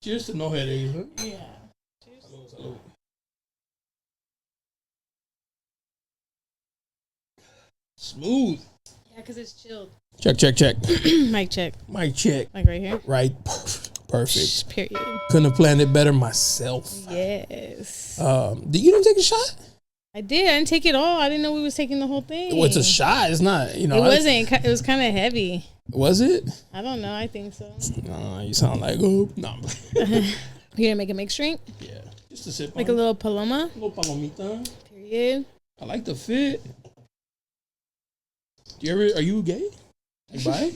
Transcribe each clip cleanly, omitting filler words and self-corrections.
Cheers to no headaches, huh? Yeah. Cheers. Salud. Smooth. Yeah, because it's chilled. Check. Mic check. Mic check. Like right here. Right. Perfect. Period. Couldn't have planned it better myself. Yes. You didn't take a shot? I did. I didn't take it all. I didn't know we was taking the whole thing. Well, it's a shot. It's not, you know. It wasn't. It was kind of heavy. Was it? I don't know. I think so. You sound like, oh, no. You gonna make a mixed drink? Yeah. Just a sip. Like a little paloma? A little palomita. Period. I like the fit. Are you gay? You bi?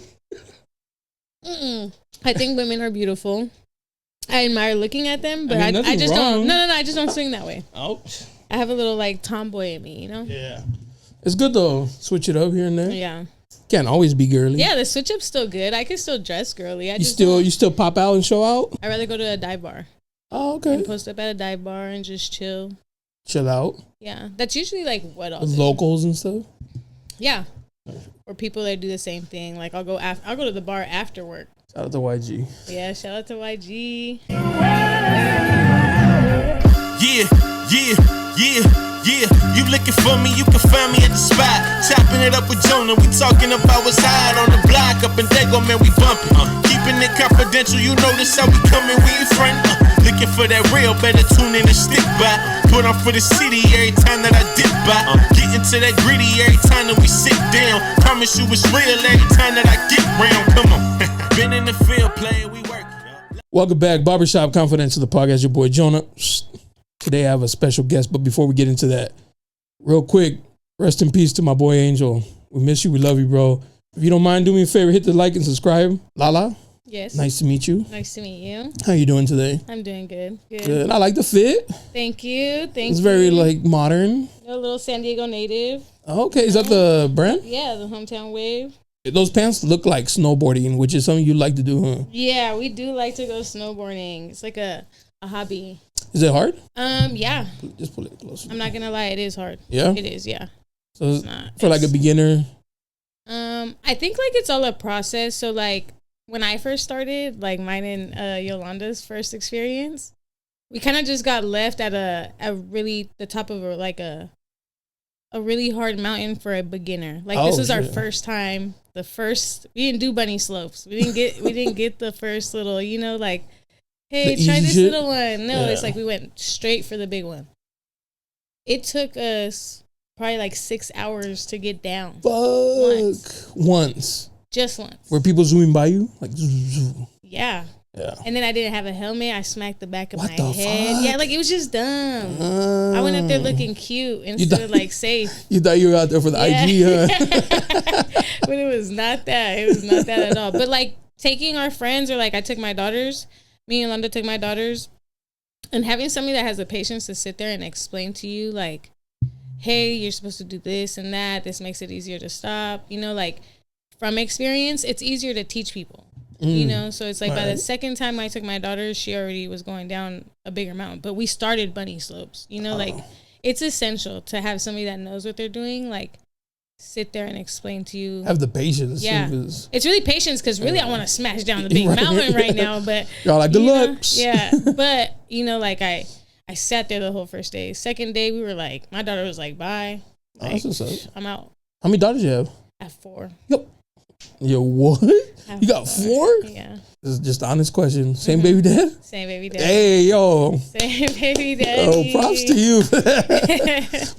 I think women are beautiful. I admire looking at them, but I just wrong. don't. No. I just don't swing that way. Oh. I have a little like tomboy in me, you know? Yeah. It's good though. Switch it up here and there. Yeah. Can't always be girly. Yeah, the switch up's still good. I can still dress girly. You still pop out and show out? I'd rather go to a dive bar. Oh, okay. And post up at a dive bar and just chill. Chill out. Yeah. That's usually like what I'll With do. locals and stuff? Yeah. Or people that do the same thing. Like I'll go to the bar after work. Shout out to YG. Yeah, shout out to YG. Yeah. You looking for me, you can find me at the spot. Chopping it up with Jonah, we talking about what's hot on the block. Up in Dago, man, we bumping. Keeping it confidential, you notice how we coming, we in front. Looking for that real, better tune in and stick by. Put on for the city every time that I dip by. Get into that gritty every time that we sit down. Promise you it's real every time that I get round. Come on. Been in the field playing, we work. Welcome back, Barbershop Confidential, the podcast. Your boy Jonah. Today I have a special guest, but before we get into that, real quick, rest in peace to my boy Angel. We miss you. We love you, bro. If you don't mind, do me a favor, hit the like and subscribe. Lala. Yes. Nice to meet you. Nice to meet you. How you doing today? I'm doing good. Good. I like the fit. Thank you. It's very like modern. A little San Diego native. Okay, is that the brand? Yeah, the hometown wave. Those pants look like snowboarding, which is something you like to do, huh? Yeah, we do like to go snowboarding. It's like a hobby. Is it hard? Yeah. Just pull it closer. I'm not gonna lie, it is hard. Yeah? It is, yeah. So it's not, for like a beginner? I think like it's all a process. So like when I first started, like mine and Yolanda's first experience, we kind of just got left at the top of a really hard mountain for a beginner. Like this was our first time. We didn't do bunny slopes. We didn't get the first little, like, hey, try this shit? little one. No, it's like we went straight for the big one. It took us probably like 6 hours to get down. Once. Just once. Were people zooming by you? Like, yeah. Yeah. And then I didn't have a helmet. I smacked the back of my the head. fuck? Yeah, like it was just dumb. I went up there looking cute instead of like safe. You thought you were out there for the IG, huh? But it was not that. It was not that at all. But like taking our friends, or like I took my daughters, me and Londa took my daughters, and having somebody that has the patience to sit there and explain to you like, hey, you're supposed to do this and that. This makes it easier to stop. Like from experience, it's easier to teach people. So it's like by the second time I took my daughter, she already was going down a bigger mountain. But we started bunny slopes. Like it's essential to have somebody that knows what they're doing, like sit there and explain to you. Have the patience. Yeah. It's really patience because really I want to smash down the big mountain right now. But y'all like the looks. Yeah. But, like I sat there the whole first day. Second day, we were like, my daughter was like, bye. Like, that's what's up. I'm out. How many daughters you have? I have 4. Yep. Yo, what? You got 4? Yeah. This is just an honest question. Same baby dad? Same baby dad. Hey, yo. Same baby dad. Oh, props to you.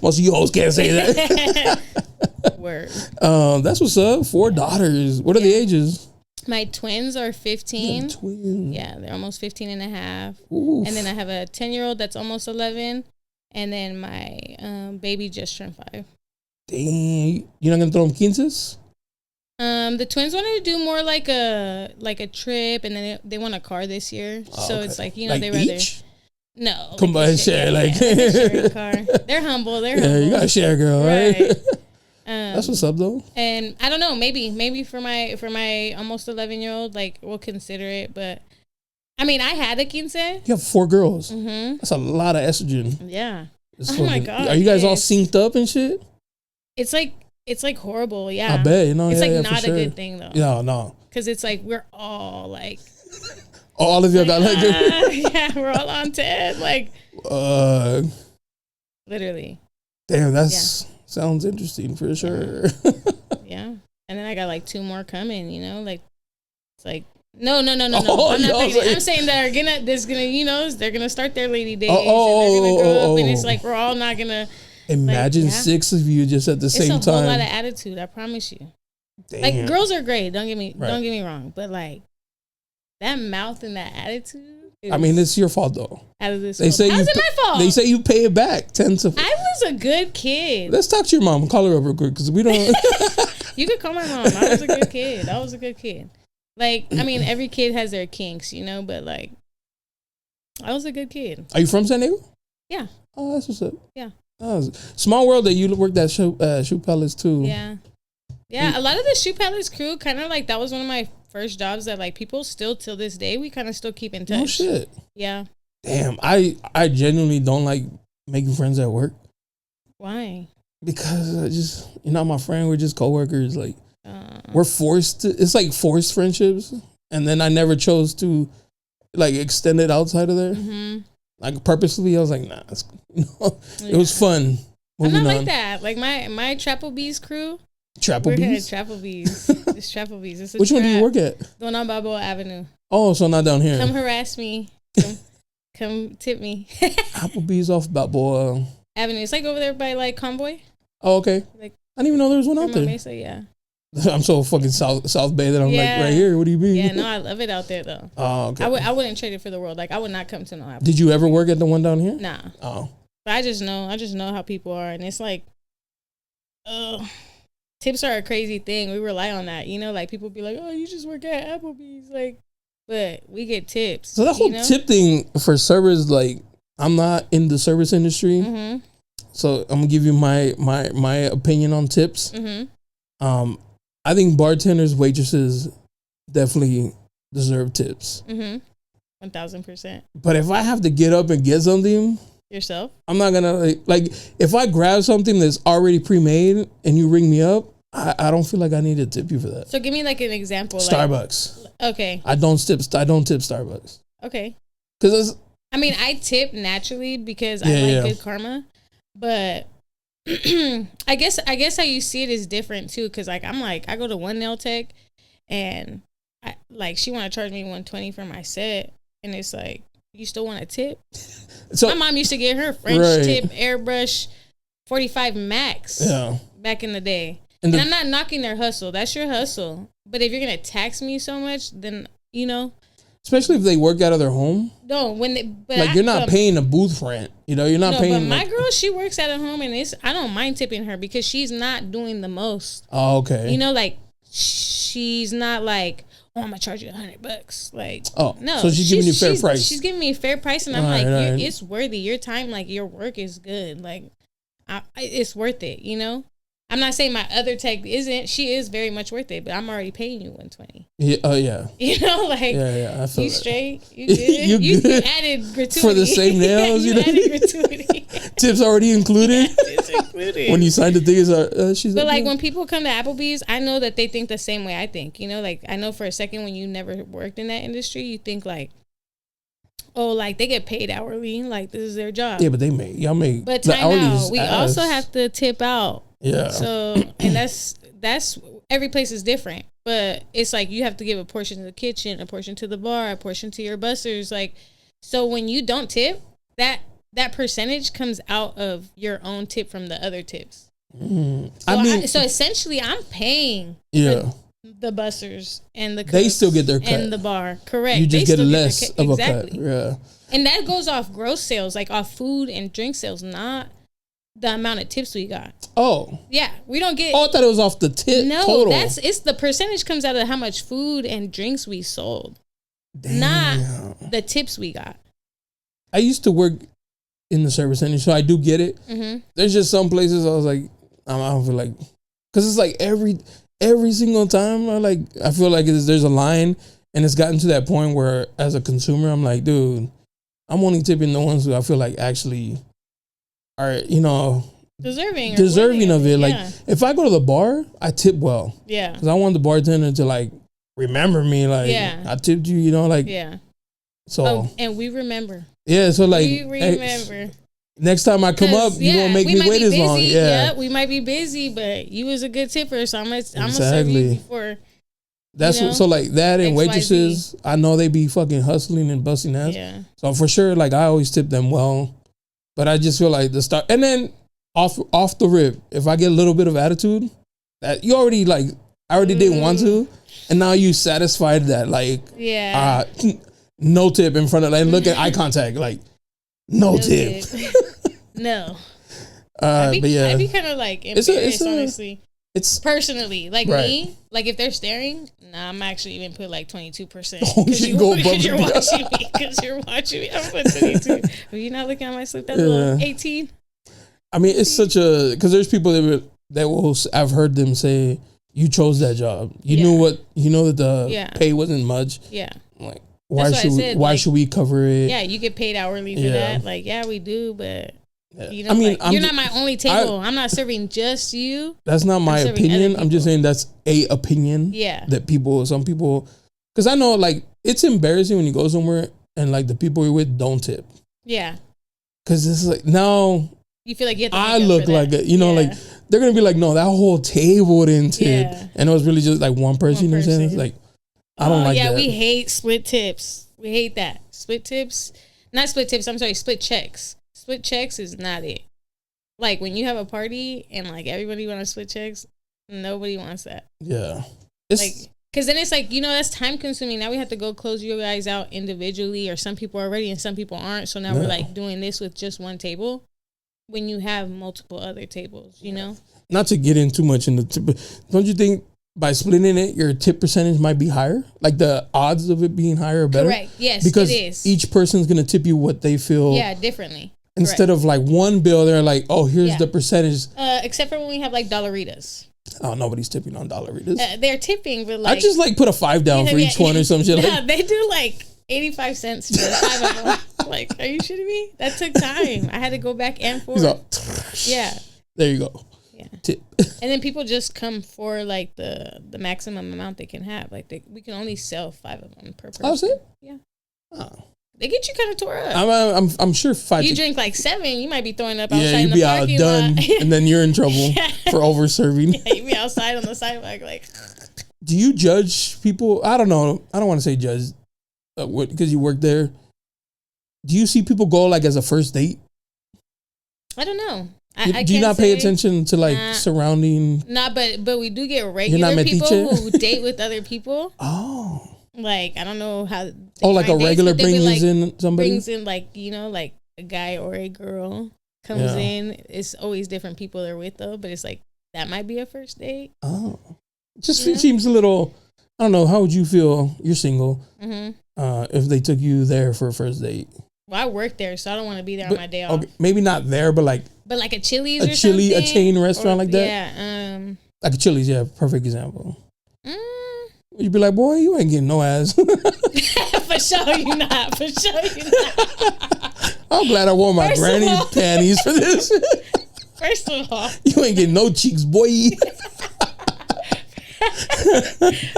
Most of you hoes can't say that. Word. That's what's up. 4 daughters. What are the ages? My twins are 15. Twins. Yeah, they're almost 15 and a half. Oof. And then I have a 10-year-old that's almost 11. And then my baby just turned 5. Dang. You're not going to throw them quinces? The twins wanted to do more like a trip, and then they want a car this year. So it's like, like they rather each? No. Come by and share, share a car. They're humble. Yeah, you gotta share, girl, right? That's what's up, though. And I don't know, maybe for my almost 11-year-old, like we'll consider it. But I mean, I had a quince. You have 4 girls. Mm-hmm. That's a lot of estrogen. Yeah. My god. Are you guys all synced up and shit? It's like horrible, yeah. I bet, it's like yeah, not sure. a good thing though. No. Because it's like we're all like All of y'all got like yeah, we're all on 10. Like, literally. Damn, that's sounds interesting for sure. Yeah. And then I got like 2 more coming, you know, like it's like no. Oh, I'm not pregnant. I'm saying that they're gonna start their lady days and they're gonna grow up and it's like we're all not gonna imagine 6 of you just at the same time. It's a whole lot of attitude, I promise you. Damn. Like girls are great, don't get me wrong, but like that mouth and that attitude. I mean, it's your fault though. Out of this, how's it my fault? They say you pay it back 10 to. I was a good kid. Let's talk to your mom. Call her up real quick because we don't. You could call my mom. I was a good kid. Like, I mean, every kid has their kinks, you know, but like, I was a good kid. Are you from San Diego? Yeah. Oh, that's what's up. Yeah. Oh, small world that you worked at Shoe Palace too. Yeah. Yeah, a lot of the Shoe Palace crew kind of like that was one of my first jobs that like people still till this day we kind of still keep in touch. Oh shit. Yeah. Damn, I genuinely don't like making friends at work. Why? Because I just you're not my friend. We're just coworkers. Like we're forced to. It's like forced friendships, and then I never chose to like extend it outside of there. Mm-hmm. Like purposely, I was like, nah. It was fun. I'm not like that. Like my Trapplebee's crew. Trapplebee's? Trapplebee's. It's Trapplebee's. It's Which one do you work at? The one on Balboa Avenue. Oh, so not down here. Come harass me. Come tip me. Applebee's off Balboa Avenue. It's like over there by like Convoy. Oh, okay. Like, I didn't even know there was one out there. Mesa, yeah. I'm so fucking South Bay that I'm like right here. What do you mean? Yeah, no, I love it out there though. Oh, okay. I wouldn't trade it for the world. Like I would not come to no Applebee's. Did you ever work at the one down here? Nah. Oh. But I just know how people are, and it's like, tips are a crazy thing. We rely on that, you know. Like people be like, "Oh, you just work at Applebee's," like, but we get tips. So that whole tip thing for servers, like, I'm not in the service industry, so I'm gonna give you my opinion on tips. I think bartenders, waitresses definitely deserve tips. 1,000%. But if I have to get up and get something yourself, I'm not gonna like if I grab something that's already pre-made and you ring me up, I don't feel like I need to tip you for that. So give me like an example. Starbucks. Like, okay. I don't tip Starbucks. Okay. Because I mean, I tip naturally because I like good karma, but I guess how you see it is different too. Because like I go to one nail tech, and she want to charge me $120 for my set, and it's like you still want to tip. So my mom used to get her French tip airbrush 45 max back in the day. And I'm not knocking their hustle. That's your hustle. But if you're going to tax me so much, then, you know. Especially if they work out of their home. No, you're not paying a booth rent. You know, you're not paying. But my girl, she works at home, and I don't mind tipping her because she's not doing the most. Oh, okay. You know, like, she's not like, oh, I'm going to charge you $100. Like, no. So she's giving you a fair price. She's giving me a fair price, and I'm it's worthy. Your time, like, your work is good. Like, it's worth it, you know? I'm not saying my other tech isn't. She is very much worth it, but I'm already paying you $120. Yeah. Oh yeah. You know, like I feel you that. Straight. You good. you added gratuity for the same nails. You added gratuity. Tips already included. Tips included. When you signed the thing, she's. But like when people come to Applebee's, I know that they think the same way I think. You know, like I know for a second when you never worked in that industry, you think like, oh, like they get paid hourly, like this is their job. Yeah, but y'all make. But time out, we also have to tip out. Yeah. So and that's every place is different, but it's like you have to give a portion to the kitchen, a portion to the bar, a portion to your bussers. Like, so when you don't tip, that percentage comes out of your own tip from the other tips. So essentially, I'm paying. Yeah. The bussers and the cooks they still get their cut and the bar. Correct. You just get less of a cut. Yeah. And that goes off gross sales, like off food and drink sales, not the amount of tips we got. Oh. Yeah. We don't get. Oh, I thought it was off the tip. No, total. It's the percentage comes out of how much food and drinks we sold. Damn. Not the tips we got. I used to work in the service industry, so I do get it. Mm-hmm. There's just some places I was like, I don't feel like, because it's like every single time I feel like there's a line, and it's gotten to that point where as a consumer I'm like, dude, I'm only tipping the ones who I feel like actually are, you know, deserving of it. Like if I go to the bar, I tip well. Yeah. Because I want the bartender to like remember me. Like I tipped you, you know, like So and we remember. Yeah, so like we remember. Next time I come up, you won't make me wait as long. Yeah, we might be busy, but you was a good tipper, so I'm gonna serve you before. That's what, so like that and waitresses. I know they be fucking hustling and busting ass. Yeah. So for sure, like I always tip them well, but I just feel like the start and then off the rip, if I get a little bit of attitude, that you already like I already didn't want to, and now you satisfied that like no tip in front of like look at eye contact like no tip. No. But yeah, I'd be kind of like embarrassed, honestly. It's personally like me. Like if they're staring, I'm actually even put like 22% because you're watching me. Because you're watching me. I'm put 22. Are you not looking at my slip? That's 18. I mean, it's such a because there's people that will. I've heard them say you chose that job. You knew that the pay wasn't much. Yeah. Like why should we cover it? Yeah, you get paid hourly for that. Like we do, but. You know, I mean, like, you're not my only table. I'm not serving just you. That's not my opinion. I'm just saying that's a opinion. Yeah. That some people, because I know like it's embarrassing when you go somewhere and like the people you're with don't tip. Yeah. Because it's like now you feel like you have to I look like like they're gonna be like no that whole table didn't tip and it was really just like one person. You know what I'm saying? It's like I don't like that. Yeah, we hate split tips. We hate that split tips. Not split tips. I'm sorry, split checks. Split checks is not it. Like when you have a party and like everybody want to split checks, nobody wants that. Yeah. Like, cause then it's like, that's time consuming. Now we have to go close you guys out individually or some people are ready and some people aren't. So now we're like doing this with just one table when you have multiple other tables, Not to get in too much don't you think by splitting it, your tip percentage might be higher? Like the odds of it being higher or better? Correct. Yes, because it is. Each person's going to tip you what they feel. Yeah, differently. Instead of like one bill, they're like, oh, here's the percentage. Except for when we have like Dollaritas. Oh, nobody's tipping on Dollaritas. They're tipping, but like. I just like put a $5 down for each one or some shit. No, they do like 85 cents for 5 of them. Like, are you shitting me? That took time. I had to go back and forth. Yeah. There you go. Yeah. Tip. And then people just come for like the maximum amount they can have. Like we can only sell 5 of them per person. Oh, is it? Yeah. Oh. They get you kind of tore up. I'm sure 5. You drink like 7, you might be throwing up outside in the parking lot. Yeah, you be outdone, and then you're in trouble for over serving. Yeah, you be outside on the sidewalk like. Do you judge people? I don't know. I don't want to say judge, because you work there. Do you see people go like as a first date? I don't know. Do you not pay attention to like surrounding? Nah, but we do get regular people who date with other people. Oh. Like I don't know how. Like a regular brings in somebody. Brings in like like a guy or a girl comes in. It's always different people they're with though, but it's like that might be a first date. Oh, just seems a little. I don't know. How would you feel? You're single. Mm-hmm. If they took you there for a first date. Well, I work there, so I don't want to be there on my day off. Okay, maybe not there, but like a Chili's or something. A chain restaurant like that. Yeah. Like a Chili's. Yeah, perfect example. You'd be like, boy, you ain't getting no ass. For sure you not. I'm glad I wore my granny panties for this. First of all. You ain't getting no cheeks, boy.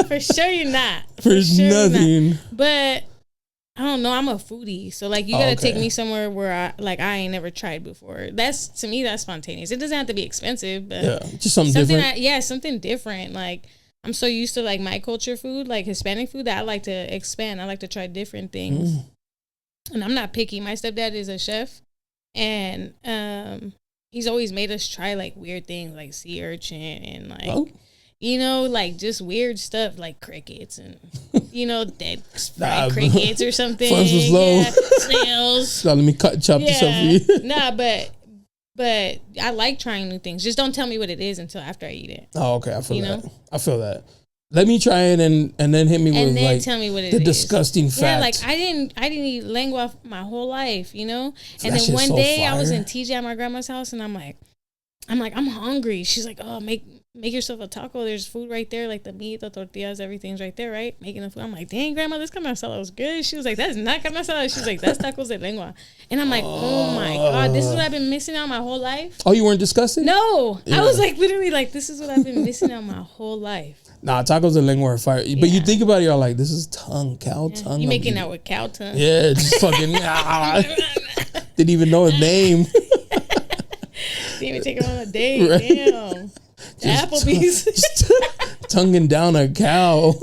For sure you're not. For sure nothing. Not. But I don't know. I'm a foodie. So like you got to take me somewhere where I ain't never tried before. To me, that's spontaneous. It doesn't have to be expensive, but just something different. Something different. Like I'm so used to like my culture food, like Hispanic food, that I like to expand. I like to try different things. And I'm not picky. My stepdad is a chef, and he's always made us try like weird things like sea urchin and like like just weird stuff like crickets and dead fried crickets or something. Funds was low. Snails. So let me chop this up for you. Nah, but I like trying new things. Just don't tell me what it is until after I eat it. Oh, okay. I feel that. I feel that. Let me try it and then hit me with like tell me what it the is. disgusting fact. Yeah, like I didn't eat lengua my whole life, And then one day I was in TJ at my grandma's house and I'm like, I'm hungry. She's like, oh, make yourself a taco. There's food right there, like the meat, the tortillas, everything's right there, right? Making the food. I'm like, dang, grandma, this carne asada was good. She was like, that's not carne asada. She's like, that's tacos de lengua. And I'm like, oh my God, this is what I've been missing out my whole life. Oh, you weren't disgusted? No. Yeah. I was like, literally like, this is what I've been missing out my whole life. Nah, tacos de lengua are fire. But you Yeah. think about it, you're like, this is cow tongue. You making out with cow tongue? Yeah, just fucking. Didn't even know his name. Didn't even take it on a date. Right. Damn. Applebee's. Just tonguing down a cow.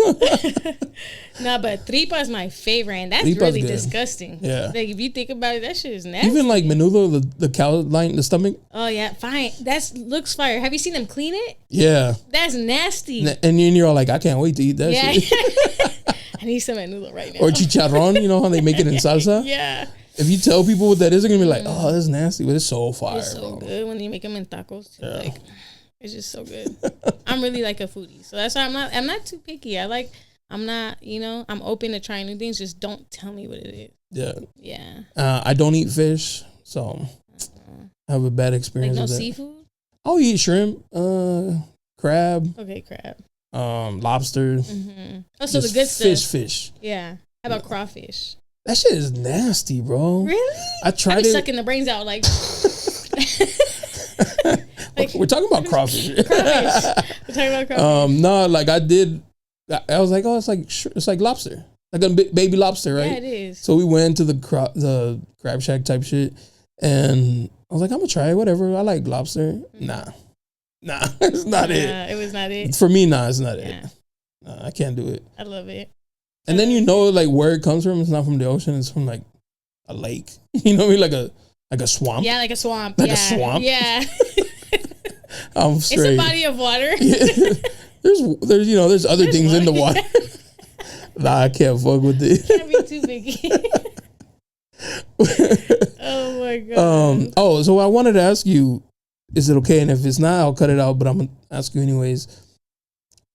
Nah, but tripa is my favorite, and that's Tripa's really good. disgusting. Yeah. Like, if you think about it, that shit is nasty. Even like menudo, the cow line in the stomach. Oh, yeah, fine. That looks fire. Have you seen them clean it? Yeah. That's nasty. And you're all like, I can't wait to eat that Yeah. shit. I need some menudo right now. Or chicharron, you know how they make it in salsa? Yeah. If you tell people what that is, they're going to be like, oh, that's nasty. But it's so fire, It's so bro. good when you make them in tacos. Yeah. Like, it's just so good. I'm really like a foodie. So that's why I'm not too picky. I'm not, I'm open to trying new things. Just don't tell me what it is. Yeah. Yeah. I don't eat fish, so I have a bad Like experience no with that. seafood? I'll eat shrimp, crab, Okay, crab. lobster. Mm-hmm. Oh, so the Just good stuff. Fish. Yeah. How about crawfish? That shit is nasty, bro. Really? I I tried be it. sucking the brains out like We're talking about crawfish. crawfish. We're talking about crawfish. No, like I did. I was like, oh, it's like lobster, like a baby lobster, right? Yeah, it is. So we went to the crab shack type shit, and I was like, I'm gonna try it, whatever. I like lobster. Nah, it's not it. It was not it. For me, nah, it's not Yeah. it. Nah, I can't do it. I love it. And then like where it comes from. It's not from the ocean. It's from like a lake. You know what I mean? Like a swamp. Yeah, like a swamp. Like a yeah. swamp? Yeah. I'm It's straight. a body of water. There's other things in the water. Nah, I can't fuck with it. Can't be too picky. Oh my god. So I wanted to ask you, is it okay? And if it's not, I'll cut it out, but I'm gonna ask you anyways.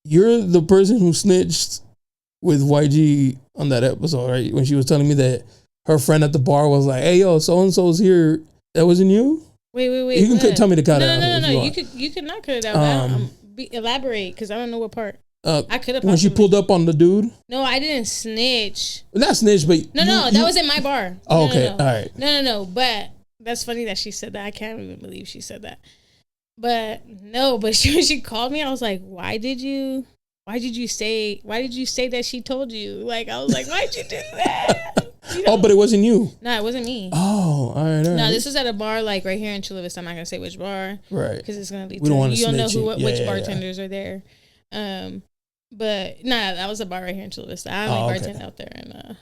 You're the person who snitched with YG on that episode, right? When she was telling me that her friend at the bar was like, "Hey, yo, so and so's here." That wasn't you? Wait. You can what? tell me to cut it out. No. if You could not cut it out. Elaborate, because I don't know what part. I could have. When she pulled up on the dude. No, I didn't snitch. Not snitch, but No, that was in my bar. Oh, No, okay, no. all right. No. But that's funny that she said that. I can't even believe she said that. But no, when she called me, I was like, why did you say that she told you? Like, I was like, why'd you do that? Oh, but it wasn't you. No, it wasn't me. Oh, all right. No, this is at a bar like right here in Chula Vista. I'm not gonna say which bar, right, because it's gonna lead We don't to wanna you don't know snitch it. which Yeah. bartenders are there. But nah, that was a bar right here in Chula Vista. I only okay. bartend out there in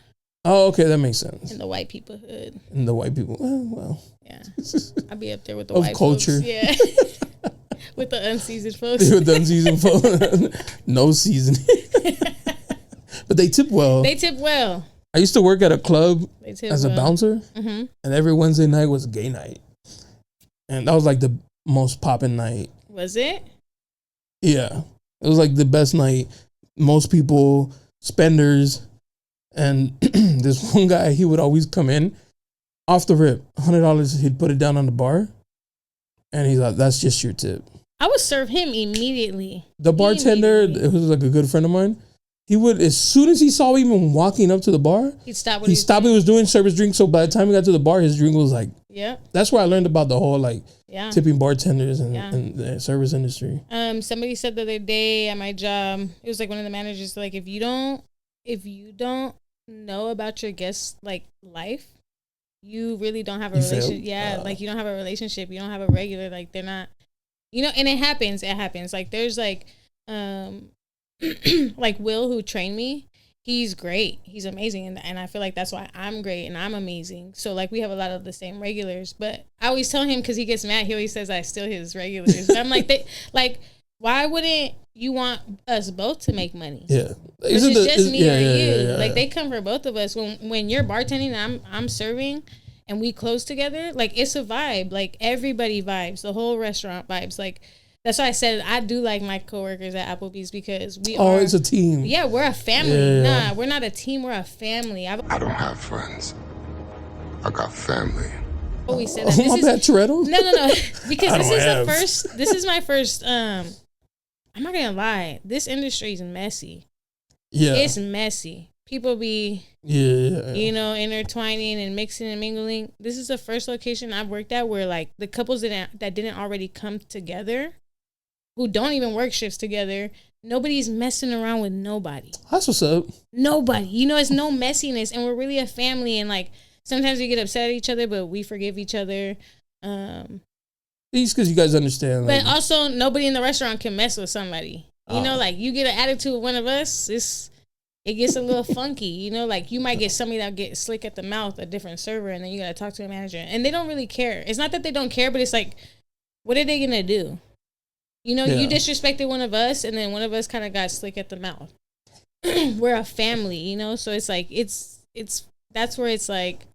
Oh, okay, that makes sense. the white people hood. And the white people, well. Yeah, I'll be up there with the Of white culture. folks. Yeah, with the unseasoned folks. They were done season 4. No seasoning. But they tip well. They tip well. I used to work at a club They tip as a well. bouncer, Mm-hmm. and every Wednesday night was gay night. And that was like the most popping night. Was it? Yeah. It was like the best night. Most people, spenders. And this one guy, he would always come in off the rip, $100, he'd put it down on the bar. And he's like, that's just your tip. I would serve him immediately. The bartender, Immediately. it was like a good friend of mine. He would, as soon as he saw me even walking up to the bar, He'd stop what he he was stopped what he was doing, serve his drink. So by the time he got to the bar, his drink was like, Yep. that's where I learned about the whole like Yeah. tipping bartenders and, Yeah. and the service industry. Somebody said the other day at my job, it was like one of the managers, like, if you don't know about your guests' like life, you really don't have a You failed? relationship. Yeah, like you don't have a relationship. You don't have a regular, like they're not, and it happens. It happens. Like there's like, like Will, who trained me. He's great. He's amazing. And I feel like that's why I'm great and I'm amazing. So like we have a lot of the same regulars, but I always tell him, cause he gets mad. He always says I steal his regulars. But I'm like, why wouldn't you want us both to make money? Yeah. It's just me or you. Yeah. Like they come for both of us. When you're bartending and I'm serving and we close together, like it's a vibe. Like everybody vibes. The whole restaurant vibes. Like that's why I said I do like my coworkers at Applebee's, because we are. it's a team. Yeah, we're a family. Yeah. Nah, we're not a team. We're a family. I've I don't have friends. I got family. always said that. Oh, my bad, Toretto. No. Because I this don't is have. This is my first. I'm not gonna lie. This industry is messy. Yeah. It's messy. People be, Yeah. intertwining and mixing and mingling. This is the first location I've worked at where like the couples that didn't already come together, who don't even work shifts together, nobody's messing around with nobody. That's what's up. Nobody. You know, it's no messiness, and we're really a family. And like sometimes we get upset at each other, but we forgive each other. It's because you guys understand. But also, nobody in the restaurant can mess with somebody. You know, like you get an attitude with one of us, it gets a little funky. You know, like you might get somebody that get slick at the mouth, a different server, and then you gotta talk to a manager, and they don't really care. It's not that they don't care, but it's like, what are they gonna do? You know, you disrespected one of us, and then one of us kind of got slick at the mouth. We're a family, you know, so it's like it's that's where it's like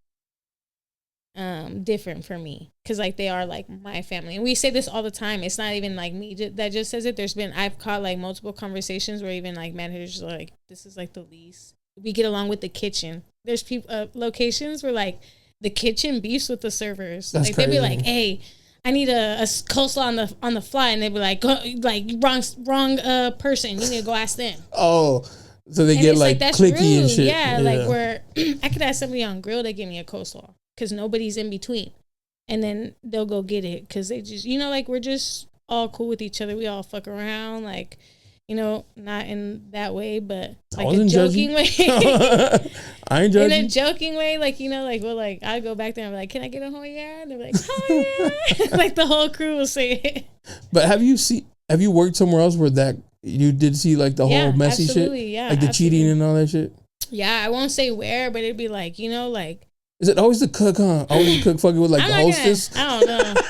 different for me, because like they are like my family, and we say this all the time. It's not even like me that just says it. I've caught like multiple conversations where even like managers are like, this is like the least we get along with the kitchen. There's people locations where like the kitchen beefs with the servers. That's like crazy. they'd be like, hey, I need a coleslaw on the fly, and they'd be like, wrong person. You need to go ask them. Oh, so they And get it's like that's clicky rude. and shit. Yeah, like where I could ask somebody on grill to give me a coleslaw because nobody's in between, and then they'll go get it because they just, you know, like we're just all cool with each other. We all fuck around, like, you know, not in that way, but like a joking way. I ain't judging. In a joking way, like, you know, like, well, like I go back there and be like, can I get a whole yeah? And they're like, oh yeah. Like the whole crew will say it. But have you worked somewhere else where that you did see like the whole messy absolutely, shit? Yeah, like the cheating and all that shit? Yeah, I won't say where, but it'd be like, you know, like. Is it always the cook, huh? Always the cook fucking with like the hostess? I don't know.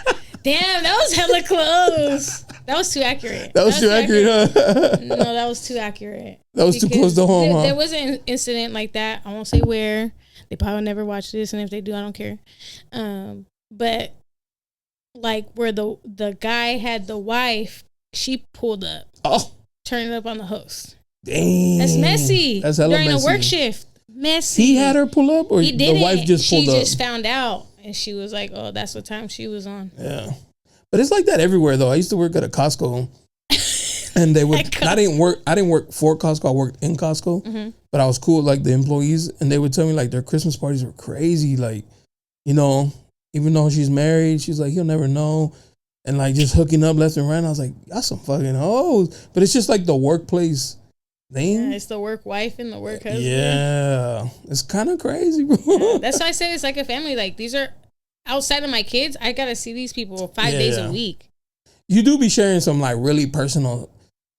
Damn, that was hella close. That was too accurate. That was too accurate, huh? No, that was too accurate. That was too close to home, huh? There was an incident like that. I won't say where. They probably never watch this, and if they do, I don't care. But like where the guy had the wife, she pulled up. Oh. Turned it up on the host. Dang. That's messy. That's hella during messy. a work shift. Messy. He had her pull up, or he didn't. the wife just pulled up? She just found out, and she was like, "Oh, that's what time she was on." Yeah, but it's like that everywhere, though. I used to work at a Costco, and they would. I didn't work for Costco. I worked in Costco, but I was cool with like the employees, and they would tell me like their Christmas parties were crazy. Like, you know, even though she's married, she's like, you'll never know, and like just hooking up left and right. And I was like, y'all some fucking hoes. But it's just like the workplace thing. Yeah, it's the work wife and the work husband. Yeah, it's kind of crazy, bro. Yeah, that's why I say it's like a family. Like these are outside of my kids. I gotta see these people 5 days a week. You do be sharing some like really personal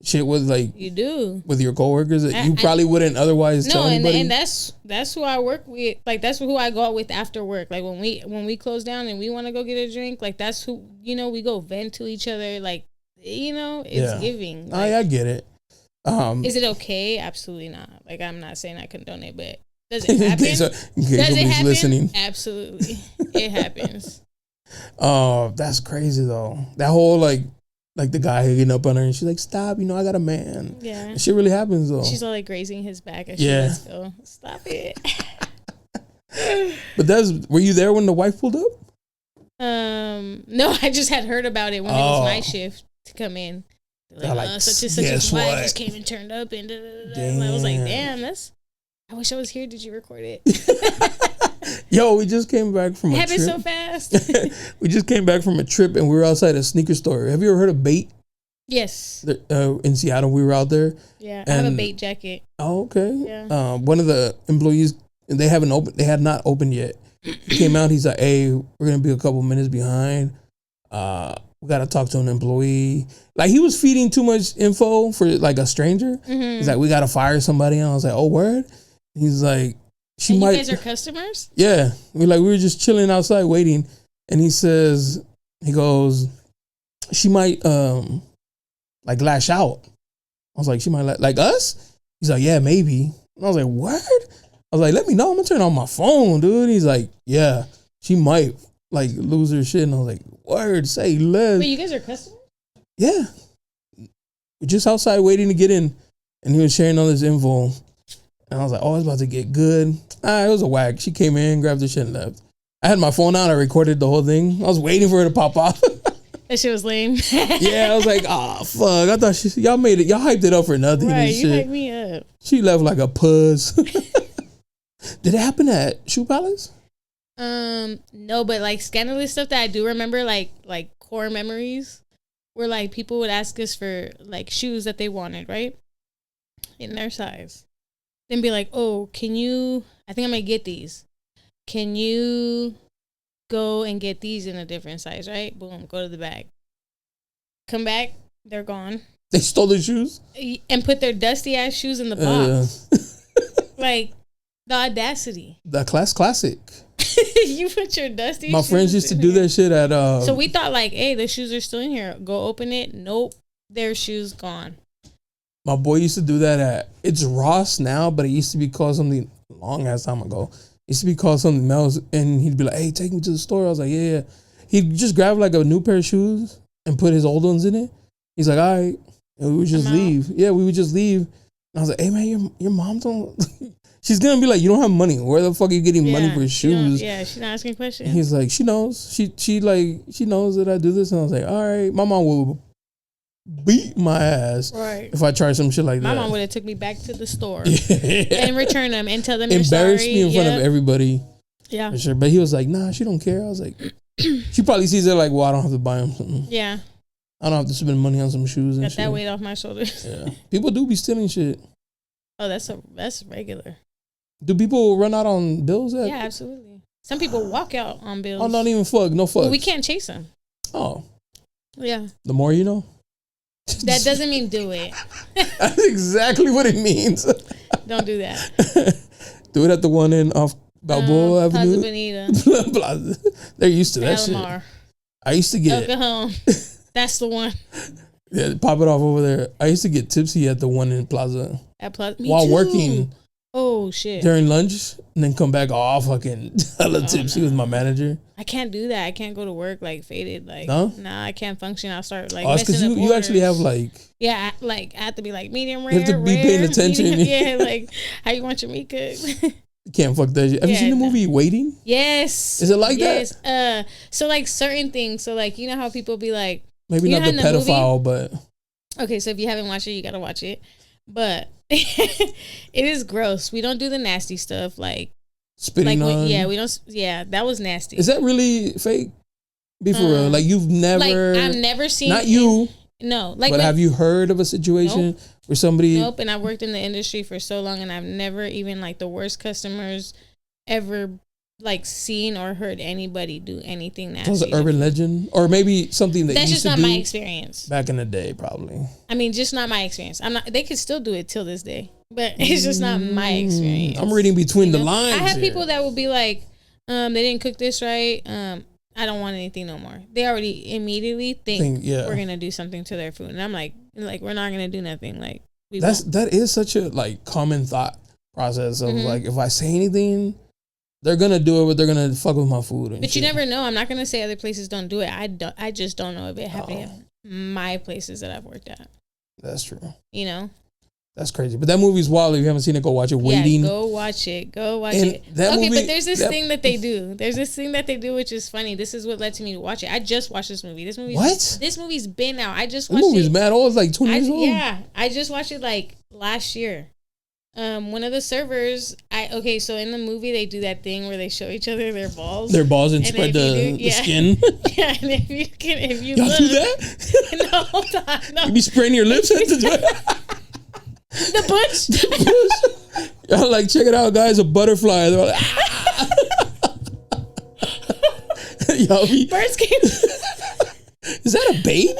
shit with like you do with your coworkers that you probably wouldn't otherwise tell anybody. And that's who I work with. Like that's who I go out with after work. Like when we close down and we want to go get a drink. Like that's who, you know, we go vent to each other. Like, you know, it's giving. Like, I get it. Is it okay? Absolutely not. Like I'm not saying I condone it, but does it happen? Does it happen? Listening? Absolutely, it happens. Oh, that's crazy though. That whole like the guy hanging up on her and she's like, "Stop! You know I got a man." Yeah, that shit really happens though. She's all like grazing his back. And let's go. Stop it. But were you there when the wife pulled up? No, I just had heard about it when it was my shift to come in. Like, such and such a wife just came and turned up and and I was like, damn, I wish I was here. Did you record it? Yo, we just came back from a trip. It happened so fast. We just came back from a trip and we were outside a sneaker store. Have you ever heard of Bait? Yes. In Seattle, we were out there. Yeah, I have a Bait jacket. Oh, okay. Yeah. One of the employees, they had not opened yet. He came out, he's like, "Hey, we're gonna be a couple minutes behind. We gotta talk to an employee." Like he was feeding too much info for like a stranger. Mm-hmm. He's like, "We gotta fire somebody." And I was like, "Oh, word?" He's like, "You guys are customers?" Yeah. We were just chilling outside waiting. And he goes, "She might like lash out." I was like, "She might like us?" He's like, "Yeah, maybe." And I was like, "What?" I was like, "Let me know. I'm gonna turn on my phone, dude." He's like, "Yeah, she might like lose her shit." And I was like, "Word, say less." Wait, you guys are customers? Yeah. We're just outside waiting to get in. And he was sharing all this info. And I was like, "Oh, it's about to get good." It was a whack. She came in, grabbed her shit and left. I had my phone out. I recorded the whole thing. I was waiting for her to pop off. That shit was lame. Yeah, I was like, "Oh, fuck." I thought y'all made it. Y'all hyped it up for nothing. Right, and you shit. hyped me up. She left like a puss. Did it happen at Shoe Palace? No, but like scandalous stuff that I do remember, like core memories. where like people would ask us for like shoes that they wanted, right? In their size. Then be like, oh, I think I'm gonna get these. Can you go and get these in a different size, right? Boom, go to the bag. Come back, they're gone. They stole the shoes? And put their dusty ass shoes in the box. Like, the audacity. The classic. You put your dusty My shoes friends used to in do here. that shit at So we thought like, hey, the shoes are still in here. Go open it. Nope. Their shoes gone. my boy used to do that at, it's Ross now, but it used to be called something long ass time ago. It used to be called something else, and he'd be like, hey, take me to the store. I was like, yeah. He'd just grab like a new pair of shoes and put his old ones in it. He's like, all right. And we would just leave. Yeah, we would just leave. And I was like, hey man, your mom don't she's gonna be like, you don't have money. Where the fuck are you getting money for shoes? Yeah, she's not asking questions. And he's like, she knows. She knows that I do this. And I was like, all right. My mom will beat my ass if I try some shit like that. My mom would have took me back to the store and return them and tell them you're embarrassed sorry. me in front of everybody. Yeah. For sure. But he was like, nah, she don't care. I was like, she probably sees it like, well, I don't have to buy him something. Yeah. I don't have to spend money on some shoes and Got shit. that weight off my shoulders. Yeah. People do be stealing shit. Oh, that's regular. Do people run out on bills? Yeah, absolutely. Some people walk out on bills. Oh, not even fuck. No fuck. Well, we can't chase them. Oh. Yeah. The more you know? That doesn't mean do it. That's exactly what it means. Don't do that. Do it at the one in off Balboa Avenue. Plaza Bonita. Plaza. They're used to that Alomar. shit. I used to get El Cajon. That's the one. Yeah, pop it off over there. I used to get tipsy at the one in Plaza. At Plaza. While working. Oh shit. During lunch, and then come back all fucking hella tipsy with my manager. I can't do that. I can't go to work like faded. Like, no? Nah, I can't function. I'll start like it's because you actually have like. Yeah, I have to be like medium rare. You have to be paying attention. Yeah, like how you want your meat cooked. You can't fuck that shit. Have you seen the movie Waiting? Yes. Is it like that? So like certain things. So like, you know how people be like. Maybe not the pedophile, but. Okay, so if you haven't watched it, you gotta watch it. But it is gross. We don't do the nasty stuff like spitting on. We don't. Yeah, that was nasty. Is that really fake? Be for real. Like you've never. Like I've never seen. Not you. No, like. But have you heard of a situation where somebody? Nope. And I've worked in the industry for so long, and I've never even like the worst customers ever like seen or heard anybody do anything nasty. That's an urban legend, or maybe something that that's used just to not do my experience. Back in the day, probably. I mean, just not my experience. I'm not. They could still do it till this day, but it's just not my experience. I'm reading between the lines. I have people that will be like, they didn't cook this right. I don't want anything no more. They already immediately think we're gonna do something to their food, and I'm like we're not gonna do nothing. Like that is such a like common thought process of like if I say anything. They're gonna do it, but they're gonna fuck with my food. And but shit. you never know. I'm not gonna say other places don't do it. I just don't know if it happened at my places that I've worked at. That's true. You know, that's crazy. But that movie's wild. If you haven't seen it, go watch it. Waiting. Yeah, go watch it. Okay, movie, but there's this thing that they do. There's this thing that they do, which is funny. This is what led to me to watch it. I just watched this movie. This movie's been out. I just watched it. The movie's mad old. It's like 20 years old. Yeah, I just watched it like last year. One of the servers, so in the movie they do that thing where they show each other their balls and spread the skin. Yeah, and if you y'all look, do that? No, hold on, no. You be spraying your lips at the bush. Y'all like, check it out, guys, a butterfly. They're like, y'all be, birds came. Is that a baby?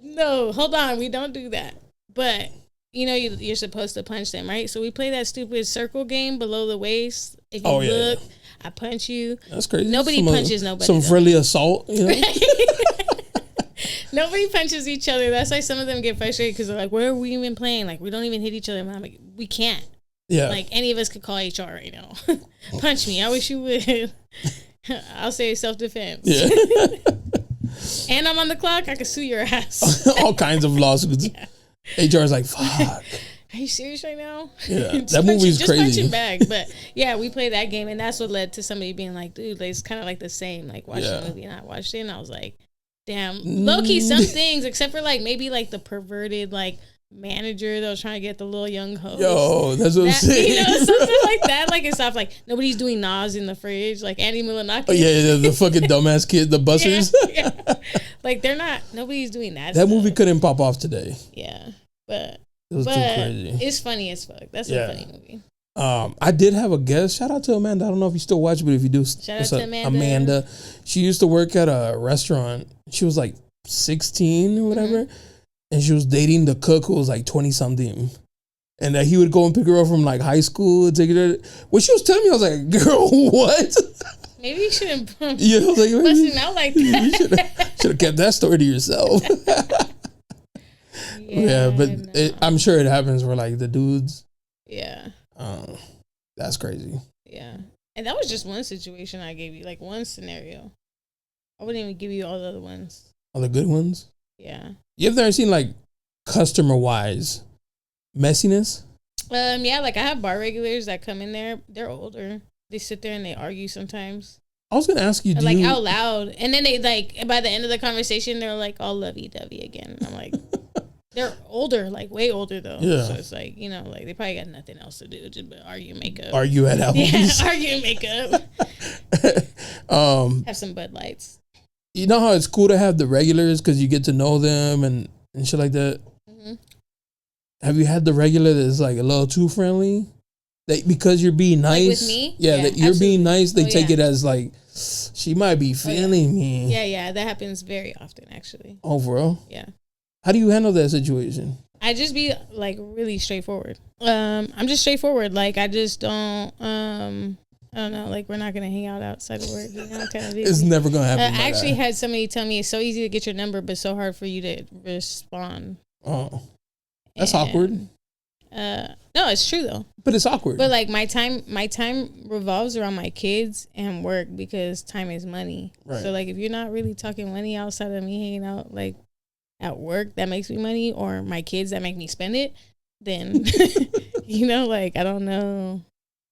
No, hold on, we don't do that, but. You know, you're supposed to punch them, right? So we play that stupid circle game below the waist. If you look, I punch you. That's crazy. Nobody punches nobody. Some friendly assault, you know? Nobody punches each other. That's why some of them get frustrated because they're like, where are we even playing? Like, we don't even hit each other. I'm like, we can't. Yeah. Like, any of us could call HR right now. Punch me. I wish you would. I'll say self-defense. Yeah. And I'm on the clock. I could sue your ass. All kinds of lawsuits. Yeah. HR is like, fuck. Are you serious right now? Yeah, that movie's crazy. Just punch him back. But yeah, we played that game, and that's what led to somebody being like, dude, it's kind of like the same. Like, watch the movie, and I watched it, and I was like, damn. Low-key, some things, except for like maybe like the perverted like manager that was trying to get the little young host. Yo, that's what I'm saying. You know, something like that. Like, it's stuff like nobody's doing Nas in the fridge, like Andy Milanakis. Oh, yeah, the fucking dumbass kid, the bussers. Yeah. Like nobody's doing that. That movie couldn't pop off today. Yeah, but it was too crazy. It's funny as fuck. That's a funny movie. I did have a guest. Shout out to Amanda. I don't know if you still watch, but if you do, shout out to Amanda. She used to work at a restaurant. She was like 16 or whatever, and she was dating the cook who was like 20 something. And that he would go and pick her up from like high school and take her. When she was telling me, I was like, "Girl, what?" Maybe you shouldn't. Yeah, I was like, busting out like that. You should have kept that story to yourself. Yeah, but I'm sure it happens where like the dudes. Yeah. That's crazy. Yeah, and that was just one situation I gave you, like one scenario. I wouldn't even give you all the other ones. All the good ones. Yeah. You ever seen like customer wise messiness? Yeah, like I have bar regulars that come in there. They're older. They sit there and they argue sometimes. I was gonna ask you, like out loud, and then they like by the end of the conversation, they're like all lovey-dovey again. I'm like, they're older, like way older though. Yeah. So it's like, you know, like they probably got nothing else to do, just argue, makeup. Argue at Applebee's. Yeah, argue, makeup. Have some Bud Lights. You know how it's cool to have the regulars because you get to know them and shit like that. Mm-hmm. Have you had the regular that's like a little too friendly? That because you're being nice, like with me? Yeah, that you're absolutely. Being nice. They take it as like she might be feeling me. Yeah, that happens very often actually. Oh, for real? Yeah. How do you handle that situation? I just be like really straightforward. I'm just straightforward. Like I just don't. I don't know. Like we're not gonna hang out outside of work. You know, kind of. It's never gonna happen. I actually had somebody tell me it's so easy to get your number, but so hard for you to respond. Oh, that's awkward. No, it's true though. But it's awkward. But like my time revolves around my kids and work because time is money. Right. So like if you're not really talking money outside of me hanging out like at work that makes me money or my kids that make me spend it, then you know, like I don't know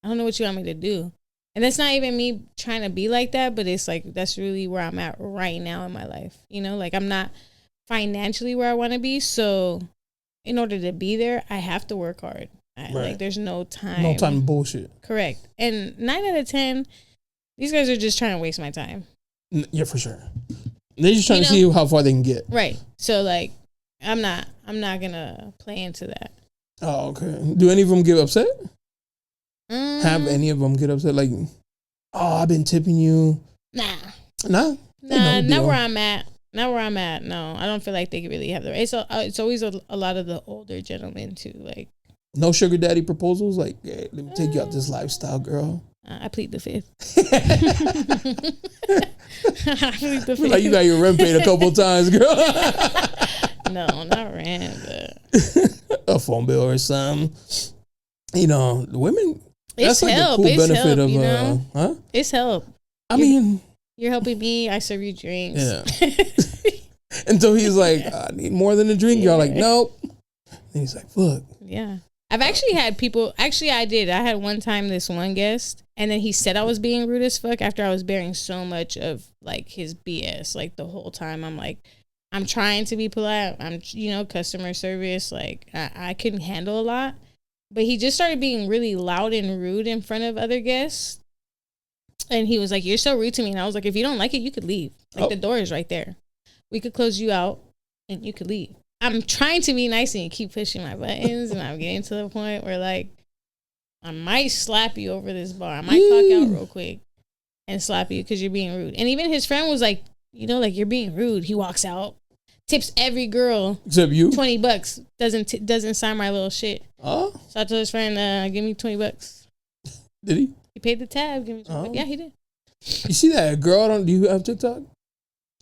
what you want me to do. And that's not even me trying to be like that, but it's like that's really where I'm at right now in my life. You know, like I'm not financially where I want to be, so in order to be there, I have to work hard. Right. Like, there's no time. No time to bullshit. Correct. And 9 out of 10, these guys are just trying to waste my time. Yeah, for sure. They're just trying to see how far they can get. Right. So, like, I'm not going to play into that. Oh, okay. Do any of them get upset? Have any of them get upset? Like, oh, I've been tipping you. Nah. Nah, not where I'm at. Not where I'm at. No, I don't feel like they really have the right. It's always a lot of the older gentlemen too. Like no sugar daddy proposals. Like, yeah, let me take you out this lifestyle, girl. I plead the fifth. Like you got your rent paid a couple times, girl. No, not rent, but a phone bill or something. You know, women. It's that's like help. a cool it's benefit help, of you know? Huh? It's help. I mean. You're helping me. I serve you drinks. Yeah. Until he's like, I need more than a drink. Y'all like, nope. And he's like, fuck. Yeah. I've actually had people. Actually, I did. I had one time this one guest, and then he said I was being rude as fuck after I was bearing so much of like his BS. Like the whole time, I'm like, I'm trying to be polite. I'm, customer service. Like I couldn't handle a lot, but he just started being really loud and rude in front of other guests. And he was like, you're so rude to me. And I was like, if you don't like it, you could leave. Like, the door is right there. We could close you out and you could leave. I'm trying to be nice and you keep pushing my buttons. And I'm getting to the point where, like, I might slap you over this bar. I might clock out real quick and slap you because you're being rude. And even his friend was like, you're being rude. He walks out, tips every girl. Except you. $20. Doesn't sign my little shit. Oh. So I told his friend, give me $20. Did he? He paid the tab. Give me $20. Yeah, he did. You see that girl? Do you have TikTok?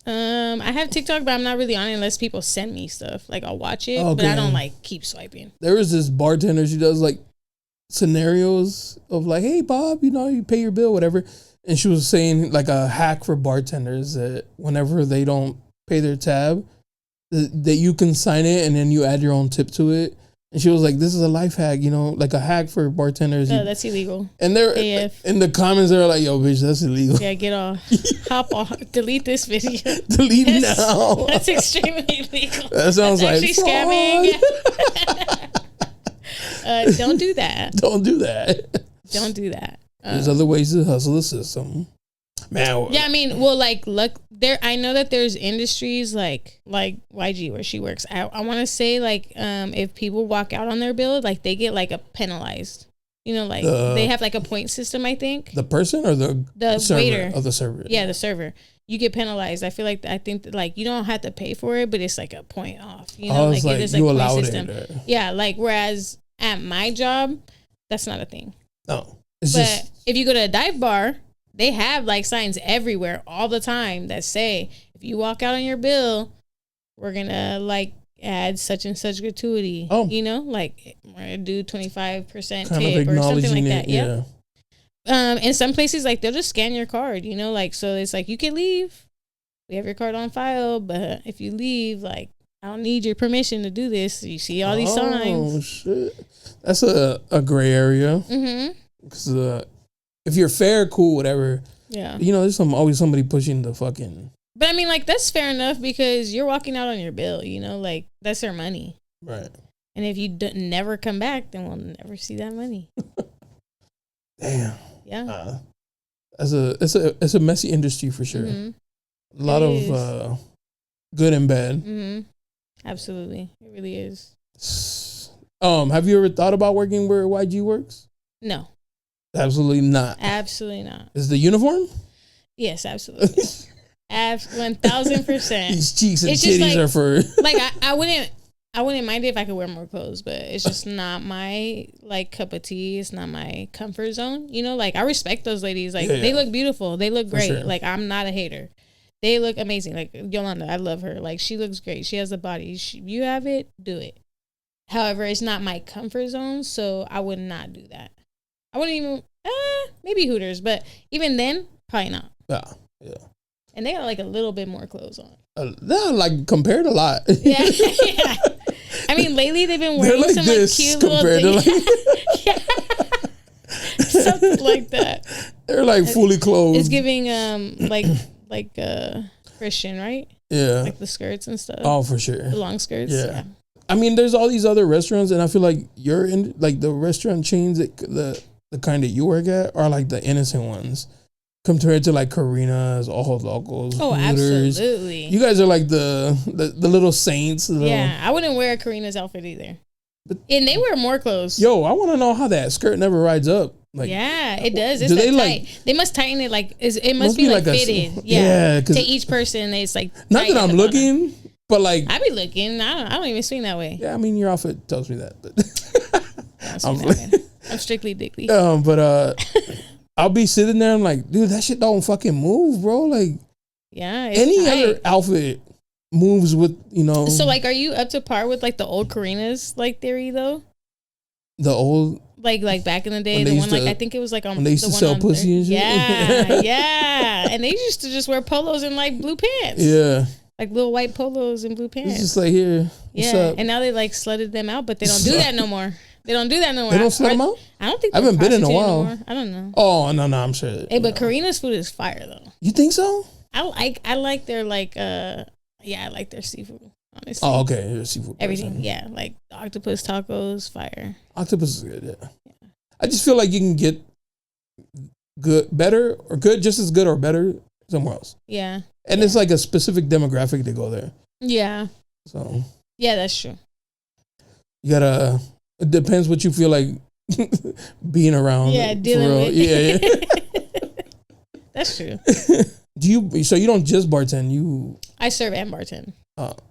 I have TikTok, but I'm not really on it unless people send me stuff. Like I'll watch it, but I don't like keep swiping. There is this bartender. She does like scenarios of like, hey Bob, you pay your bill, whatever. And she was saying like a hack for bartenders that whenever they don't pay their tab, that you can sign it and then you add your own tip to it. And she was like, this is a life hack, like a hack for bartenders. No, that's illegal. And they're in the comments, they're like, yo, bitch, that's illegal. Yeah, get off. Hop off. Delete this video. Delete now. That's extremely illegal. That sounds like scamming. Don't do that. Don't do that. Don't do that. There's other ways to hustle the system. Man. Yeah, I mean, well, like, look, there. I know that there's industries like YG where she works. I want to say like, if people walk out on their bill, like they get like a penalized. You know, like they have like a point system. I think the person or the server? waiter Of the server. Yeah, the server. You get penalized. I feel like I think that, like, you don't have to pay for it, but it's like a point off. You know, like it is like you point allowed system. it. Yeah, like whereas at my job, that's not a thing. No, but if you go to a dive bar, they have like signs everywhere all the time that say if you walk out on your bill, we're gonna like add such and such gratuity. Oh, you know, like we're gonna do 25% kind tip or something like that. Yeah. In some places, like they'll just scan your card. You know, like so it's like you can leave. We have your card on file, but if you leave, like I don't need your permission to do this. You see all these signs. Oh shit, that's a gray area. Mm-hmm. Because if you're fair, cool, whatever. Yeah. You know, there's always somebody pushing the fucking. But I mean, like that's fair enough because you're walking out on your bill. You know, like that's their money. Right. And if you never come back, then we'll never see that money. Damn. Yeah. It's a messy industry for sure. Mm-hmm. A lot of good and bad. Mm-hmm. Absolutely, it really is. Have you ever thought about working where YG works? No. Absolutely not. Absolutely not. Is the uniform? Yes, absolutely. 1000%. These cheeks and it's just titties like, are for. Like I wouldn't mind it if I could wear more clothes, but it's just not my like cup of tea. It's not my comfort zone. You know, like I respect those ladies. Like they look beautiful. They look great. Sure. Like I'm not a hater. They look amazing. Like Yolanda, I love her. Like she looks great. She has a body. You have it, do it. However, it's not my comfort zone, so I would not do that. I wouldn't even maybe Hooters, but even then, probably not. Yeah. And they got like a little bit more clothes on. They're like compared a lot. Yeah. Yeah. I mean, lately they've been wearing like some like cute little things. Yeah. Something like that. They're like fully clothed. It's giving like Christian, right? Yeah. Like the skirts and stuff. Oh, for sure. The long skirts. Yeah. I mean, there's all these other restaurants, and I feel like you're in like the restaurant chains that the kind that you work at are like the innocent ones compared to like Karina's, All Locals. Oh, Hooters. Absolutely. You guys are like the little saints. Yeah, I wouldn't wear Karina's outfit either. And they wear more clothes. Yo, I want to know how that skirt never rides up. Like, yeah, it does. It's do they tight. like? They must tighten it. Like it must be like fitted. Yeah, to each person, it's like not that I'm looking, but like I be looking. I don't even swing that way. Yeah, I mean your outfit tells me that, but I'm strictly dickly. But I'll be sitting there. I'm like, dude, that shit don't fucking move, bro. Like, yeah, it's any tight. other outfit moves with So like, are you up to par with like the old Karina's like theory though? The old. Like back in the day, the one like I think it was like on when they used to sell pussy and shit. Yeah, yeah, and they used to just wear polos and like blue pants. Yeah, like little white polos and blue pants. It's just like here. What's up? And now they like slutted them out, but they don't do that no more. They don't do that no more. They don't slut them out. I don't think I haven't been in a while. Anymore. I don't know. Oh no, I'm sure. Hey, but Karina's food is fire though. You think so? I like their like I like their seafood. Honestly. Oh, okay. You're a seafood everything, person. yeah, like octopus tacos, fire. Octopus is good. Yeah. I just feel like you can get better, just as good or better somewhere else. Yeah. And it's like a specific demographic to go there. Yeah. So. Yeah, that's true. You gotta. It depends what you feel like being around. Yeah, dealing with. Yeah. That's true. So you don't just bartend, I serve and bartend.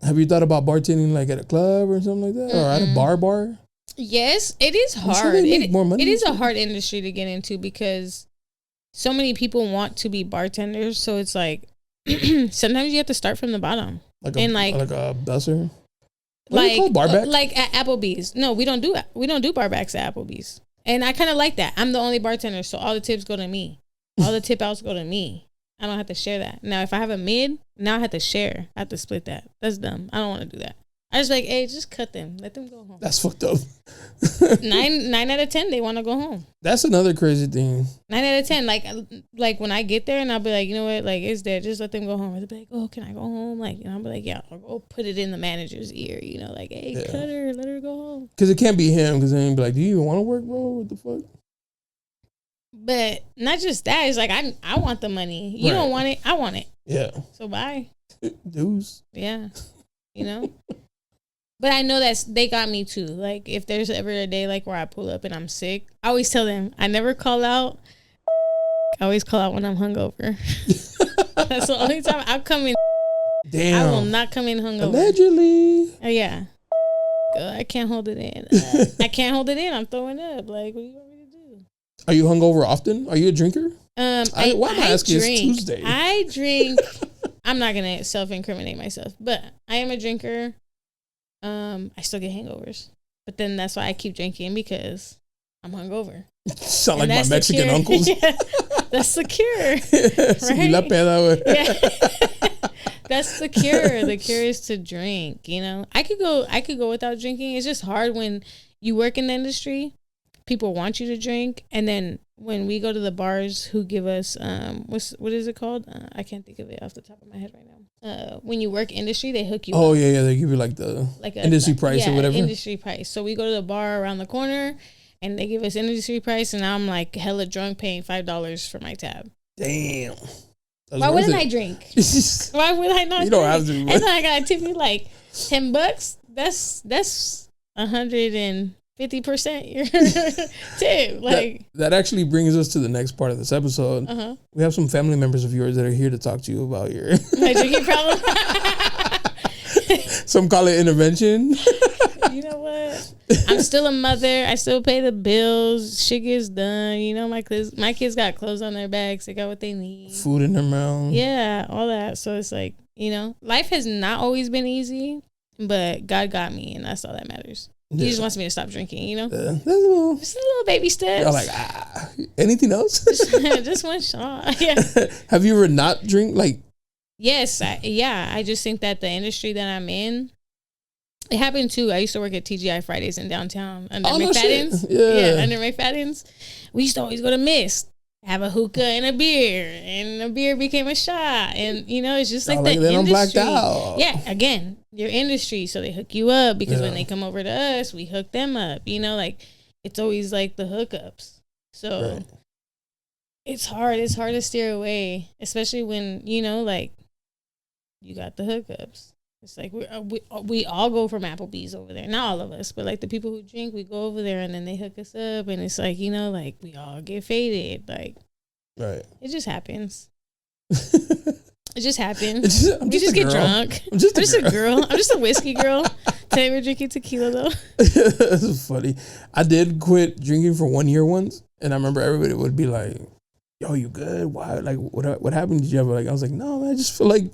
Have you thought about bartending like at a club or something like that? Or at a bar? Yes, it is hard. Sure they make more money it is a hard industry to get into because so many people want to be bartenders. So it's like sometimes you have to start from the bottom. Like a busser? Like barback? Like at Applebee's. No, we don't do barbacks at Applebee's. And I kind of like that. I'm the only bartender, so all the tips go to me. All the tip outs go to me. I don't have to share that. Now, if I have a mid, now I have to share. I have to split that. That's dumb. I don't want to do that. I just like, hey, just cut them. Let them go home. That's fucked up. 9 out of 10, they want to go home. That's another crazy thing. 9 out of 10. Like when I get there and I'll be like, you know what? Like, it's there. Just let them go home. They'll be like, oh, can I go home? Like, I'll be like, yeah. I'll go put it in the manager's ear. You know, like, hey, cut her. Let her go home. Because it can't be him. Because then he'll be like, do you even want to work, bro? What the fuck? But not just that. It's like I want the money. You don't want it. I want it. Yeah. So bye. Dues. Yeah. You know. But I know that they got me too. Like if there's ever a day like where I pull up and I'm sick, I always tell them I never call out. I always call out when I'm hungover. That's the only time I'll come in. Damn. I will not come in hungover. Allegedly. Yeah. I can't hold it in. I can't hold it in. I'm throwing up. Like, what do you want me to do? Are you hungover often? Are you a drinker? Why am I asking? It's Tuesday. I drink. I'm not gonna self-incriminate myself, but I am a drinker. I still get hangovers, but then that's why I keep drinking because I'm hungover. Sound like my Mexican uncles. Yeah, that's the cure. Right? Yeah. That's the cure. The cure is to drink. You know, I could go without drinking. It's just hard when you work in the industry. People want you to drink, and then when we go to the bars, who give us what is it called? I can't think of it off the top of my head right now. When you work industry, they hook you. Oh up. yeah, they give you like the industry price or whatever. Industry price. So we go to the bar around the corner, and they give us industry price, and I'm like hella drunk, paying $5 for my tab. Damn. Why wouldn't I drink? Why would I not? You don't drink? have to. And then I gotta tip you like $10. That's 150% your tip. Like that actually brings us to the next part of this episode. Uh-huh. We have some family members of yours that are here to talk to you about your my drinking problem. Some call it intervention. You know what? I'm still a mother. I still pay the bills. Shit gets done. You know, my kids got clothes on their backs. They got what they need. Food in their mouth. Yeah, all that. So it's like, you know, life has not always been easy, but God got me, and that's all that matters. Yeah. He just wants me to stop drinking, you know? Just a little baby steps. You're like, anything else? Just one shot. Yeah. Have you ever not drink? Like, yes. I just think that the industry that I'm in, it happened too. I used to work at TGI Fridays in downtown under McFadden's. Yeah, under McFadden's. We used to always go to Mist, have a hookah and a beer, and a beer became a shot. And, you know, it's just like the industry. I'm blacked out. Yeah, again, your industry. So they hook you up because when they come over to us, we hook them up. You know, like it's always like the hookups. So it's hard. It's hard to steer away, especially when, you know, like you got the hookups. It's like we all go from Applebee's over there. Not all of us, but like the people who drink, we go over there and then they hook us up. And it's like, you know, like we all get faded. Like, it just happens. It just happens. We just get drunk. I'm just a girl. I'm just a whiskey girl. Today we're drinking tequila though. That's funny. I did quit drinking for 1 year once. And I remember everybody would be like, yo, you good? Why? Like, what happened? Did you ever, like, I was like, no, man, I just feel like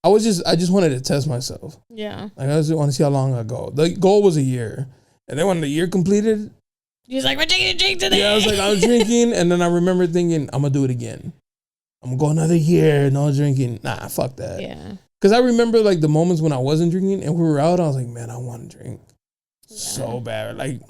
I just wanted to test myself. Yeah. Like, I just want to see how long I go. The goal was a year. And then when the year completed, he was like, we're taking a drink today. Yeah, I was like, I was drinking. And then I remember thinking, I'm going to do it again. I'm going to go another year, no drinking. Nah, fuck that. Yeah. Because I remember, like, the moments when I wasn't drinking and we were out, I was like, man, I want to drink so bad. Like,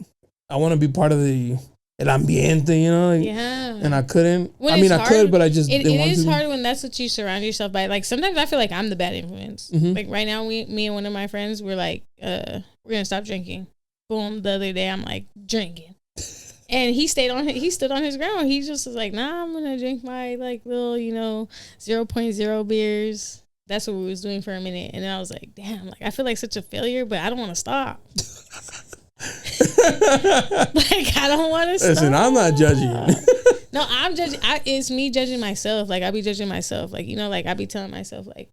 I want to be part of the el ambiente, you know? Like, yeah. And I couldn't. I could, but I just didn't want to. It is hard when that's what you surround yourself by. Like, sometimes I feel like I'm the bad influence. Mm-hmm. Like, right now, me and one of my friends, we're like, we're going to stop drinking. Boom. The other day, I'm like, drinking. And he stood on his ground. He just was like, nah, I'm going to drink my, like, little, you know, 0.0 beers. That's what we was doing for a minute. And then I was like, damn, like, I feel like such a failure, but I don't want to stop. Like, I don't want to stop. Listen, I'm not judging you. No, I'm judging. It's me judging myself. Like, I be judging myself. Like, you know, like, I be telling myself, like,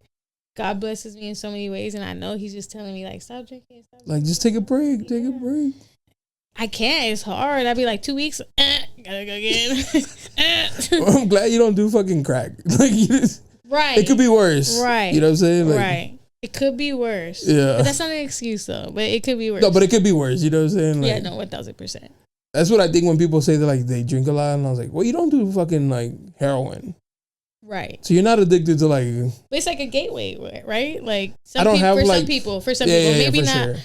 God blesses me in so many ways. And I know he's just telling me, like, stop drinking. Like, just take a break. Take a break. I can't. It's hard. I'd be like 2 weeks. Gotta go again. Well, I'm glad you don't do fucking crack. Like, you just, right. It could be worse. Right. You know what I'm saying? Like, right. It could be worse. Yeah. But that's not an excuse, though. But it could be worse. No, but it could be worse. You know what I'm saying? Like, yeah, no, 1,000%. That's what I think when people say that, like, they drink a lot. And I was like, well, you don't do fucking, like, heroin. Right. So you're not addicted to, like... But it's like a gateway, right? Like, some people,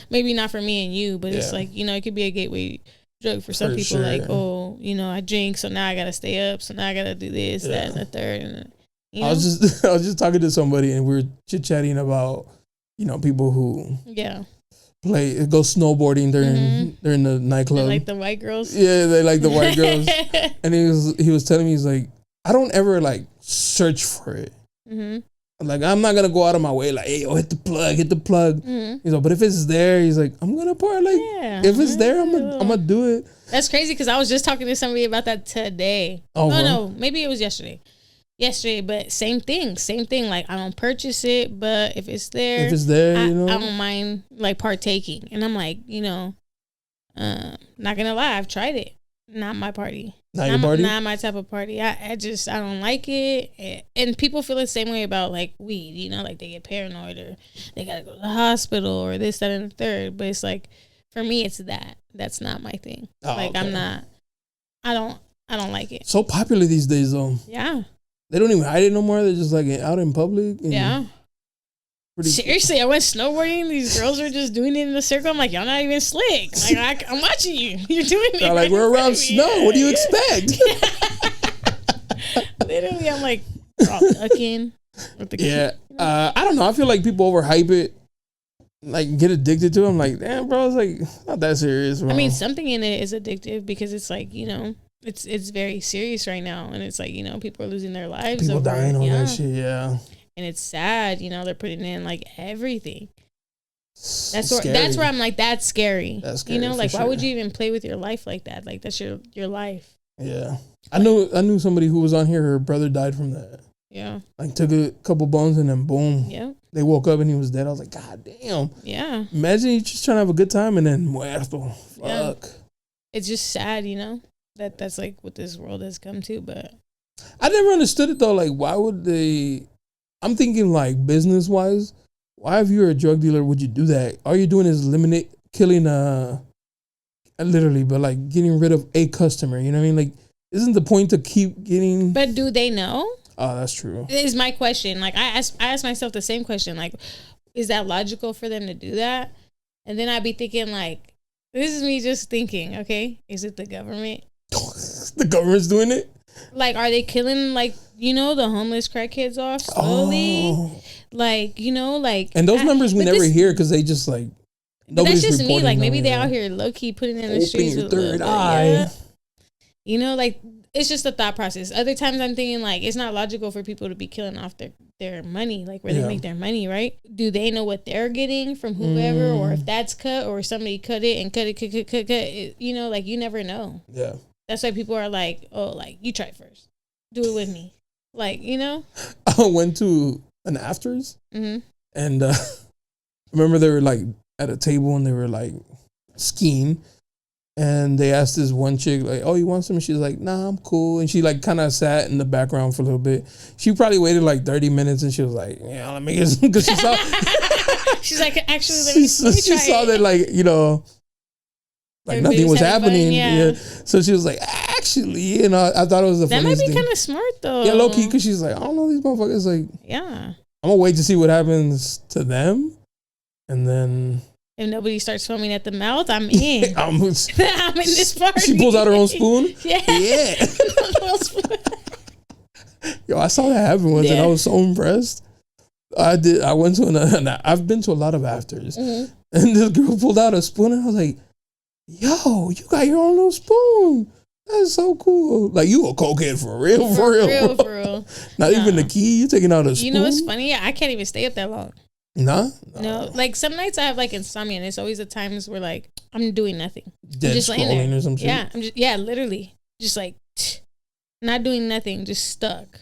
maybe not for me and you, but it's like, you know, it could be a gateway drug for some people. Sure. Like, oh, you know, I drink, so now I got to stay up, so now I got to do this, that, and the third. And, you know? I was just talking to somebody, and we were chit-chatting about, you know, people who go snowboarding during the nightclub. They like the white girls. Yeah, they like the white girls. And he was telling me, he's like, I don't ever like search for it. Mm-hmm. Like, I'm not gonna go out of my way like, hey, yo, hit the plug. Mm-hmm. He's like, but if it's there, he's like, I'm gonna part. Like, if it's there, I'm gonna do it. That's crazy because I was just talking to somebody about that today. Oh, no, maybe it was yesterday. But same thing. Like, I don't purchase it, but if it's there, I don't mind like partaking. And I'm like, not gonna lie, I've tried it. Not my party. Not your party? Not my type of party. I don't like it. And people feel the same way about like weed, like they get paranoid or they gotta go to the hospital or this, that, and the third. But it's like, for me, it's that. That's not my thing. Oh, like, okay. I don't like it. So popular these days though. Yeah. They don't even hide it no more. They're just like out in public. Yeah. Seriously, I went snowboarding. These girls were just doing it in a circle. I'm like, y'all not even slick. Like, I'm watching you. You're doing it. They're like, we're around snow. What do you expect? Literally, I'm like, ducking. Yeah. I don't know. I feel like people overhype it. Like, get addicted to it. I'm like, damn, bro. It's like, not that serious, bro. I mean, something in it is addictive because it's like, it's very serious right now. And it's like, people are losing their lives. People dying on that shit, yeah. And it's sad, they're putting in like everything. That's where I'm like, that's scary. That's scary. Like, why would you even play with your life like that? Like, that's your life. Yeah. I knew somebody who was on here, her brother died from that. Yeah. Like, took a couple bones and then boom. Yeah. They woke up and he was dead. I was like, God damn. Yeah. Imagine you just trying to have a good time and then muerto. Fuck. Yeah. It's just sad, that's like what this world has come to, but I never understood it though. Like, why would they? I'm thinking like business wise. Why, if you're a drug dealer, would you do that? All you're doing is killing literally, but like getting rid of a customer. You know what I mean? Like, isn't the point to keep getting? But do they know? Oh, that's true. Is my question. Like, I ask myself the same question. Like, is that logical for them to do that? And then I'd be thinking like, this is me just thinking. Okay, is it the government? The government's doing it? Like, are they killing, like, the homeless crackheads off slowly? Oh. Like, like... And those numbers we never hear because they just, like... But that's just me. Like, maybe they out here low-key putting in the streets with third eye. Yeah. Like, it's just a thought process. Other times I'm thinking, like, it's not logical for people to be killing off their money, like, where they make their money, right? Do they know what they're getting from whoever, or if that's cut, or somebody cut it and cut it, like, you never know. Yeah. That's why people are like, oh, like, you try first. Do it with me. Like, I went to an afters. Mm-hmm. And I remember they were like at a table and they were like skiing. And they asked this one chick, like, oh, you want some? And she's like, nah, I'm cool. And she like kind of sat in the background for a little bit. She probably waited like 30 minutes and she was like, yeah, let me get some. Because she saw. She's like, actually, let me try she saw that, like, like nothing was happening. Fun, yeah. So she was like, actually, I thought it was the funniest thing. That might be kind of smart though. Yeah, low key, because she's like, I don't know these motherfuckers. Like, yeah, I'm gonna wait to see what happens to them, and then if nobody starts foaming at the mouth, I'm in. I'm in this party. She pulls out her own spoon. Yeah. Yo, I saw that happen once, and I was so impressed. I went to I've been to a lot of afters, and this girl pulled out a spoon, and I was like, yo, you got your own little spoon. That's so cool. Like, you a cokehead for real, for real. Not even the key. You taking out a spoon. You know what's funny? I can't even stay up that long. Nah? No. Like, some nights I have like insomnia, and it's always the times where like I'm doing nothing. Dead just laying there. Or some shit. Yeah, literally. Just like not doing nothing, just stuck.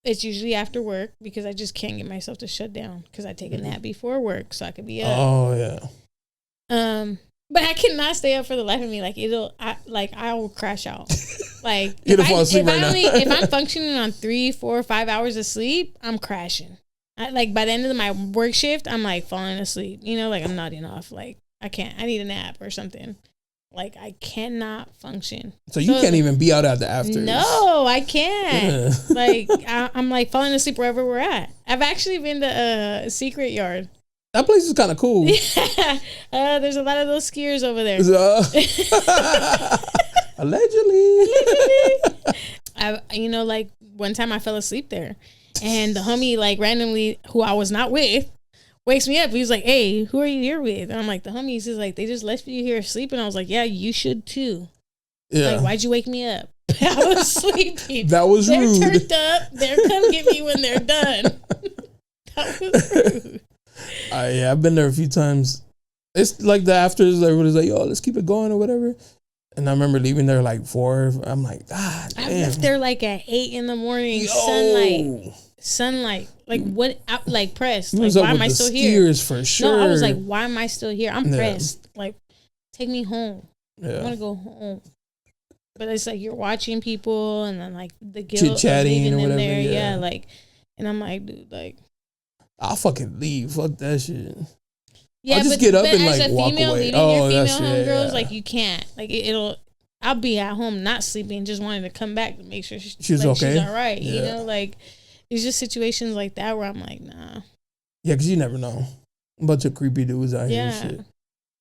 It's usually after work because I just can't get myself to shut down because I take a nap before work so I could be up. Oh yeah. But I cannot stay up for the life of me. Like, I will crash out. Like, if I'm functioning on 3, 4, 5 hours of sleep, I'm crashing. Like, by the end of my work shift, I'm like falling asleep. Like, I'm nodding off. Like, I can't. I need a nap or something. Like, I cannot function. So you can't even be out at the afters? No, I can't. Yeah. Like, I'm like falling asleep wherever we're at. I've actually been to Secret Yard. That place is kind of cool. Yeah. There's a lot of those skiers over there. Allegedly. Like one time I fell asleep there and the homie like randomly, who I was not with, wakes me up. He was like, hey, who are you here with? And I'm like, the homies. He's like, they just left you here sleeping. I was like, yeah, you should too. Yeah. Like, why'd you wake me up? I was sleeping. That was rude. They're turned up. They're come get me when they're done. That was rude. Yeah, I've been there a few times. It's like the afters, everybody's like, yo, let's keep it going or whatever. And I remember leaving there like 4. I'm like, God damn. I left there like at 8 in the morning. Yo. Sunlight. Like what? Like pressed. You Like was up why with am I the still here? skiers for sure. No, I was like, why am I still here? I'm Yeah. pressed. Like, take me home. I Yeah. want to go home. But it's like you're watching people and then like the guilt Chit-chatting of leaving or them whatever, there. yeah. Yeah, like, and I'm like, dude, like. I'll fucking leave. Fuck that shit. Yeah, I'll just but, get up but and as like a walk female, away. leaving your female that's homegirls, yeah. like you can't. Like I'll be at home not sleeping, just wanting to come back to make sure She's like, okay. she's all right. Yeah. You know, like it's just situations like that where I'm like, nah. Yeah, because you never know. A bunch of creepy dudes out here and Yeah. shit.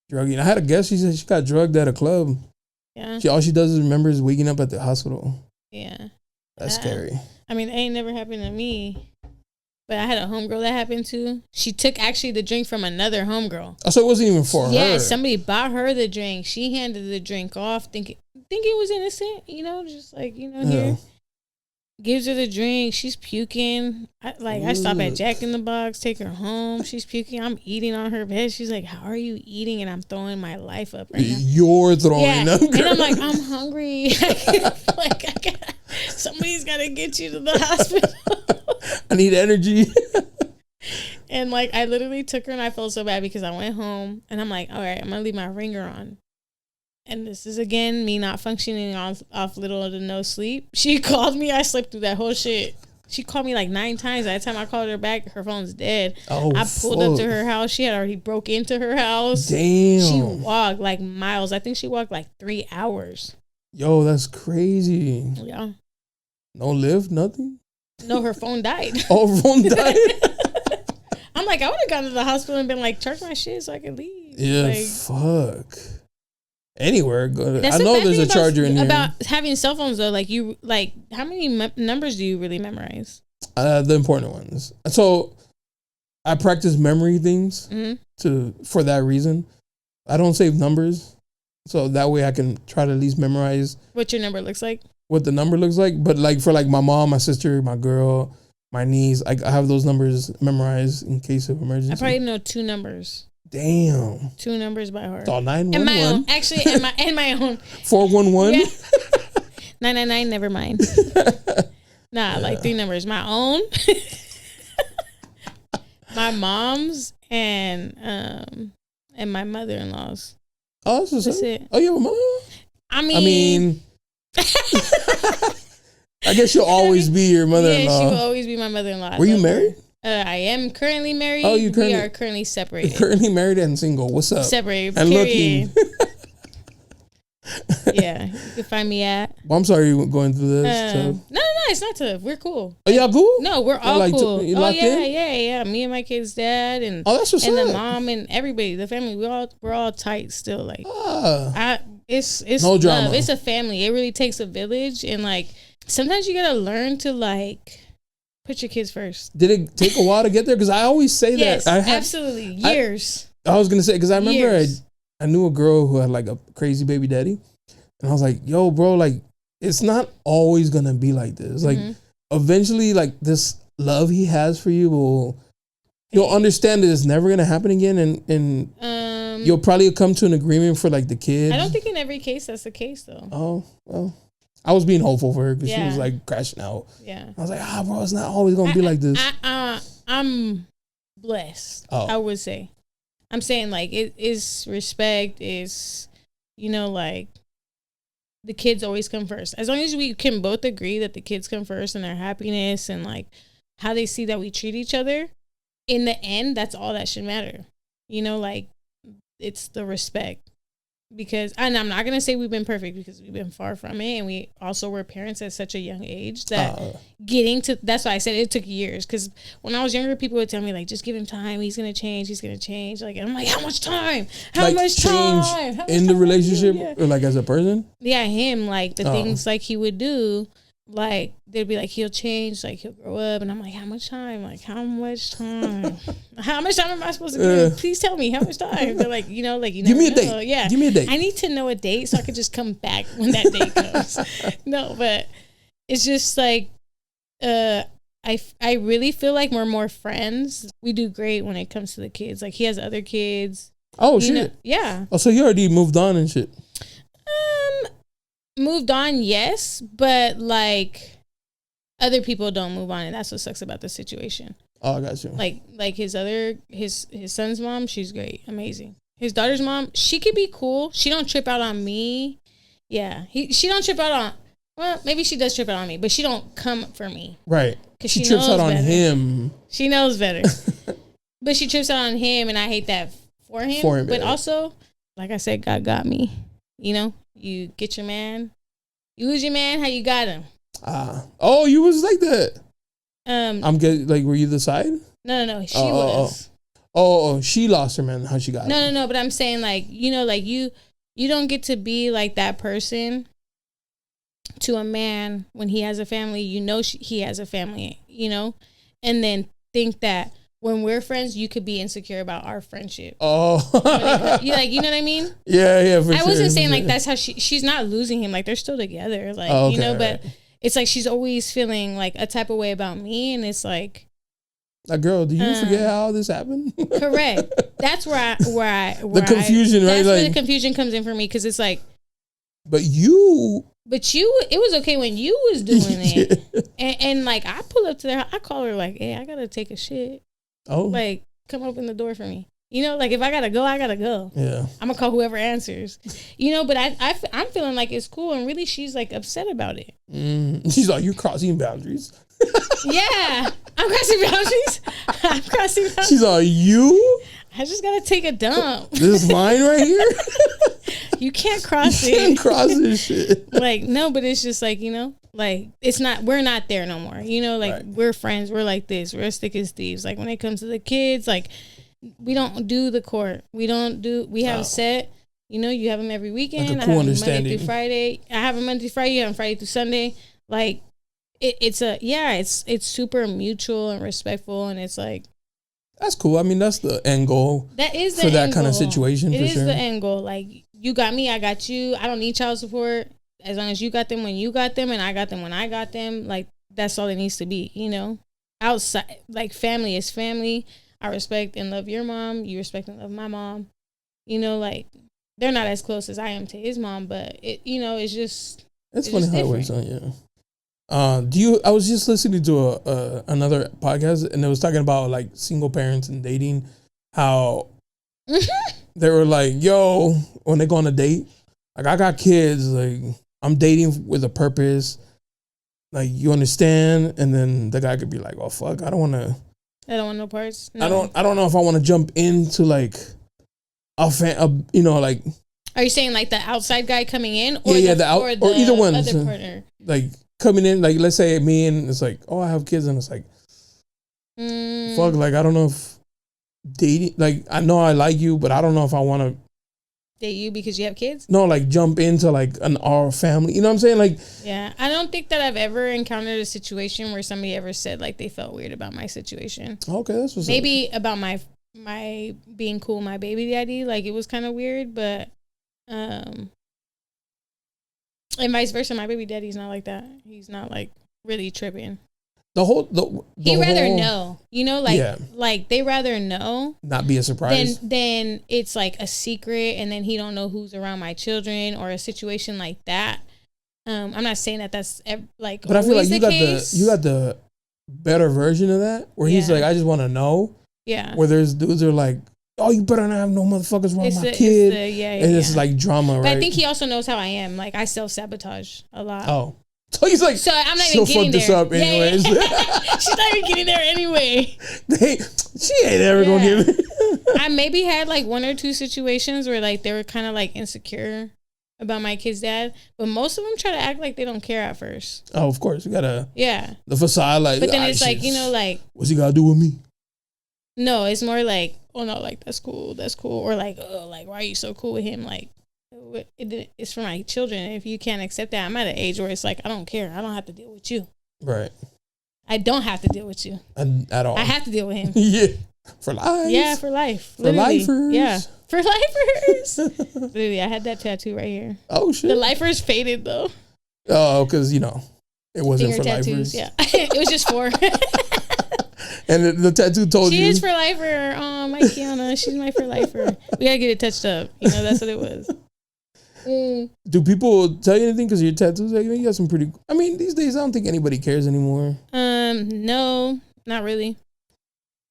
Drugging. I had a guest, she said she got drugged at a club. Yeah. All she does is remembers waking up at the hospital. Yeah. That's scary. I mean, it ain't never happened to me. But I had a homegirl that happened to. She took actually the drink from another homegirl. Oh, so it wasn't even for her. Yeah, somebody bought her the drink. She handed the drink off, thinking it was innocent, you know, just like, you know, here. Gives her the drink. She's puking. I stop at Jack in the Box, take her home. She's puking. I'm eating on her bed. She's like, how are you eating? And I'm throwing my life up right now. You're throwing up. And I'm like, I'm hungry. Somebody's got to get you to the hospital. I need energy. And like, I literally took her and I felt so bad because I went home and I'm like, all right, I'm going to leave my ringer on. And this is, again, me not functioning off little to no sleep. She called me. I slept through that whole shit. She called me like 9 times. By the time I called her back, her phone's dead. Oh, I pulled up to her house. She had already broke into her house. Damn. She walked like miles. I think she walked like 3 hours. Yo, that's crazy. Yeah. No lift, nothing? No, her phone died. Oh, her phone died? I'm like, I would have gone to the hospital and been like, charge my shit so I could leave. Yeah, like, fuck. Anywhere, go. That's I know there's a charger in here. About having cell phones though, like how many numbers do you really memorize? The important ones. So I practice memory things for that reason. I don't save numbers, so that way I can try to at least memorize what your number looks like. What the number looks like, but like for like my mom, my sister, my girl, my niece, I have those numbers memorized in case of emergency. I probably know 2 numbers. Damn. 2 numbers by heart. It's all 911. And my own. Actually, and my own. 411. Yeah. 999. Never mind. Nah, like 3 numbers. My own, my mom's, and my mother-in-law's. Oh, that's it. Oh, you have a mother? I mean. I guess she'll always be your mother-in-law. Yeah, she will always be my mother-in-law. Were you married? I am currently married. Oh, we are currently separated. Currently married and single. What's up? Separated. And period. looking. Yeah, you can find me at. Well, I'm sorry you going through this. No, it's not tough. We're cool. Are y'all cool? No, we're all cool. Oh Yeah. Me and my kid's dad and that's what's and up. the mom and everybody, the family. We're all tight still. Like, it's no love. drama. It's a family. It really takes a village, and like sometimes you gotta learn to like put your kids first. Did it take a while to get there? Because I always say yes, that. Absolutely. Years. I was gonna say because I remember Years. I knew a girl who had like a crazy baby daddy, and I was like, "Yo, bro, like it's not always gonna be like this. Like eventually, like this love he has for you you'll understand that it's never gonna happen again, and you'll probably come to an agreement for like the kids." I don't think in every case that's the case though. Oh well, I was being hopeful for her because she was like crashing out. Yeah, I was like, bro, it's not always gonna be like this. I'm blessed. I would say. I'm saying like it is respect is, like the kids always come first. As long as we can both agree that the kids come first and their happiness and like how they see that we treat each other, in the end, that's all that should matter. Like it's the respect. Because, and I'm not going to say we've been perfect because we've been far from it. And we also were parents at such a young age that that's why I said it took years. Because when I was younger, people would tell me like, just give him time. He's going to change. Like, and I'm like, how much time? How much time? In the relationship or like as a person? Yeah, him, like the things like he would do like they'd be like, he'll change, like he'll grow up, and I'm like, how much time? Like, how much time? How much time am I supposed to give? Please tell me how much time. They're like, you know, like you give me a know. date. Yeah, give me a date. I need to know a date so I could just come back when that date comes. No, but it's just like, I really feel like we're more friends. We do great when it comes to the kids. Like he has other kids. Oh you shit! know, yeah. Oh, so you already moved on and shit. Moved on, yes, but like other people don't move on, and that's what sucks about the situation. Oh, I got you. Like his son's mom, she's great, amazing. His daughter's mom, she could be cool. She don't trip out on me. Yeah, she don't trip out on. Well, maybe she does trip out on me, but she don't come for me. Right. Because she trips out on him. She knows better. But she trips out on him, and I hate that for him. But also, like I said, God got me. You know, you get your man, you lose your man, how you got him. Oh, you was like that. I'm good. Like, were you the side? No. She was. Oh, she lost her man. How she got him? No. But I'm saying, like, you know, like you don't get to be like that person to a man when he has a family. You know, he has a family. You know, and then think that when we're friends, you could be insecure about our friendship. Oh, you know what I mean? Yeah. I wasn't saying like that's how she's not losing him. Like they're still together. Like you know, but it's like she's always feeling like a type of way about me, and it's like, girl, do you forget how this happened? Correct. That's where the confusion, right? That's where the confusion comes in for me because it's like, but you, it was okay when you was doing it, and like I pull up to their house, I call her like, hey, I gotta take a shit. Oh, like come open the door for me. You know, like if I gotta go, I gotta go. Yeah, I'm gonna call whoever answers. You know, but I'm feeling like it's cool, and really, she's like upset about it. She's like, you're crossing boundaries. Yeah, I'm crossing boundaries. I'm crossing boundaries. She's like, you? I just gotta take a dump. This is mine right here. You can't cross it. You can't cross this shit. Like no, but it's just like, you know, like it's not. We're not there no more. You know, like we're friends. We're like this. We're as thick as thieves. Like when it comes to the kids, like. We don't do the court. We have a set. You know, you have them every weekend. Like a cool I have understanding. Monday through Friday. I have them Monday through Friday. You have them Friday through Sunday. Like, it's super mutual and respectful, and it's like. That's cool. I mean, that's the end goal. That is the for that end kind goal. Of situation. It for is sure. the end goal. Like you got me, I got you. I don't need child support as long as you got them when you got them, and I got them when I got them. Like that's all it needs to be. You know, outside like family is family. I respect and love your mom. You respect and love my mom. You know, like they're not as close as I am to his mom, but it, you know, it's just. It's funny how it works out. Yeah. I was just listening to another podcast, and it was talking about like single parents and dating. How they were like, "Yo, when they go on a date, like I got kids, like I'm dating with a purpose. Like you understand?" And then the guy could be like, "Oh fuck, I don't want no parts. No. I don't know if I want to jump into like you know, like. Are you saying like the outside guy coming in, or or either one, other partner? Like coming in, like let's say me and it's like, oh, I have kids, and it's like, fuck, like I don't know if dating, like I know I like you, but I don't know if I want to date you because you have kids. No, like jump into like our family. You know what I'm saying? Like, yeah, I don't think that I've ever encountered a situation where somebody ever said like they felt weird about my situation. Okay, that's what's maybe up. About my being cool, my baby daddy. Like it was kind of weird, but and vice versa. My baby daddy's not like that. He's not like really tripping. He'd rather know, you know, like they rather know, not be a surprise. Then it's like a secret, and then he don't know who's around my children or a situation like that. I'm not saying that that's like, but I feel like you got the better version of that, where he's like, I just want to know. Yeah. Where there's dudes are like, oh, you better not have no motherfuckers around my kid. And it's like drama, right? But I think he also knows how I am. Like I self-sabotage a lot. Oh. So he's like, so I'm not even getting there. She'll fuck this up anyways. Yeah. She's not even getting there anyway. She ain't ever gonna give it. I maybe had like one or two situations where like they were kind of like insecure about my kid's dad, but most of them try to act like they don't care at first. Oh, of course, we gotta. Yeah. The facade, like. But then it's like, you know, like. What's he gotta do with me? No, it's more like, oh no, like that's cool, or like, oh, like why are you so cool with him? Like, it's for my children. If you can't accept that, I'm at an age where it's like, I don't care. I don't have to deal with you. Right. I don't have to deal with you. At all. I have to deal with him. Yeah. For life. Yeah, for life. For Literally. lifers. Yeah. For lifers. Literally, I had that tattoo right here. Oh, shit. The lifers faded, though. Oh, because, you know, it wasn't Finger for tattoos, lifers. yeah. It was just for. And the tattoo told She you. is for lifer. Oh, my Kiana. She's my for lifer. We got to get it touched up. You know, that's what it was. Do people tell you anything because of your tattoos? Like, you got some pretty. I mean, these days I don't think anybody cares anymore. No, not really.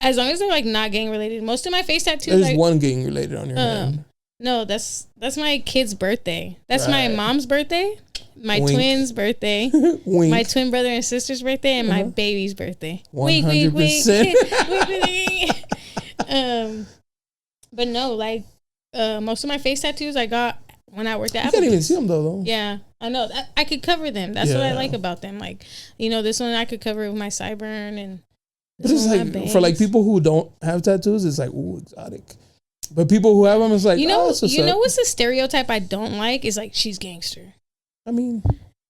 As long as they're like not gang related. Most of my face tattoos. There's like, one gang related on your hand. No, that's my kid's birthday. That's my Right. mom's birthday. My Wink. twins' birthday. Wink. My twin brother and sister's birthday, and my baby's birthday. 100%. Wink. But no, like most of my face tattoos I got when I worked at You can't even Applebee's. see them though. Yeah, I know. I could cover them. That's what I Yeah. like about them. Like, you know, this one I could cover it with my sideburn and. But it's like for like people who don't have tattoos, it's like ooh exotic. But people who have them, it's like you know, that's what's you up. know what's the stereotype I don't like is like she's gangster. I mean,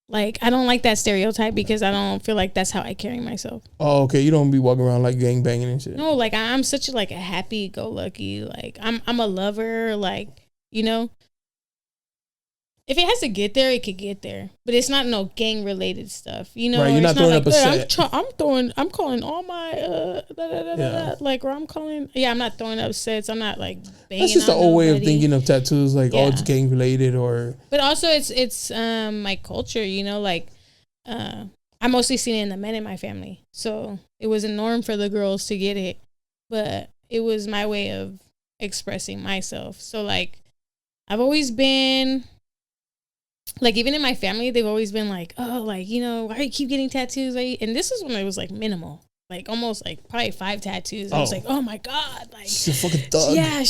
Like I don't like that stereotype because I don't feel like that's how I carry myself. oh okay, you don't be walking around like gang banging and shit. No, like I'm such a like a happy go lucky. Like I'm a lover. Like you know, if it has to get there, it could get there. But it's not no gang related stuff. You know, Right, you're it's not throwing like, up a set. I'm calling all my Yeah. like or I'm calling. Yeah, I'm not throwing up sets. I'm not like banging. That's just the on old way of nobody. thinking of tattoos, like oh it's Yeah. gang related or But also it's my culture. You know, like I mostly seen it in the men in my family, so it was a norm for the girls to get it, but it was my way of expressing myself. So like I've always been. Like, even in my family, they've always been like, oh, like, you know, why do you keep getting tattoos? And this is when it was, like, minimal. Like, almost, like, probably 5 tattoos. I was like, oh, my God. Like, she's a fucking thug. yeah,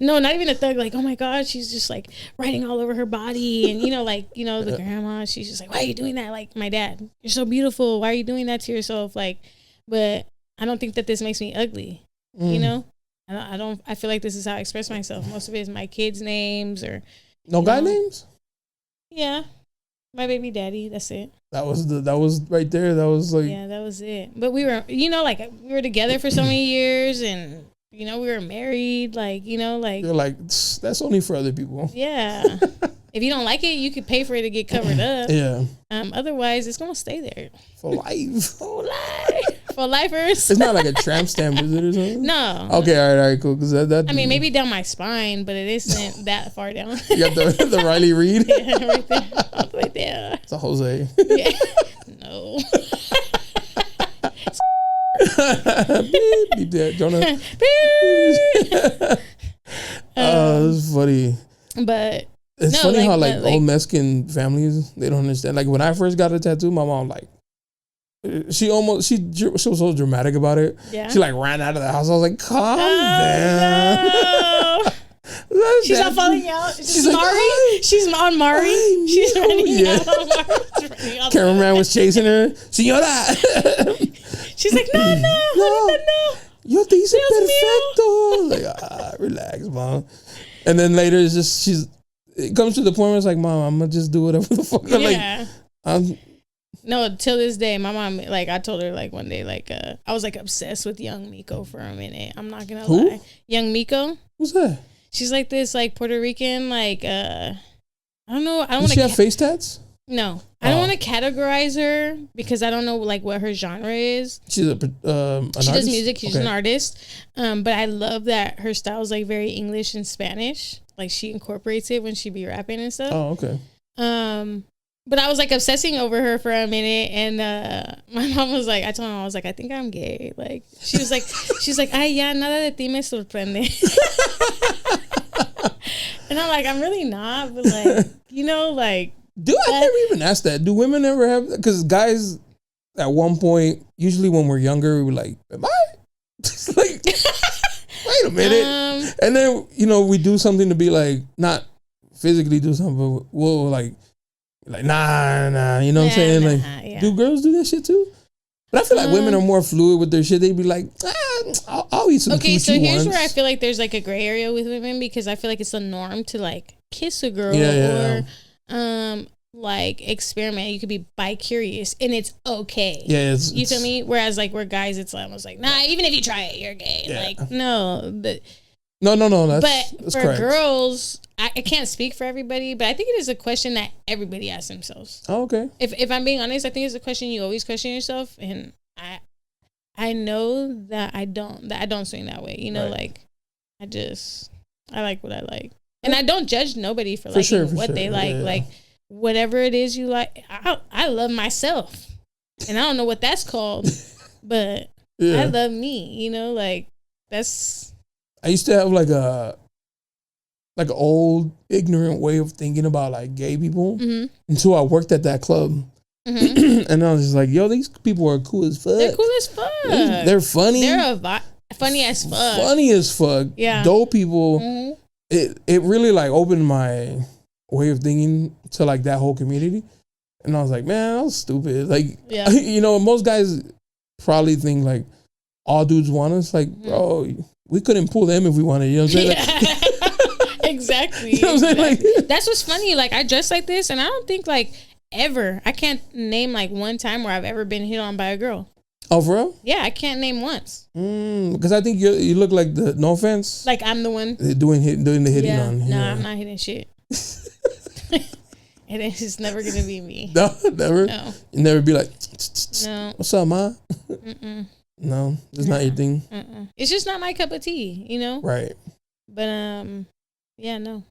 no, not even a thug. Like, oh, my God, she's just, like, writing all over her body. And, you know, like, you know, the grandma, she's just like, why are you doing that? Like, my dad, you're so beautiful. Why are you doing that to yourself? Like, but I don't think that this makes me ugly, you know? I feel like this is how I express myself. Most of it is my kids' names or. No guy names? Yeah, my baby daddy. That's it. That was right there. That was like Yeah, that was it. But we were, you know, like we were together for so many years, and you know, we were married. Like, you know, like you're like that's only for other people. yeah. If you don't like it, you could pay for it to get covered up. Yeah. Otherwise, it's gonna stay there For life. for life. For lifers. It's not like a tramp stamp, is it or something? No. Okay, all right, cool. Because that. I mean, maybe down my spine, but it isn't that far down. You got the Riley Reid. Yeah, right there, all the way there. It's a Jose. Yeah. No. Beep that, Jonah. Oh, it's funny. But It's no, funny like, how but, like like- old Mexican families, they don't understand. Like when I first got a tattoo, my mom like she was so dramatic about it. Yeah. She like ran out of the house. I was like, calm down. No. She's not falling out. She's like, Mari. "Ay, She's on Mari. ay, She's no." running Yeah. out. Mari's running out. Cameraman was chasing her. Señora. She's like, no. Yo te hice Dios perfecto. Like, relax, mom. And then later it's just it comes to the point where it's like, mom, I'm gonna just do whatever the fuck. Yeah. Like, No, till this day, my mom, like, I told her, like, one day, like, I was, like, obsessed with Young Miko for a minute. I'm not gonna Who? lie. Young Miko. who's that? She's, like, this, like, Puerto Rican, like, I don't know. I don't Does want she have to. face tats? No. I don't Oh. want to categorize her because I don't know, like, what her genre is. She's an She does artist? music. She's Okay. an artist. But I love that her style is, like, very English and Spanish. Like, she incorporates it when she be rapping and stuff. Oh, okay. But I was like obsessing over her for a minute, and my mom was like, I told her, I was like, I think I'm gay. Like she's like, ay, ya, nada de ti me sorprende. And I'm like, I'm really not, but like, you know, like, I never even asked that. Do women ever have? Because guys, at one point, usually when we're younger, we were like, am I? It's like, wait a minute. And then we do something to be like, not physically do something, but we'll like nah, you know what I'm saying? Like, yeah. do girls do that shit too? But I feel like women are more fluid with their shit. They'd be like, I'll eat some Okay, so coochie here's once. where I feel like there's like a gray area with women because I feel like it's a norm to like kiss a girl or like experiment. You could be bi-curious and it's okay. Yeah, you feel me? Whereas like we're guys, it's almost like, nah, even if you try it, you're gay. Yeah. Like no. No. That's for correct. girls, I can't speak for everybody, but I think it is a question that everybody asks themselves. Oh, okay. If I'm being honest, I think it's a question you always question yourself, and I know that I don't swing that way. You know, right. like I like what I like, and I don't judge nobody for liking what they like. Yeah. Like whatever it is you like, I love myself, and I don't know what that's called, but I love me. You know, like that's. I used to have like an old ignorant way of thinking about like gay people until I worked at that club. And I was just like, yo, these people are cool as fuck. They're cool as fuck. They're funny. They're funny as fuck. Funny as fuck. Yeah. Dope people. It really like opened my way of thinking to like that whole community. And I was like, man, that was stupid. Like, you know, most guys probably think like all dudes want us. Like, bro, we couldn't pull them if we wanted. You know what I'm saying? Like, exactly. You know what I'm saying? Like, that's what's funny. Like, I dress like this, and I don't think like ever. I can't name like one time where I've ever been hit on by a girl. Oh, for real? Yeah, I can't name once. Because I think you look like the, no offense, like I'm the one doing the hitting on. No, I'm not hitting shit. And it's never gonna be me. No, never. No, you never be like, no. What's up, ma? No, it's not your thing. It's just not my cup of tea, you know. Right. But yeah, no.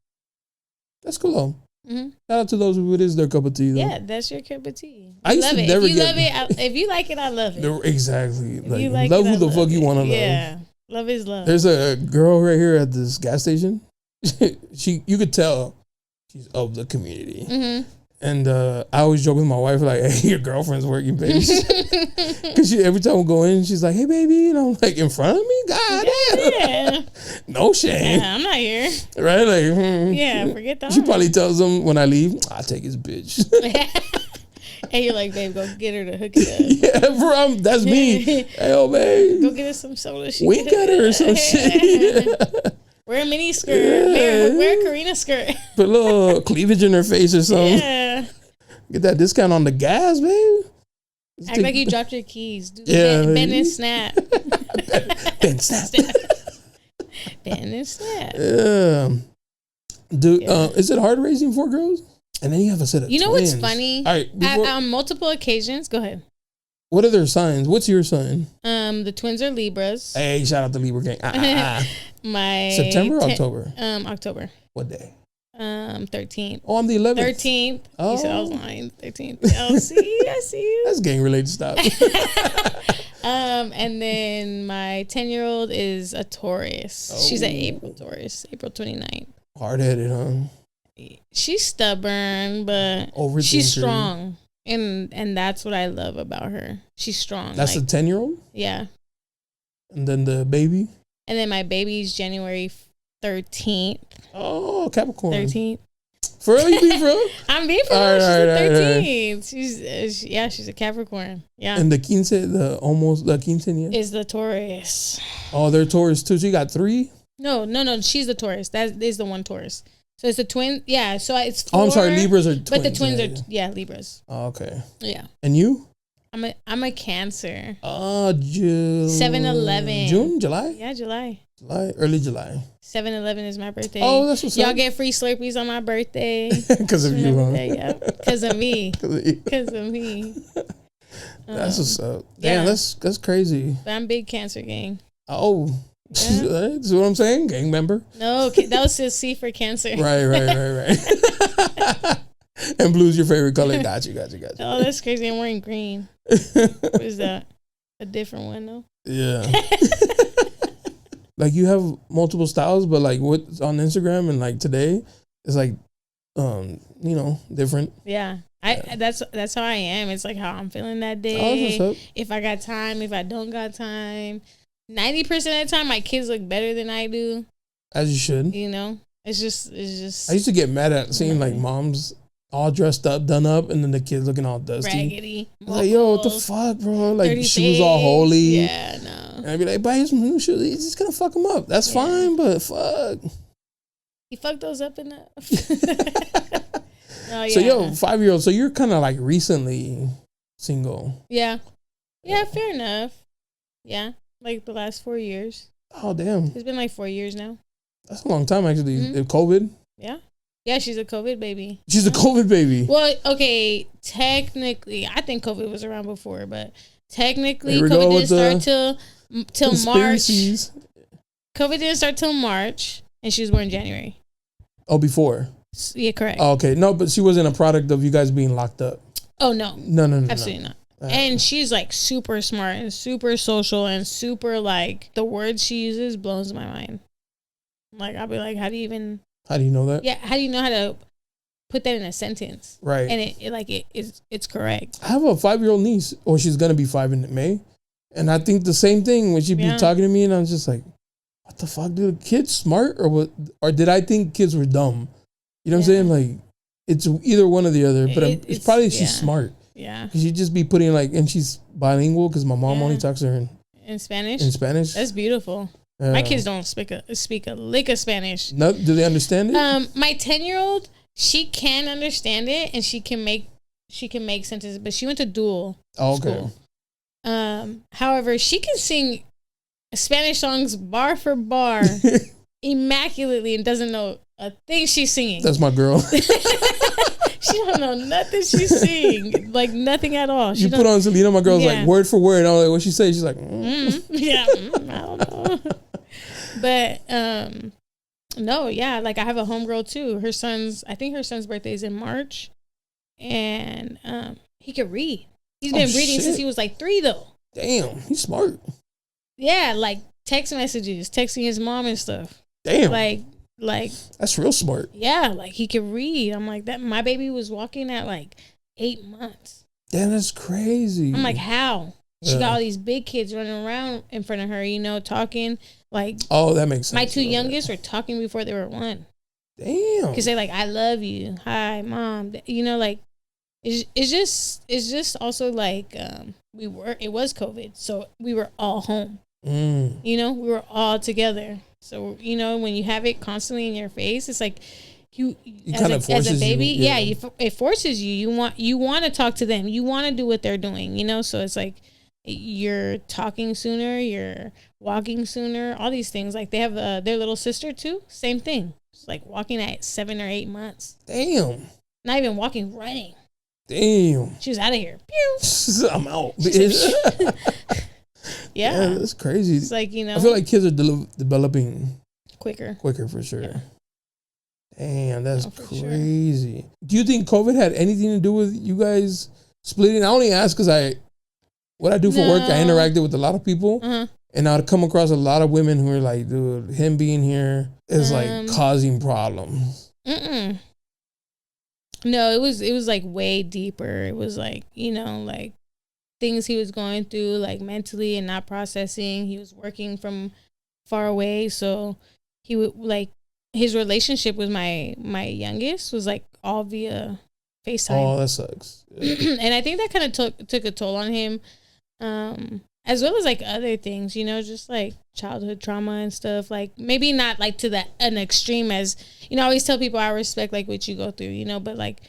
That's cool though. Shout out to those who it is their cup of tea though. Yeah, that's your cup of tea. I used love to it. never if you get love it, if you like it, I love it. Exactly. Like, you like love it, who the fuck it. you want to love. Yeah, love is love. There's a girl right here at this gas station. You could tell she's of the community. And I always joke with my wife like, "Hey, your girlfriend's working, baby." Because every time we go in, she's like, "Hey, baby," and I'm like, "In front of me, God damn, no shame." Yeah, I'm not here, right? Like, yeah, forget that. She probably tells him when I leave, "I'll take his bitch." And you're like, "Babe, go get her to hook it up." Yeah, bro, that's me. Hey, oh, babe, go get us some soda. Wink at her or some shit. Wear a mini skirt. Wear a Karina skirt. Put a little cleavage in her face or something. Yeah. Get that discount on the gas, babe. Act like you dropped your keys. Do bend and snap. Bend, snap. Bend and snap. Yeah. Dude, is it hard raising 4 girls? And then you have a set of You know twins. what's funny? All right, on multiple occasions. Go ahead. What are their signs? What's your sign? The twins are Libras. Hey, shout out to Libra gang. My September or October? October. What day? 13th. Oh, I'm the 11th. 13th. Oh. You said I was lying. 13th. Oh, see, I see you. That's gang related stuff. And then my 10-year-old is a Taurus. Oh. She's an April Taurus. April 29th. Hard headed, huh? She's stubborn, but she's strong. And that's what I love about her. She's strong. That's a 10-year-old? Yeah. And then the baby? And then my baby's January 13th. Oh, Capricorn. 13th. For real? You be for real? I'm being for real. She's the 13th. She's a Capricorn. Yeah. And the quince, the quinceañera? Is the Taurus. Oh, they're Taurus too. So you got 3? No. She's the Taurus. That is the one Taurus. So it's the twin. Yeah. So it's 4. Oh, I'm sorry. Libras are twins. But the twins are Libras. Oh, okay. Yeah. And you? I'm a Cancer. Oh, June. 7/11. June? July? Yeah, July. Early July. 7/11 is my birthday. Oh, that's what's Y'all up. get free Slurpees on my birthday. Because of you, huh? Yeah. Because of me. Because of me. That's what's up. Damn, yeah. that's crazy. But I'm big Cancer gang. Oh, yeah. That's what I'm saying. Gang member. No, that was just C for Cancer. Right. And blue's your favorite color. Got you. Oh, that's crazy. I'm wearing green. What is that? A different one, though? Yeah. Like you have multiple styles, but like what's on Instagram and like today it's like, different. Yeah. That's how I am. It's like how I'm feeling that day. Oh, that's what's up. If I got time, if I don't got time. 90% of the time, my kids look better than I do. As you should. You know, it's just. I used to get mad at seeing like moms all dressed up, done up, and then the kids looking all dusty. Raggedy. Like, yo, what the fuck, bro? Like shoes all holy. Yeah, no. And I'd be like, buy him some new shoes. He's just gonna fuck him up. That's fine, but fuck. He fucked those up enough. Oh, yeah. So, 5-year-old. So, you're kind of like recently single. Yeah. Yeah, fair enough. Yeah. Like the last 4 years. Oh, damn. It's been like 4 years now. That's a long time, actually. Mm-hmm. COVID? Yeah. Yeah, she's a COVID baby. She's a COVID baby. Well, okay, technically, I think COVID was around before, but technically, Here we COVID go didn't start till March. COVID didn't start till March, and she was born in January. Oh, before? Yeah, correct. Oh, okay. No, but she wasn't a product of you guys being locked up. Oh, no. No. Absolutely not. And she's like super smart and super social and super like the words she uses blows my mind. Like, I'll be like, how do you know that? Yeah, how do you know how to put that in a sentence? Right. And it's correct. I have a 5-year-old niece, or she's gonna be 5 in May, and I think the same thing when she'd be talking to me, and I was just like, "What the fuck, dude? Kids smart, or what? Or did I think kids were dumb? You know what I'm saying? Like, it's either one or the other, but it's probably she's smart. Yeah, because she'd just be putting like, and she's bilingual because my mom only talks to her in Spanish. That's beautiful. My kids don't speak a lick of Spanish. No, do they understand it? My 10-year-old, she can understand it and she can make sentences, but she went to dual school. However, she can sing Spanish songs bar for bar immaculately and doesn't know a thing she's singing. That's my girl. She don't know nothing she's singing, like nothing at all. You put on Selena, my girl's like word for word. I was like, what she say? She's like, I don't know. But no, yeah, like I have a homegirl too. I think her son's birthday is in March, and he could read. He's been reading since he was like 3, though. Damn, he's smart. Yeah, like text messages, texting his mom and stuff. Damn, like that's real smart. Yeah, like he could read. I'm like that. My baby was walking at like 8 months. Damn, that's crazy. I'm like, how? She got all these big kids running around in front of her, talking. Like, oh, that makes sense. My 2 youngest were talking before they were 1. Damn. Because they're like, I love you. Hi, mom. Like, it's just also like, it was COVID. So we were all home. We were all together. So, when you have it constantly in your face, it's like, you kind of forces as a baby, it forces you. You want to talk to them. You want to do what they're doing, So it's like, you're talking sooner, you're walking sooner, all these things. Like they have their little sister too, same thing. It's like walking at 7 or 8 months. Damn. Not even walking, running. Damn. She was out of here. Pew. I'm out. Yeah, that's crazy. It's like, I feel like kids are developing quicker for sure. Yeah. Damn, that's crazy. Sure. Do you think COVID had anything to do with you guys splitting? I only ask because what I do for work, I interacted with a lot of people, and I'd come across a lot of women who are like, dude, him being here is like causing problems. No, it was like way deeper. It was like, like things he was going through, like mentally and not processing. He was working from far away, so he would like his relationship with my youngest was like all via FaceTime. Oh, that sucks. Yeah. And I think that kind of took a toll on him. As well as like other things, just like childhood trauma and stuff. Like maybe not like to an extreme as, I always tell people I respect like what you go through, but like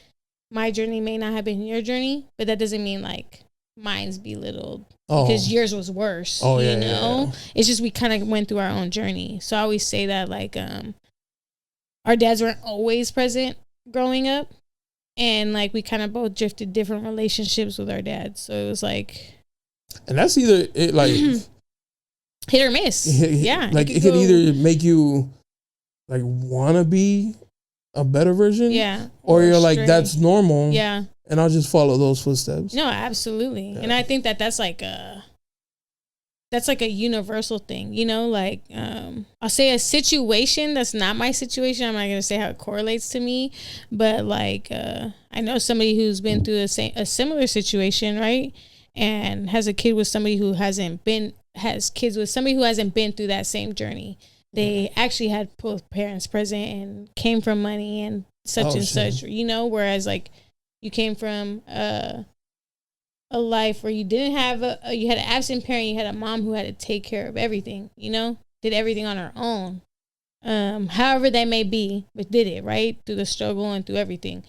my journey may not have been your journey, but that doesn't mean like mine's belittled because yours was worse. Yeah. It's just we kind of went through our own journey. So I always say that like our dads weren't always present growing up, and like we kind of both drifted different relationships with our dads. So it was like. And that's either like hit or miss. Yeah. Like it could either make you like want to be a better version. Yeah. Or you're like, that's normal. Yeah. And I'll just follow those footsteps. No, absolutely. Yeah. And I think that's like a universal thing, like, I'll say a situation that's not my situation. I'm not going to say how it correlates to me, but like, I know somebody who's been through a similar situation, right? And has a kid with somebody who has kids with somebody who hasn't been through that same journey. They actually had both parents present and came from money and such such, whereas like you came from a life where you didn't have you had an absent parent, you had a mom who had to take care of everything, did everything on her own. however that may be, but did it, right? Through the struggle and through everything.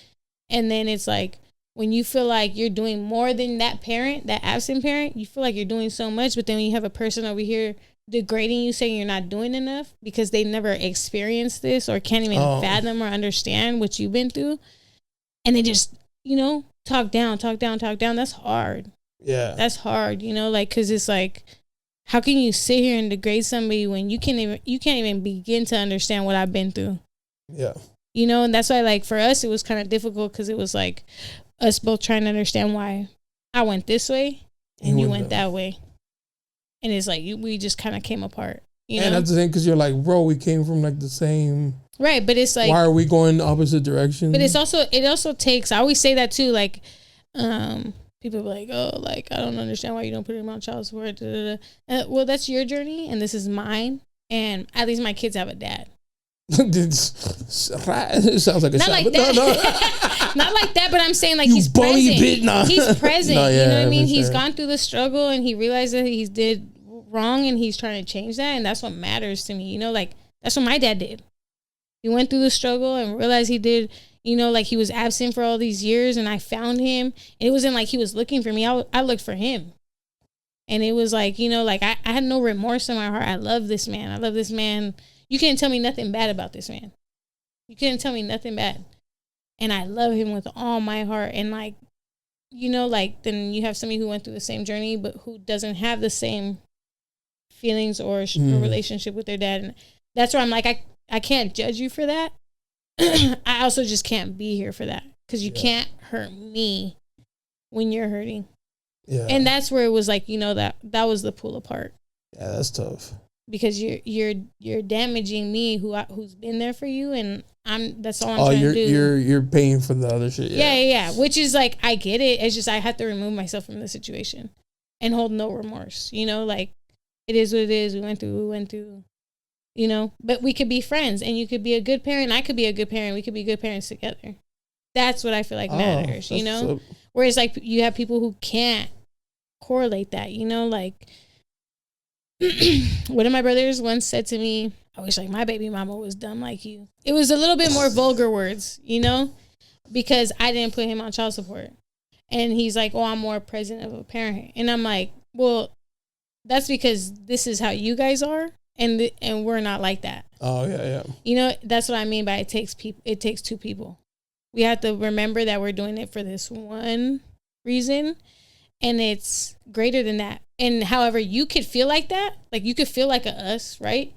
And then it's like, when you feel like you're doing more than that parent, that absent parent, you feel like you're doing so much, but then when you have a person over here degrading you, saying you're not doing enough because they never experienced this or can't even fathom or understand what you've been through, and they just, talk down, that's hard. Yeah. That's hard, like, because it's like, how can you sit here and degrade somebody when you can't even begin to understand what I've been through? Yeah. And that's why, like, for us, it was kind of difficult because it was like us both trying to understand why I went this way and you went that way. And it's like, we just kind of came apart, And that's the thing, because you're like, bro, we came from like the same. Right, but it's like, why are we going the opposite direction? But it also takes, I always say that too, like, people be like, oh, like, I don't understand why you don't put him on child support. Well, that's your journey and this is mine. And at least my kids have a dad. It sounds like a not shot, like but that. no. Not like that, but I'm saying, like, You he's bully present. bitch, nah. He's present. No, yeah, you know what I mean? for He's sure. gone through the struggle and he realized that he did wrong and he's trying to change that. And that's what matters to me. Like, that's what my dad did. He went through the struggle and realized he did, like, he was absent for all these years and I found him. And it wasn't like he was looking for me. I looked for him. And it was like, like, I had no remorse in my heart. I love this man. You can't tell me nothing bad about this man. You couldn't tell me nothing bad. And I love him with all my heart. And like, like, then you have somebody who went through the same journey, but who doesn't have the same feelings or relationship with their dad. And that's where I'm like, I can't judge you for that. I also just can't be here for that. Because you can't hurt me when you're hurting. Yeah. And that's where it was like, that was the pull apart. Yeah, that's tough. Because you're damaging me who's been there for you, and that's all I'm trying to do. You're paying for the other shit. Yeah. Which is like, I get it. It's just I have to remove myself from the situation and hold no remorse. Like, it is what it is. We went through. But we could be friends, and you could be a good parent. I could be a good parent. We could be good parents together. That's what I feel like matters. Whereas like you have people who can't correlate that. Like. One of my brothers once said to me, I wish like my baby mama was dumb like you. It was a little bit more vulgar words, because I didn't put him on child support. And he's like, oh, I'm more present of a parent. And I'm like, well, that's because this is how you guys are. And we're not like that. Oh, yeah. That's what I mean by it takes two people. We have to remember that we're doing it for this one reason. And it's greater than that. And however, you could feel like that. Like, you could feel like a us, right?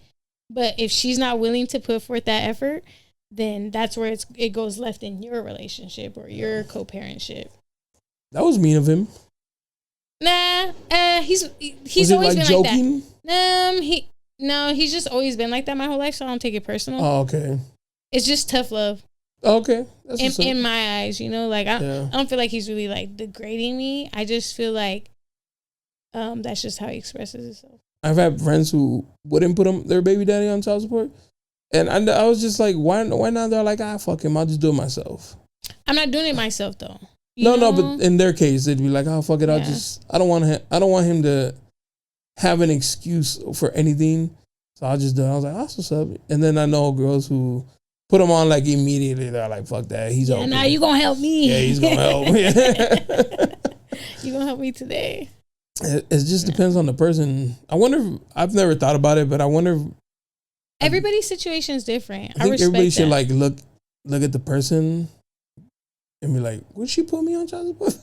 But if she's not willing to put forth that effort, then that's where it goes left in your relationship or your co-parentship. That was mean of him. Nah, he's always been joking? Like that. He's just always been like that my whole life, so I don't take it personal. Oh, okay. It's just tough love. Okay. That's in my eyes, like I don't feel like he's really like degrading me. I just feel like that's just how he expresses himself. I've had friends who wouldn't put their baby daddy on child support, and I was just like, why not? They're like, fuck him, I'll just do it myself. I'm not doing it myself though. No, but in their case, they'd be like, fuck it, I don't want him to have an excuse for anything, so I'll just do it. I was like, that's what's up. And then I know girls who put him on like immediately. They're like, fuck that, he's open. Now you gonna help me. Yeah, he's gonna help me. You gonna help me today. It just depends on the person. I wonder. I've never thought about it, but I wonder. Everybody's situation is different. I think everybody should like look at the person and be like, "Would she put me on child support?"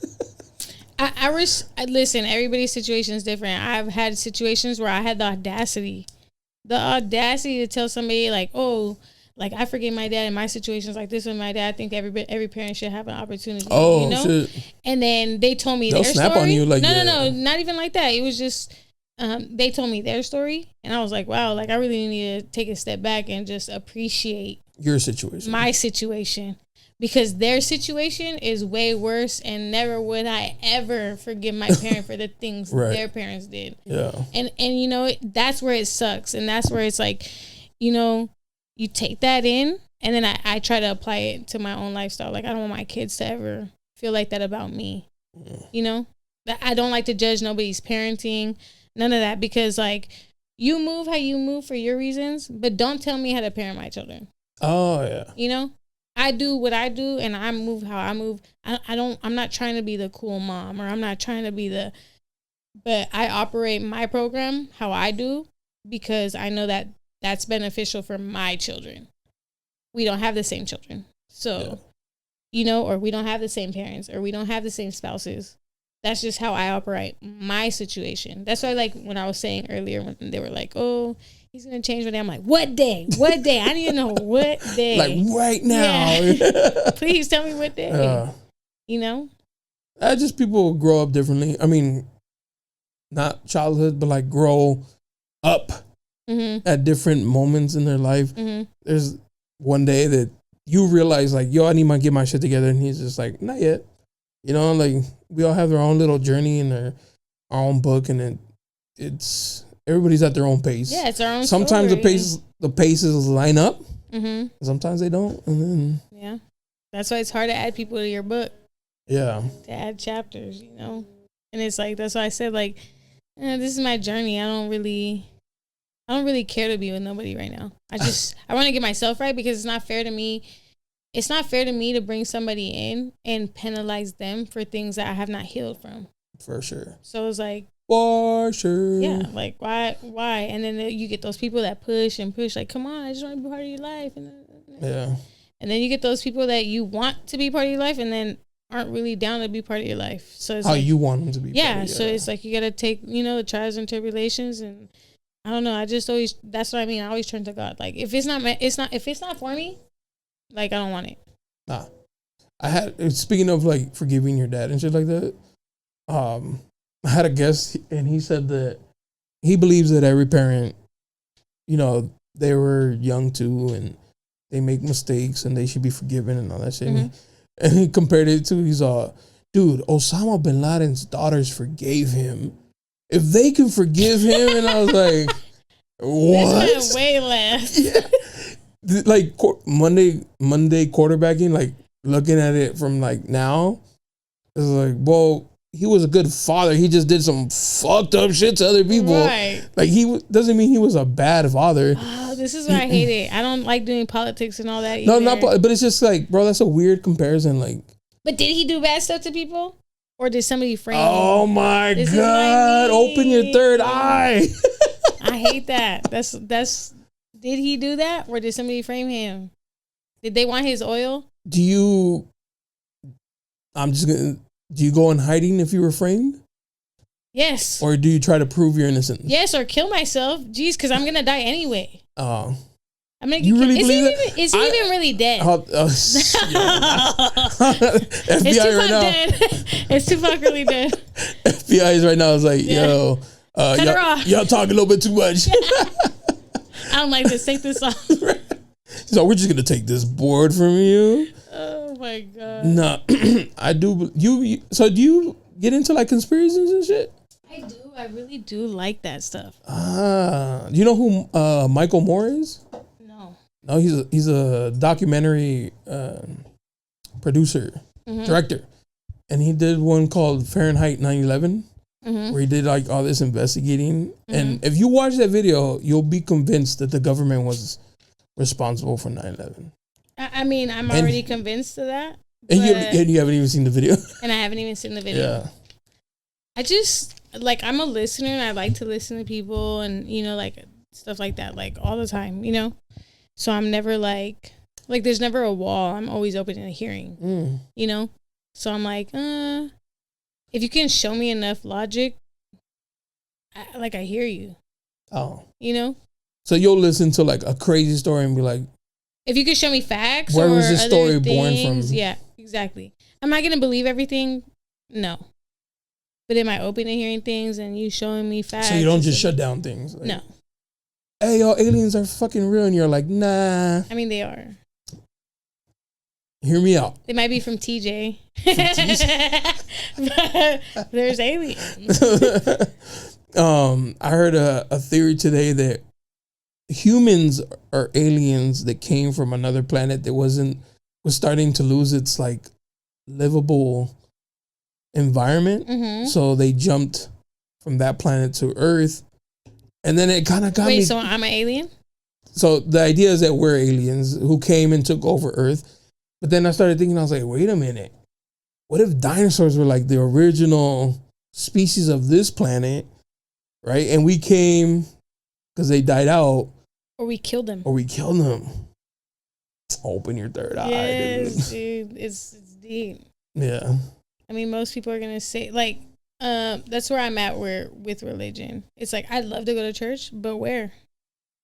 Listen. Everybody's situation is different. I've had situations where I had the audacity to tell somebody like, "Oh, like I forgave my dad in my situations like this with my dad. I think every parent should have an opportunity." Oh, shit. And then they told me they'll their snap story. On you like no, not even like that. It was just they told me their story, and I was like, wow, like I really need to take a step back and just appreciate your situation, my situation, because their situation is way worse, and never would I ever forgive my parent for the things their parents did. Yeah, and that's where it sucks, and that's where it's like, you take that in, and then I try to apply it to my own lifestyle. Like, I don't want my kids to ever feel like that about me. I don't like to judge nobody's parenting, none of that, because like, you move how you move for your reasons, but don't tell me how to parent my children. Oh yeah. You know, I do what I do, and I move how I move. I'm not trying to be the cool mom, or I'm not trying to be but I operate my program how I do because I know that that's beneficial for my children. We don't have the same children, so you know, or we don't have the same parents, or we don't have the same spouses. That's just how I operate my situation. That's why, like, when I was saying earlier, when they were like, oh, he's going to change one day. I'm like, what day? What day? I need to know what day. Like, right now. Yeah. Please tell me what day. You know? Just people grow up differently. I mean, not childhood, but like grow up at different moments in their life. There's one day that you realize, like, yo, I need to get my shit together. And he's just like, not yet. You know, like, we all have their own little journey and our own book, and it's everybody's at their own pace. Yeah, it's our own. Sometimes story. the paces line up. Sometimes they don't. And then that's why it's hard to add people to your book. Yeah, to add chapters, you know, and it's like that's why I said, like, this is my journey. I don't really care to be with nobody right now. I want to get myself right because it's not fair to me. It's not fair to me to bring somebody in and penalize them for things that I have not healed from. For sure. So it's like, for sure. Yeah, like why? And then you get those people that push and push, like, come on, I just want to be part of your life. And then you get those people that you want to be part of your life and then aren't really down to be part of your life. So it's how like, you want them to be. Yeah. So it's like you got to take, you know, the trials and tribulations, and I don't know. I just always, that's what I mean. I always turn to God. Like if it's not for me, like I don't want it. Nah. Speaking of like forgiving your dad and shit like that, I had a guest and he said that he believes that every parent, you know, they were young too and they make mistakes and they should be forgiven and all that shit. And he compared it to, dude, Osama bin Laden's daughters forgave him. If they can forgive him, and I was like, what? This way less. Yeah. Like Monday quarterbacking, like looking at it from like now, it's like, well, he was a good father. He just did some fucked up shit to other people. Right. Like doesn't mean he was a bad father. Oh, this is why I hate it. I don't like doing politics and all that either. No, not, but it's just like, bro, that's a weird comparison. Like, but did he do bad stuff to people, or did somebody frame him? Oh my God! Open your third eye. I hate that. That's. Did he do that, or did somebody frame him? Did they want his oil? Do you go in hiding if you were framed? Yes. Or do you try to prove your innocence? Yes, or kill myself. Jeez, because I'm gonna die anyway. Oh. I'm gonna you really believe that? Is he even really dead? FBI right now. Dead. It's Tupac really dead. FBI is right now. Is like, yo, cut her off. Y'all talk a little bit too much. I don't like this. Take this off. So we're just gonna take this board from you. Oh my God. No, I do. So do you get into like conspiracies and shit? I do. I really do like that stuff. Do you know who Michael Moore is? No, he's a documentary producer, director, and he did one called Fahrenheit 9/11, where he did like all this investigating. And if you watch that video, you'll be convinced that the government was responsible for 9/11. I mean, I'm already convinced of that. And you haven't even seen the video. And I haven't even seen the video. Yeah. I just like, I'm a listener and I like to listen to people and, you know, like stuff like that, like all the time, you know? So I'm never like there's never a wall. I'm always open to hearing, you know? So I'm like, if you can show me enough logic, I hear you. Oh. You know? So you'll listen to like a crazy story and be like, if you could show me facts, where was this story born from? Yeah, exactly. Am I going to believe everything? No. But am I open to hearing things and you showing me facts? So you don't just shut down things? Like, no. Hey, yo, aliens are fucking real. And you're like, nah. I mean, they are. Hear me out. They might be from TJ. But there's aliens. I heard a theory today that humans are aliens that came from another planet that was starting to lose its like livable environment. So they jumped from that planet to Earth And then it kind of got me. Wait, so I'm an alien? So the idea is that we're aliens who came and took over Earth. But then I started thinking, I was like, wait a minute. What if dinosaurs were like the original species of this planet, right? And we came because they died out. Or we killed them. Open your third eye. Yes, dude. It's deep. Yeah. I mean, most people are going to say, like, that's where I'm at with religion. It's like, I'd love to go to church, but where?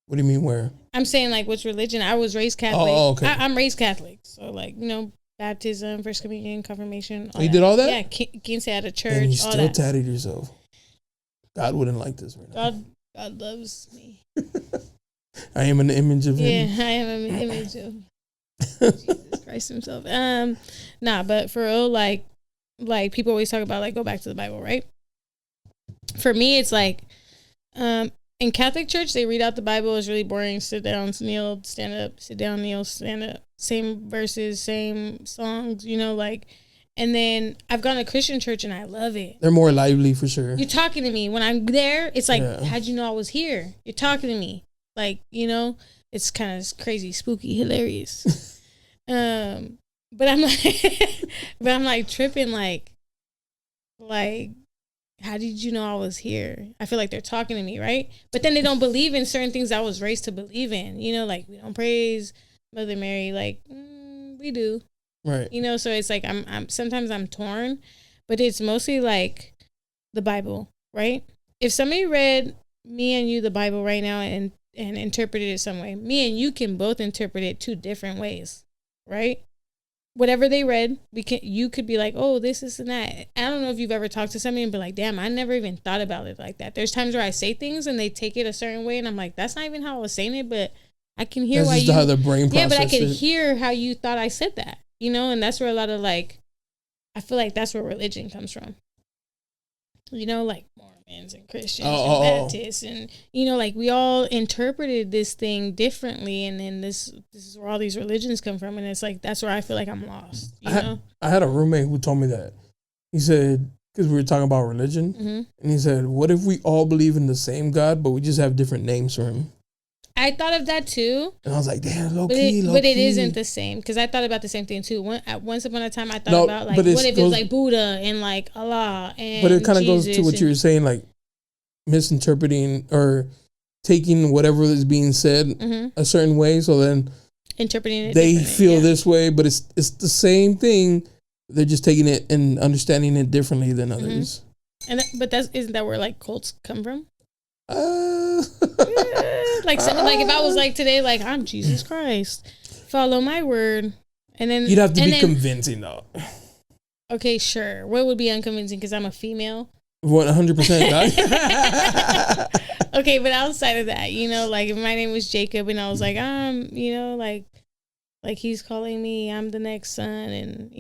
What do you mean where? I'm saying, like, which religion? I was raised Catholic. Oh, okay. I'm raised Catholic. So, like, baptism, first communion, confirmation. You did all that? Yeah, quince at a church. And you all still that. tatted yourself. God wouldn't like this right now. God loves me. I am an image of him. Yeah, I am an image of Jesus Christ himself. But for real, like people always talk about, like, go back to the Bible, right? For me, it's like, in Catholic church, they read out the Bible. It's really boring. Sit down, kneel, stand up. Sit down, kneel, stand up. Same verses, same songs, and then I've gone to Christian church and I love it. They're more lively for sure. You're talking to me. When I'm there, it's like, how'd you know I was here? You're talking to me. Like, it's kind of crazy, spooky, hilarious. But I'm like, tripping, like, how did you know I was here? I feel like they're talking to me, right? But then they don't believe in certain things I was raised to believe in. Like, we don't praise Mother Mary. Like, we do. Right. So it's like, I'm sometimes I'm torn, but it's mostly like the Bible, right? If somebody read me and you the Bible right now and interpreted it some way, me and you can both interpret it two different ways, right? Whatever they read, you could be like, oh, this and that. I don't know if you've ever talked to somebody and be like, damn, I never even thought about it like that. There's times where I say things and they take it a certain way and I'm like, that's not even how I was saying it, but I can hear that's why just how the brain processes. Yeah, but I can hear how you thought I said that, and that's where a lot of, like, I feel like that's where religion comes from. Like Mormons and Christians and Baptists and, like, we all interpreted this thing differently, and then this is where all these religions come from, and it's like, that's where I feel like I'm lost, I had a roommate who told me that. He said, because we were talking about religion, and he said, what if we all believe in the same God, but we just have different names for him? I thought of that too. And I was like, damn, low but key. It isn't the same, because I thought about the same thing too. Once upon a time, I thought about, like, what if it was like Buddha and, like, Allah and But it kind of goes to what you were saying, like, misinterpreting or taking whatever is being said a certain way, so then interpreting it they feel this way, but it's the same thing. They're just taking it and understanding it differently than others. But isn't that where, like, cults come from? Like if I was like today, like, I'm Jesus Christ, follow my word, and then you'd have to be convincing though. Okay, sure. What would be unconvincing? Because I'm a female. 100%. Okay, but outside of that, like, if my name was Jacob and I was like, like he's calling me, I'm the next son, and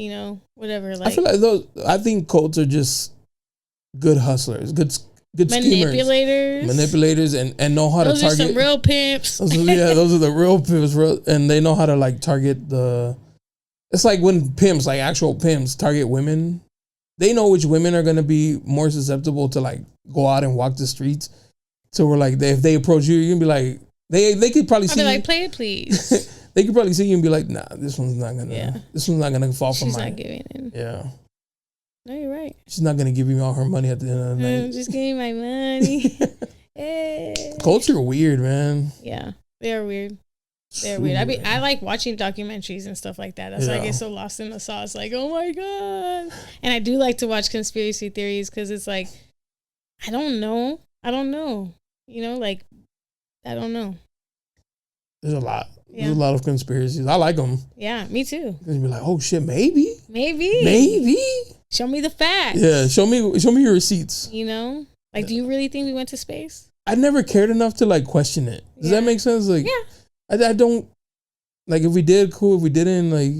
whatever. Like, I feel like I think cults are just good hustlers, good manipulators, and know how to target. Those are some real pimps. Those are the real pimps, and they know how to, like, target the. It's like when pimps, like actual pimps, target women. They know which women are gonna be more susceptible to, like, go out and walk the streets. So we're like, if they approach you, you're gonna be like, they could probably see. I'll be like, play it, please. They could probably see you and be like, nah, this one's not gonna. Yeah. This one's not gonna fall for mine. She's not giving in. Yeah. No, you're right. She's not gonna give you all her money at the end of the night. I'm just giving my money. Hey. Cults are weird, man. Yeah, they are weird. They're weird. I like watching documentaries and stuff like that. That's why I get so lost in the sauce. Like, oh my God. And I do like to watch conspiracy theories, because it's like, I don't know. Like, I don't know. There's a lot. Yeah. There's a lot of conspiracies. I like them. Yeah, me too. You'd be like, oh shit, maybe. Show me the facts. Yeah, show me your receipts. Like, do you really think we went to space? I never cared enough to, like, question it. Does that make sense? Like, I don't, like, if we did, cool. If we didn't, like,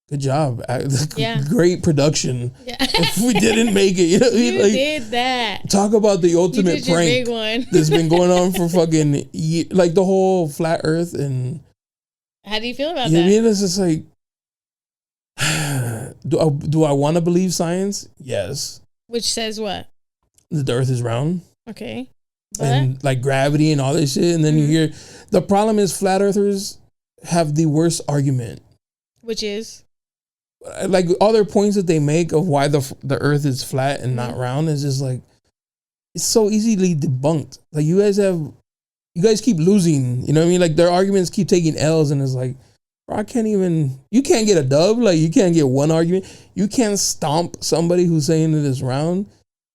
good job. Great production. Yeah. If we didn't make it, you did that. Talk about the ultimate prank big one. That's been going on for fucking like the whole flat Earth. And how do you feel about that? I mean, it's just like, do I want to believe science? Yes. Which says what? That the Earth is round. Okay. and like gravity and all this shit. And then you hear the problem is flat earthers have the worst argument, which is like all their points that they make of why the earth is flat and not round is just like it's so easily debunked. Like you guys keep losing, you know what I mean? Like their arguments keep taking L's and it's like, bro, you can't get a dub. Like you can't get one argument. You can't stomp somebody who's saying it is round.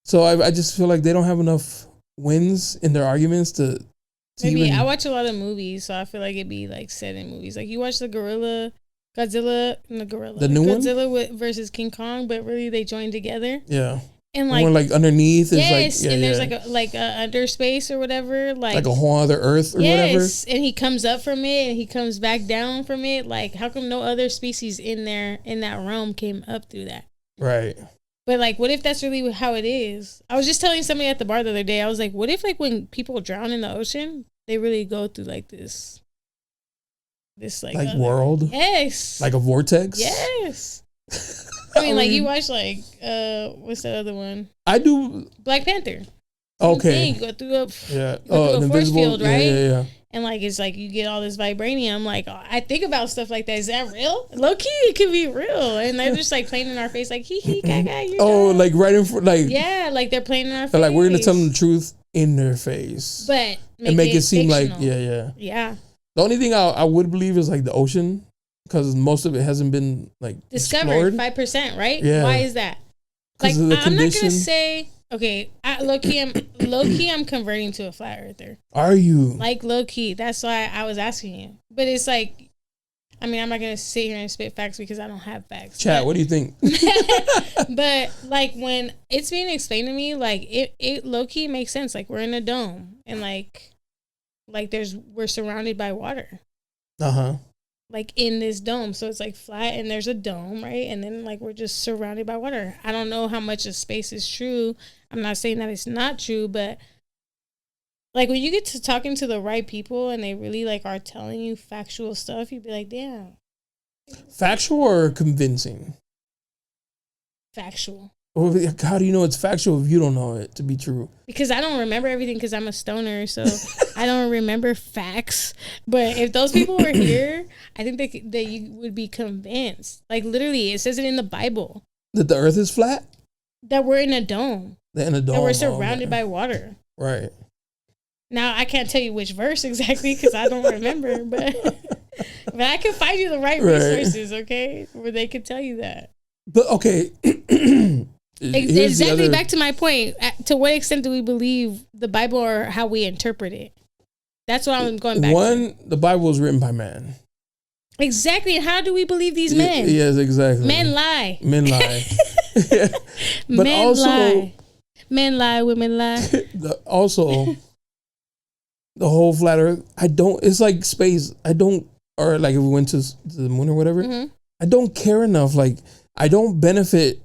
So I just feel like they don't have enough wins in their arguments to maybe even, I watch a lot of movies, so I feel like it'd be like set in movies. Like you watch the Godzilla versus King Kong, but really they join together. Yeah. And like more like underneath is and there's like a underspace or whatever, like a whole other earth or whatever. And he comes up from it and he comes back down from it. Like how come no other species in that realm came up through that? Right. But like, what if that's really how it is? I was just telling somebody at the bar the other day. I was like, what if like when people drown in the ocean, they really go through like this like world? Yes. Like a vortex? Yes. I mean, like you watch like what's that other one? I do. Black Panther. Okay. You go through an a force field, right? Yeah. And like it's like you get all this vibranium. Like I think about stuff like that. Is that real? Low key, it could be real. And they're just like playing in our face, like hee hee gaga. Oh, like right in front, like like they're playing in our face. Like we're gonna tell them the truth in their face, but make it seem fictional. like yeah. The only thing I would believe is like the ocean, because most of it hasn't been like discovered. 5%, right? Yeah. Why is that? Like I'm not gonna say. Okay, low key, I'm converting to a flat earther. Are you? Like low key. That's why I was asking you. But it's like, I mean, I'm not gonna sit here and spit facts because I don't have facts. Chat, what do you think? But like when it's being explained to me, like it low key makes sense. Like we're in a dome and like we're surrounded by water. Like in this dome, so it's like flat and there's a dome, right? And then like we're just surrounded by water. I don't know how much of space is true. I'm not saying that it's not true, but like when you get to talking to the right people and they really like are telling you factual stuff, you'd be like, damn. Factual or convincing? Factual. Well, how do you know it's factual if you don't know it to be true? Because I don't remember everything because I'm a stoner, so I don't remember facts. But if those people were here, I think that you would be convinced. Like literally, it says it in the Bible. That the earth is flat? That we're in a dome. That we're surrounded by water. Right. Now, I can't tell you which verse exactly because I don't remember, but I can find you the right resources, okay? Where they could tell you that. But okay. Exactly back to my point. To what extent do we believe the Bible or how we interpret it? That's what I'm going back to. The Bible was written by man. Exactly. And how do we believe these men? Yes, exactly. Men lie. Men lie. But men also, lie. Men lie, women lie. Also, the whole flat earth, it's like space. Or like if we went to the moon or whatever, I don't care enough. Like, I don't benefit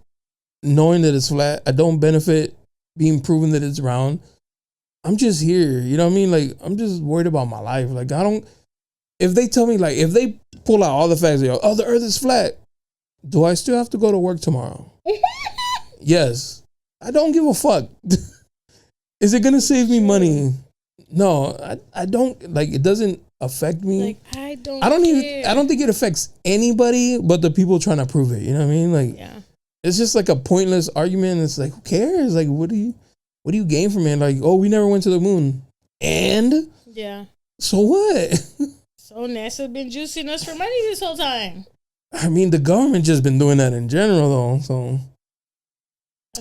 knowing that it's flat. I don't benefit being proven that it's round. I'm just here. You know what I mean? Like, I'm just worried about my life. Like, if they tell me, like, if they pull out all the facts, they go, oh, the earth is flat. Do I still have to go to work tomorrow? Yes. I don't give a fuck. Is it going to save me money? No, I don't. Like, it doesn't affect me. Like, I don't think it affects anybody but the people trying to prove it. You know what I mean? Like, yeah. It's just like a pointless argument. It's like, who cares? Like, what do you gain from it? Like, oh, we never went to the moon. And? Yeah. So what? So NASA been juicing us for money this whole time. I mean, the government just been doing that in general, though. So,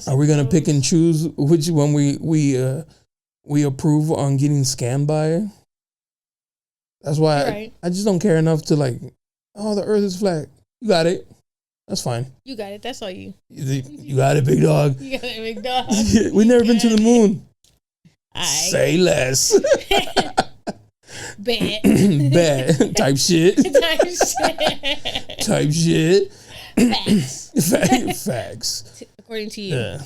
are we gonna pick and choose which one we approve on getting scammed by? That's why I just don't care enough to like, oh, the Earth is flat. You got it. That's fine. You got it. That's all you. You got it, big dog. You got it, big dog. We never been to the moon. Say less. Bet. Bet. Type shit. Type shit. Facts. According to you. Yeah.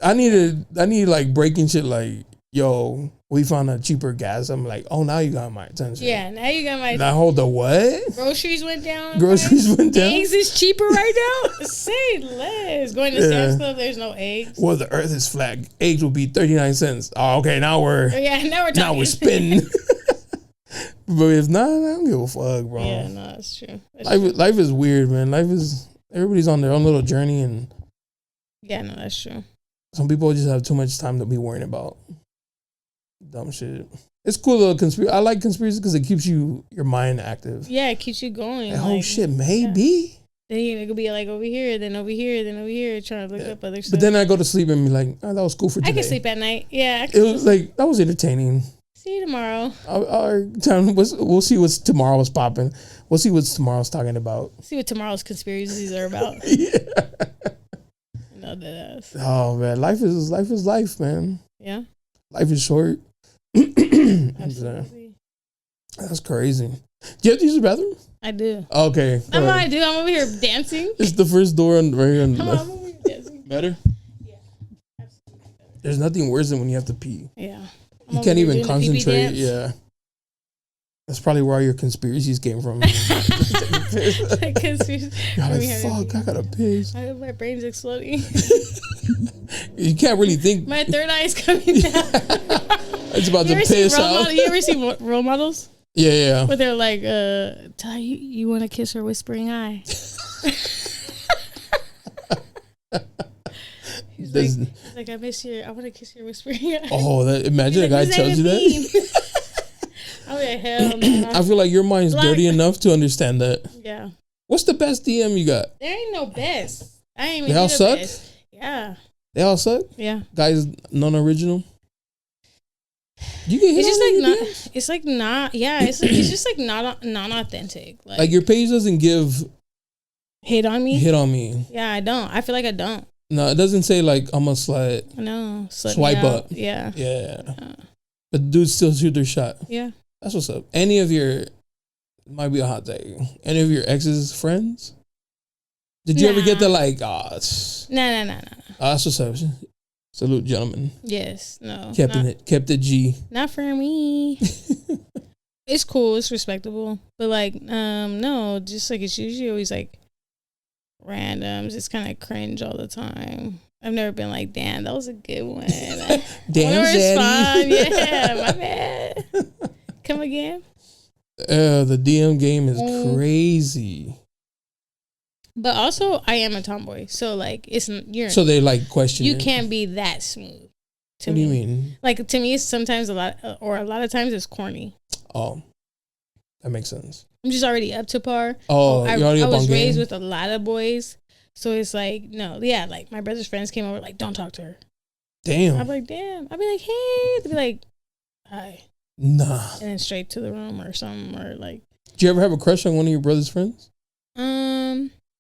I need like breaking shit like, yo, we found a cheaper gas. I'm like, oh, now you got my attention. Yeah, now you got my Now hold the what? groceries went down. Groceries went down. Eggs is cheaper right now. Say less. Going to Sam's Club, there's no eggs. Well, the earth is flat. Eggs will be 39 cents. Oh, okay, now we're talking. Now we're spinning. But if not, I don't give a fuck, bro. Yeah, no, that's true. Life is weird, man. Everybody's on their own little journey, and yeah, no, that's true. some people just have too much time to be worrying about dumb shit. It's cool little conspiracy. I like conspiracy because it keeps your mind active. Yeah, it keeps you going. Like, oh shit, maybe. Yeah. Then you could be like over here, then over here, then over here, trying to look up other stuff. But then I go to sleep and be like, oh, that was cool for today. I can sleep at night. Yeah, It was like that was entertaining. see you tomorrow. Our time we'll see what's tomorrow's popping. We'll see what tomorrow's talking about. See what tomorrow's conspiracies are about. Yeah. No, that ass. Oh man, life is life, man. Yeah. Life is short. Absolutely. That's crazy. Do you have to use the bathroom? I do. Okay. I know I do. I'm over here dancing. It's the first door right here on the Come left. on, I'm over here dancing. Better? Yeah. Absolutely better. There's nothing worse than when you have to pee. Yeah. You can't even concentrate. Yeah. That's probably where all your conspiracies came from. You're like, fuck, I gotta piss. My brain's exploding. You can't really think. My third eye is coming down. It's about to piss out. You ever see role models? Yeah. Where they're like, Ty, you want to kiss her whispering eye? He's like, I want to kiss your whispering eye. Oh, imagine a guy tells you that. I'm like, hell no. I feel like your mind's dirty enough to understand that. Yeah. What's the best DM you got? There ain't no best. I ain't even. They all suck? Best. Yeah. They all suck? Yeah. Guys non-original? You get hit it's just on like not. DMs? It's like not. Yeah. It's just like not non-authentic. Like your page doesn't give hit on me. Yeah, I don't. I feel like I don't. No, it doesn't say like I'm a slut. No. Swipe up. Yeah. Yeah. But dudes still shoot their shot. Yeah. That's what's up. Might be a hot take. Any of your ex's friends? Did you ever get the like, No. That's what's up. Salute, gentlemen. Yes. No. Kept it G. Not for me. It's cool. It's respectable. But like, no, just like it's usually always like randoms. It's kind of cringe all the time. I've never been like, damn, that was a good one. Damn, Zaddy. Yeah, my bad. Come again. The DM game is crazy. But also, I am a tomboy, so like So they like question. You can't be that smooth. What do you mean? Like to me, it's sometimes a lot of times it's corny. Oh, that makes sense. I'm just already up to par. Oh, I you're already up on was raised game? with a lot of boys, so it's like no, yeah. Like my brother's friends came over, like don't talk to her. Damn. I'm like damn. I'd be like hey, they'd be like hi. Nah. And then straight to the room or something or like. Did you ever have a crush on one of your brother's friends?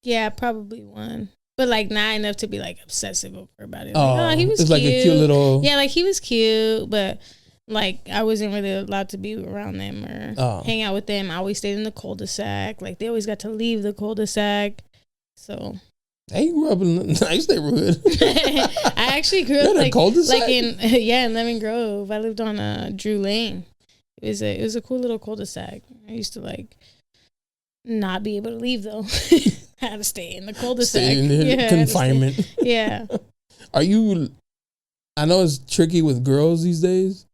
Yeah, probably one. But like not enough to be like obsessive about it. Oh, like, he was cute. Like a cute little. Yeah, like he was cute, but like I wasn't really allowed to be around them or hang out with them. I always stayed in the cul-de-sac. Like they always got to leave the cul-de-sac. So. Hey, grew up in a nice neighborhood. I actually grew up like in Lemon Grove. I lived on Drew Lane. It was a cool little cul-de-sac. I used to like not be able to leave though. I had to stay in the cul-de-sac. Stay in confinement. Yeah. I know it's tricky with girls these days,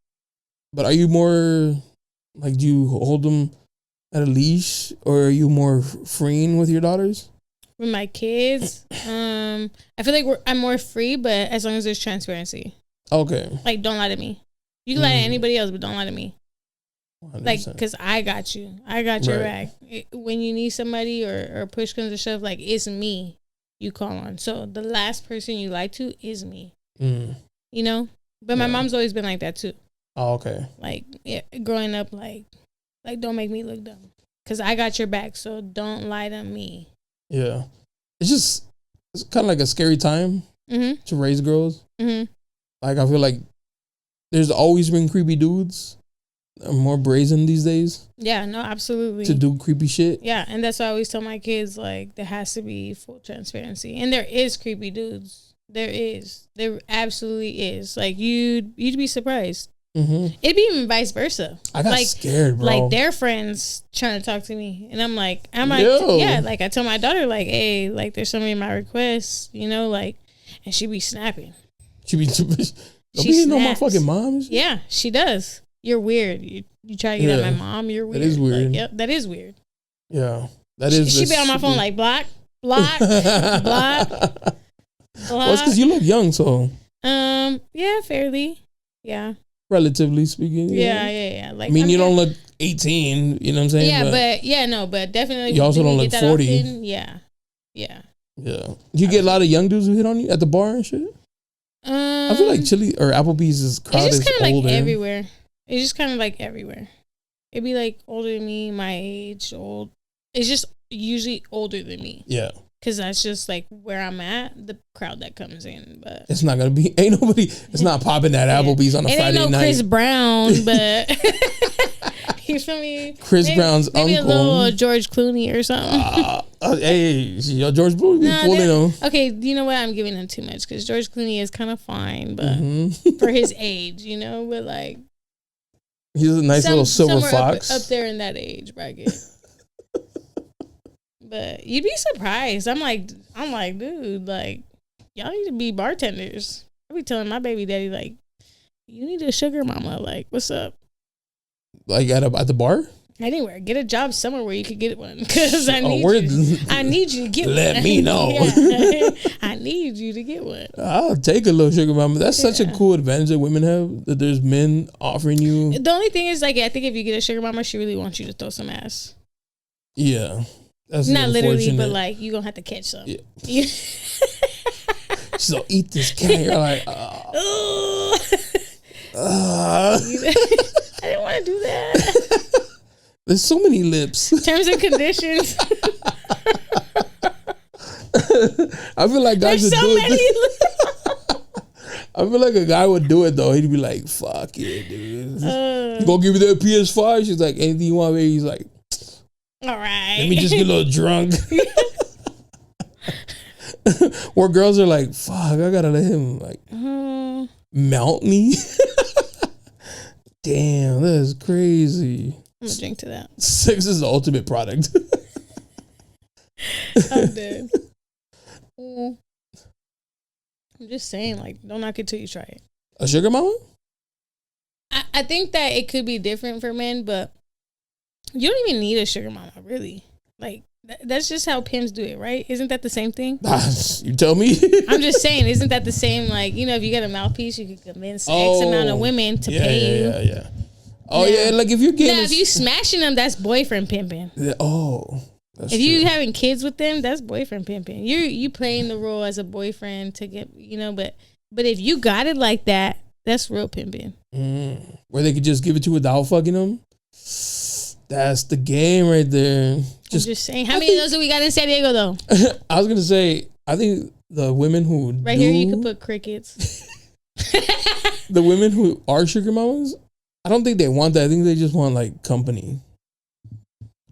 but are you more like, do you hold them at a leash or are you more freeing with your daughters? With my kids, I feel like I'm more free, but as long as there's transparency. Okay. Like, don't lie to me. You can lie to anybody else, but don't lie to me. 100%. Like, because I got you. I got your back. When you need somebody or push comes to shove, like, it's me you call on. So the last person you lie to is me. You know? But my mom's always been like that, too. Oh, okay. Like, growing up, like don't make me look dumb. Because I got your back, so don't lie to me. Yeah. It's kind of like a scary time to raise girls. Like, I feel like there's always been creepy dudes. They're more brazen these days. Yeah, no, absolutely. To do creepy shit. Yeah, and that's why I always tell my kids, like, there has to be full transparency. And there is creepy dudes. There is. There absolutely is. Like, you'd be surprised. It'd be even vice versa. I got scared, bro. Like their friends trying to talk to me, and I'm like, Yo. yeah. Like I tell my daughter, like, hey, like there's so many of my requests, you know, like, and she be snapping. She be hitting on my fucking mom. Yeah, she does. You're weird. You try to get at my mom. You're weird. That is weird. Like, yep, that is weird. Yeah, that is. She be on my phone like block, block, block. Well, it's because you look young, so. Yeah, fairly. Yeah. Relatively speaking. Yeah. Like, I mean, you don't look 18. You know what I'm saying? Yeah, but definitely. You also don't look 40. Yeah. You get a lot of young dudes who hit on you at the bar and shit. I feel like Chili or Applebee's crowd is older. It's just kind of like everywhere. It's just kind of like everywhere. It'd be like older than me, my age, old. It's just usually older than me. Yeah. Because that's just like where I'm at, the crowd that comes in. But it's not going to be, ain't nobody, it's not popping at Applebee's on a Friday ain't no night. Chris Brown, but you feel me? Chris Brown's maybe uncle. Maybe a little George Clooney or something. Hey, George Clooney be pulling him. Okay, you know what? I'm giving him too much because George Clooney is kind of fine, but for his age, you know, but like. He's a nice little silver fox. Up there in that age bracket. But you'd be surprised. I'm like, dude, like, y'all need to be bartenders. I be telling my baby daddy, like, you need a sugar mama. Like, what's up? Like at the bar? Anywhere. Get a job somewhere where you could get one. Because I need you. I need you to get one. Let me know. Yeah. I need you to get one. I'll take a little sugar mama. That's such a cool advantage that women have, that there's men offering you. The only thing is, like, I think if you get a sugar mama, she really wants you to throw some ass. Yeah. That's not literally, but like you gonna have to catch some. Yeah. She's like, eat this cat. You're like, I didn't want to do that. There's so many lips. Terms and conditions. I feel like guys would do it. I feel like a guy would do it though. He'd be like, "Fuck it, dude. You gonna give me that PS5?" She's like, "Anything you want, baby." He's like, all right. Let me just get a little drunk. Where girls are like, fuck, I gotta let him like melt me. Damn, that is crazy. I'm gonna drink to that. Sex is the ultimate product. I'm dead. I'm just saying, like, don't knock it till you try it. A sugar mama? I think that it could be different for men, but you don't even need a sugar mama, really. Like, that's just how pimps do it, right? Isn't that the same thing? You tell me. I'm just saying, isn't that the same? Like, you know, if you get a mouthpiece, you could convince X amount of women to pay you. Yeah. Oh, yeah. Like, if you're getting. Now, if you smashing them, that's boyfriend pimping. That's if you having kids with them, that's boyfriend pimping. You playing the role as a boyfriend to get, you know, but if you got it like that, that's real pimping. Where they could just give it to you without fucking them. That's the game right there. Just saying. How many of those do we got in San Diego, though? I was going to say, I think the women who right here, you could put crickets. The women who are sugar mamas, I don't think they want that. I think they just want, like, company.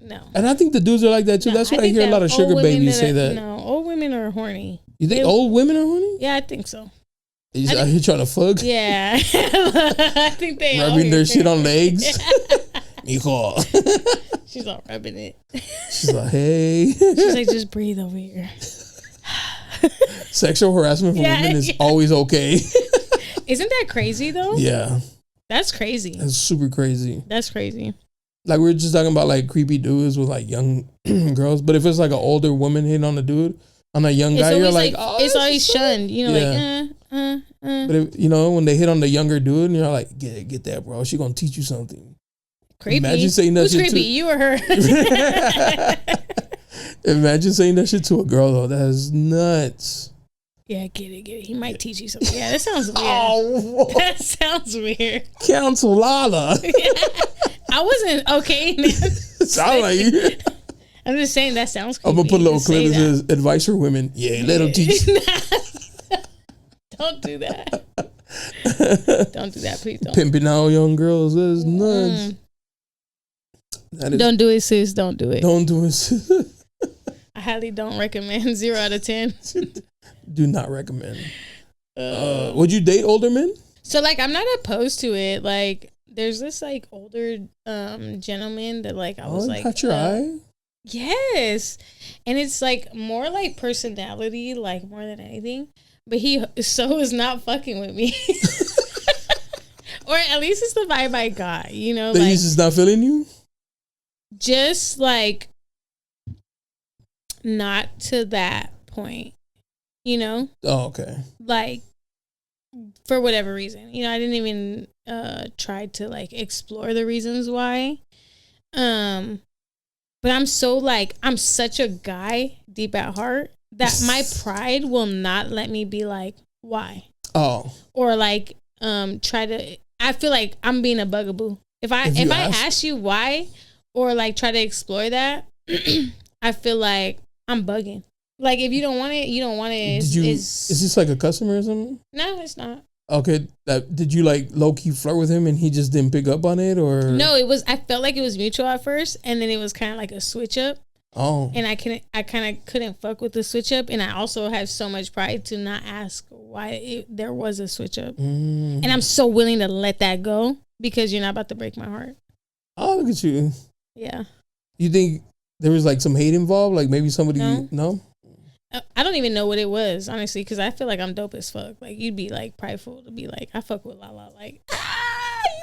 No. And I think the dudes are like that, too. That's why I hear a lot of sugar babies say that. No, old women are horny. You think old women are horny? Yeah, I think so. He's out here trying to fuck? Yeah. I think they are. Rubbing their shit on legs? Mijo. She's all rubbing it. She's like, hey. She's like, just breathe over here. Sexual harassment for women is always okay. Isn't that crazy, though? Yeah. That's crazy. That's super crazy. That's crazy. Like, we were just talking about, like, creepy dudes with, like, young girls. But if it's, like, an older woman hitting on a dude, on a young guy, you're like, oh, it's always shunned. You know, like, But, if, you know, when they hit on the younger dude, and you're like, get that, bro. She gonna teach you something. Creepy. Imagine saying that Who's shit creepy? You or her? Imagine saying that shit to a girl, though. That is nuts. Yeah, get it. He might teach you something. Yeah, that sounds weird. That sounds weird. Cancel Lala. I wasn't okay. Sound like you. I'm just saying that sounds creepy. I'm gonna put a little clip that says advice for women. Yeah, let them teach. Don't do that. Don't do that, please don't. Pimping out young girls. That is nuts. Don't do it, sis. Don't do it. Don't do it. I highly don't recommend. 0 out of 10. Do not recommend. Would you date older men? So like I'm not opposed to it. Like there's this like older gentleman that like I was like caught your eye? Yes. And it's like more like personality, like more than anything. But he so is not fucking with me. Or at least it's the vibe I got, you know? That like, he's just not feeling you? Just like not to that point, you know? Oh, okay. Like for whatever reason. You know, I didn't even try to like explore the reasons why. But I'm so like, I'm such a guy deep at heart that my pride will not let me be like, why? Oh. Or like, try to, I feel like I'm being a bugaboo. If I ask you why or like try to explore that, I feel like I'm bugging. Like if you don't want it, you don't want it. Is this like a customer or something? No, it's not. Okay, did you like low key flirt with him and he just didn't pick up on it, or no? It was. I felt like it was mutual at first, and then it was kind of like a switch up. Oh, and I kind of couldn't fuck with the switch up, and I also have so much pride to not ask why there was a switch up, and I'm so willing to let that go because you're not about to break my heart. Oh, look at you. Yeah. You think there was like some hate involved? Like maybe somebody no? I don't even know what it was, honestly, because I feel like I'm dope as fuck. Like, you'd be, like, prideful to be like, I fuck with Lala. Like, you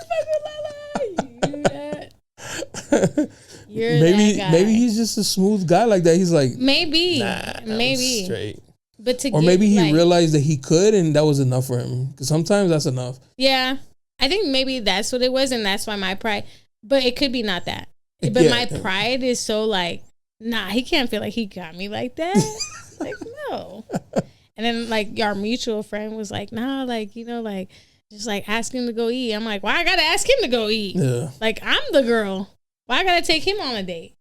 fuck with Lala? You do that? You're maybe, that guy. Maybe he's just a smooth guy like that. He's like, maybe. I'm straight. But or maybe he realized that he could and that was enough for him. Because sometimes that's enough. Yeah. I think maybe that's what it was, and that's why my pride. But it could be not that. But my pride is so, like, nah, he can't feel like he got me like that. Like, no. And then like our mutual friend was like, nah, like, you know, like just like ask him to go eat. I'm like, why I gotta ask him to go eat? Yeah. Like I'm the girl. Why I gotta take him on a date?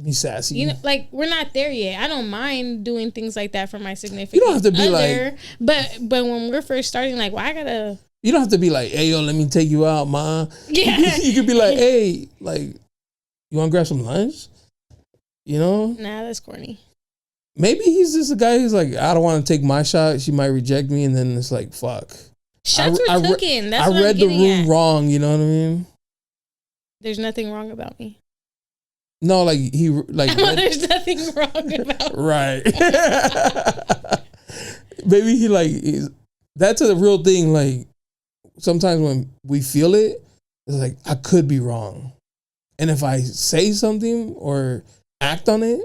He's sassy. You know, like we're not there yet. I don't mind doing things like that for my significant You don't have to be other, like, but when we're first starting, like, why I gotta? You don't have to be like, hey yo, let me take you out, ma. Yeah. You could be like, hey, like, you want to grab some lunch? You know? Nah, that's corny. Maybe he's just a guy who's like, I don't want to take my shot. She might reject me. And then it's like, fuck. Shots were taken. That's what I read the room at. wrong. You know what I mean? There's nothing wrong about me. No, like he like. There's nothing wrong about me. Right. Maybe he like, that's a real thing. Like sometimes when we feel it, it's like, I could be wrong. And if I say something or act on it,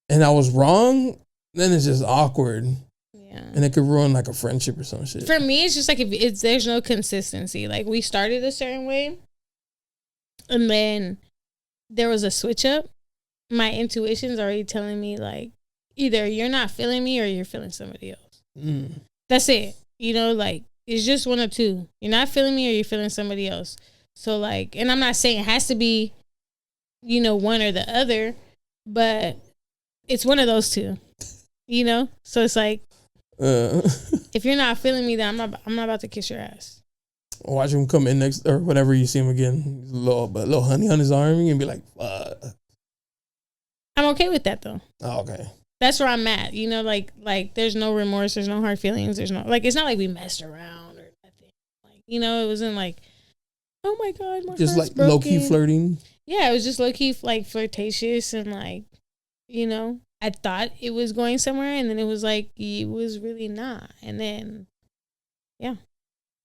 and I was wrong, then it's just awkward. Yeah. And it could ruin like a friendship or some shit. For me, it's just like if there's no consistency. Like we started a certain way and then there was a switch up. My intuition's already telling me like either you're not feeling me or you're feeling somebody else. That's it. You know, like it's just one or two. You're not feeling me or you're feeling somebody else. So like, and I'm not saying it has to be, you know, one or the other, but it's one of those two, you know? So it's like, if you're not feeling me, then I'm not about to kiss your ass. Watch him come in next, or whatever you see him again, a little honey on his arm, and be like, fuck. I'm okay with that, though. Oh, okay. That's where I'm at, you know? Like there's no remorse, there's no hard feelings, there's no, like, it's not like we messed around or nothing. Like, you know, it wasn't like, oh my God, my just heart's like broken. low-key flirting? Yeah, it was just low-key, like, flirtatious and, like, you know, I thought it was going somewhere, and then it was like, it was really not. And then, yeah.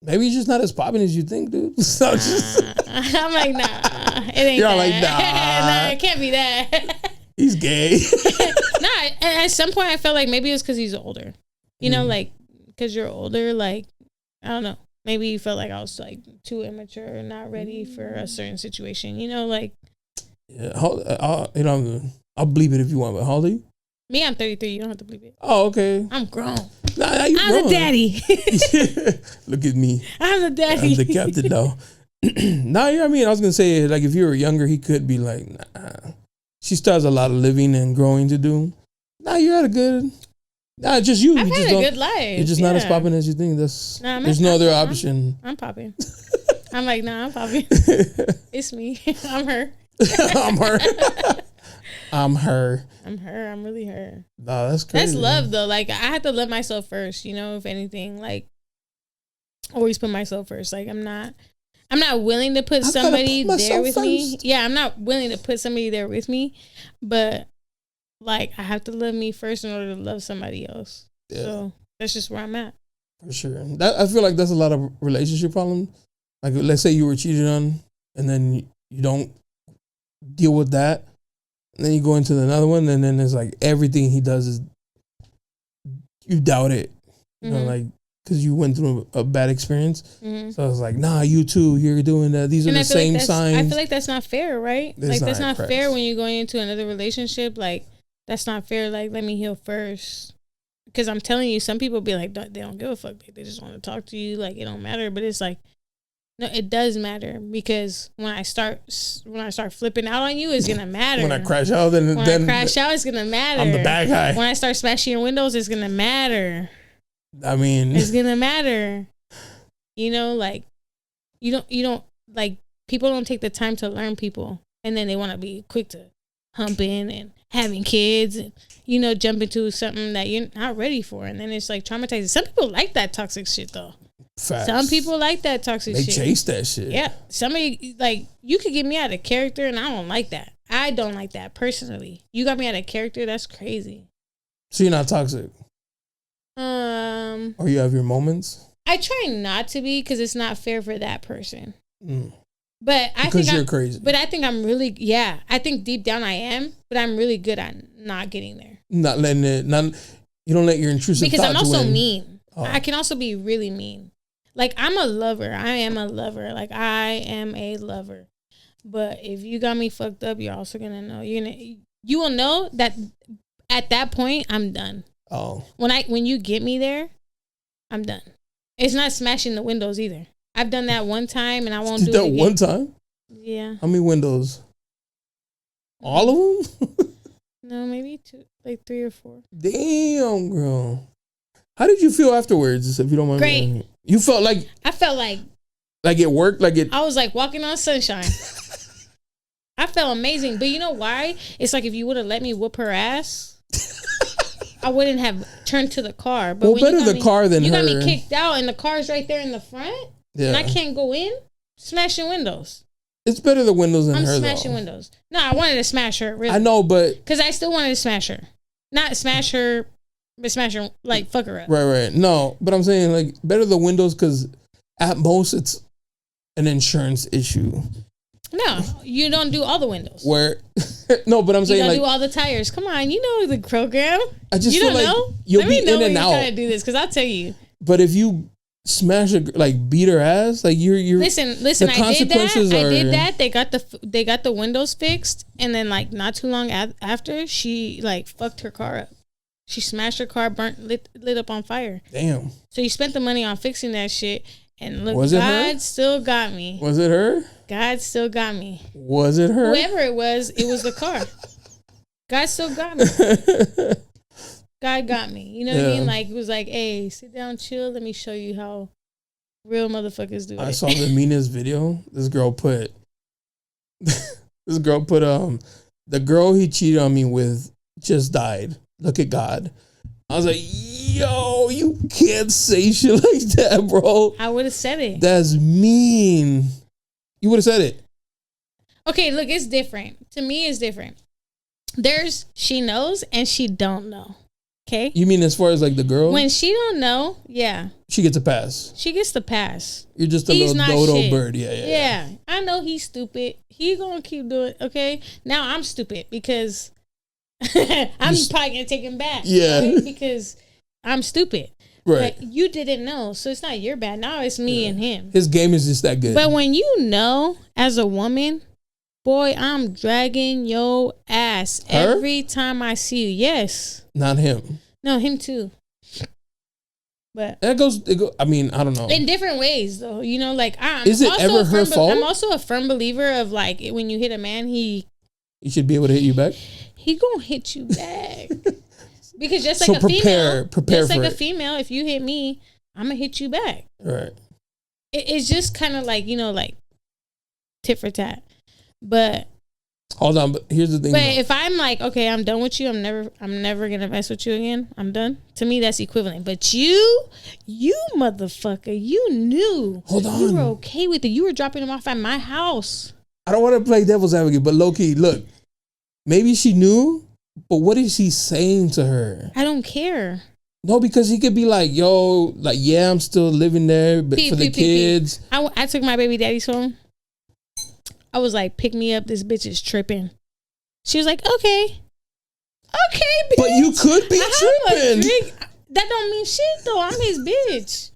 Maybe he's just not as popping as you think, dude. I'm like, nah. It ain't You're that. like, nah. Nah, it can't be that. He's gay. Nah, and at some point I felt like maybe it was because he's older. You know, like, because you're older, like, I don't know. Maybe you felt like I was, like, too immature, not ready for a certain situation. You know, like. Yeah, you know, I'll bleep it if you want, but how old are you? Me, I'm 33. You don't have to bleep it. Oh, okay. I'm grown. Nah, you I'm the daddy. Look at me. I'm the daddy. I'm the captain, though. Nah, you know what I mean? I was going to say, like, if you were younger, he could be like, nah. She still has a lot of living and growing to do. Nah, you're at a good... Nah, just you. I've you had just a good life. You're just not as popping as you think. There's no other option. I'm popping. I'm like, nah, I'm popping. It's me. I'm her. I'm her. I'm her. I'm her. I'm really her. Nah, that's crazy. That's love, though. Like, I had to love myself first, you know, if anything. Like, always put myself first. Like I'm not willing to put somebody there with me. Yeah, I'm not willing to put somebody there with me, but like I have to love me first in order to love somebody else. Yeah. So that's just where I'm at. For sure. I feel like that's a lot of relationship problems. Like let's say you were cheated on and then you don't deal with that. And then you go into another one and then it's like everything he does is you doubt it. You know, like because you went through a bad experience. Mm-hmm. So I was like, nah, you too, you're doing that. These are the same signs. I feel like that's not fair, right? Like that's not fair when you're going into another relationship. Like that's not fair. Like let me heal first. Because I'm telling you, some people be like, they don't give a fuck. They just want to talk to you. Like it don't matter. But it's like, no, it does matter because when I start flipping out on you, it's gonna matter. When I crash out, then it's gonna matter. I'm the bad guy. When I start smashing your windows, it's gonna matter. I mean, it's gonna matter. You know, like you don't like people don't take the time to learn people, and then they want to be quick to humping and having kids, and jump into something that you're not ready for, and then it's like traumatizing. Some people like that toxic shit though. Facts. Some people like that toxic shit. They chase that shit. Yeah. Somebody, like, you could get me out of character and I don't like that. I don't like that personally. You got me out of character, that's crazy. So you're not toxic? Or you have your moments? I try not to be because it's not fair for that person. But because you're crazy. But I think I'm really, I think deep down I am, but I'm really good at not getting there. Not letting it, you don't let your intrusive because thoughts I'm also win. mean. Oh. I can also be really mean. Like, I'm a lover. I am a lover. Like, I am a lover. But if you got me fucked up, you're also going to know. You will know that at that point, I'm done. Oh. When you get me there, I'm done. It's not smashing the windows either. I've done that one time and I won't do it again. One time? Yeah. How many windows? All of them? No, maybe 2, like 3 or 4. Damn, girl. How did you feel afterwards, if you don't mind? Great. You felt like... I felt like it worked? I was like walking on sunshine. I felt amazing. But you know why? It's like if you would have let me whoop her ass, I wouldn't have turned to the car. But well, better the car than her. You got me kicked out and the car's right there in the front. Yeah. And I can't go in. Smashing windows. It's better the windows than her, I'm smashing windows. No, I wanted to smash her, really. I know, but... Because I still wanted to smash her. Not smash her... But smash her, like, fuck her up. Right. No, but I'm saying, like, better the windows because at most it's an insurance issue. No, you don't do all the windows. Where, no, but I'm saying, you don't like, do all the tires. Come on, you know the program. I just you feel don't like know? you'll Let be me know in and when out. You're trying to do this because I'll tell you. But if you smash her, like, beat her ass, like, you're listen. The consequences I did that. They got the windows fixed, and then like not too long after, she like fucked her car up. She smashed her car, lit up on fire. Damn. So you spent the money on fixing that shit, and look, God still got me. Was it her? God still got me. Was it her? Whoever it was the car. God still got me. God got me. You know what I mean? Like, it was like, hey, sit down, chill. Let me show you how real motherfuckers do it. I saw the meanest video. This girl put, the girl he cheated on me with just died. Look at God. I was like, yo, you can't say shit like that, bro. I would have said it. That's mean. You would have said it. Okay, look, it's different. To me, it's different. She knows and she don't know. Okay? You mean as far as like the girl? When she don't know, yeah. She gets a pass. She gets the pass. You're just a little dodo bird. Yeah. I know he's stupid. He gonna keep doing it, okay? Now I'm stupid because... I'm probably gonna take him back. Yeah. Right? Because I'm stupid. Right. But you didn't know, so it's not your bad. Now it's me and him. His game is just that good. But when you know, as a woman, boy, I'm dragging your ass every time I see you. Yes. Not him. No, him too. But it goes. I mean, I don't know. In different ways, though. You know, like is it ever her fault? I'm also a firm believer of like when you hit a man, he should be able to hit you back. He gonna hit you back. Because just like prepare just like a female, if you hit me, I'm gonna hit you back. Right. It's just kind of like, like tit for tat. But Hold on, but here's the thing. But if I'm like, okay, I'm done with you. I'm never gonna mess with you again. I'm done. To me, that's equivalent. But you motherfucker, you knew. Hold on. You were okay with it. You were dropping him off at my house. I don't want to play devil's advocate, but low key, look, maybe she knew, but what is she saying to her? I don't care. No, because he could be like, yo, like, yeah, I'm still living there, but for the kids. I took my baby daddy's home. I was like, pick me up. This bitch is tripping. She was like, okay, bitch. But you could be tripping. That don't mean shit, though. I'm his bitch.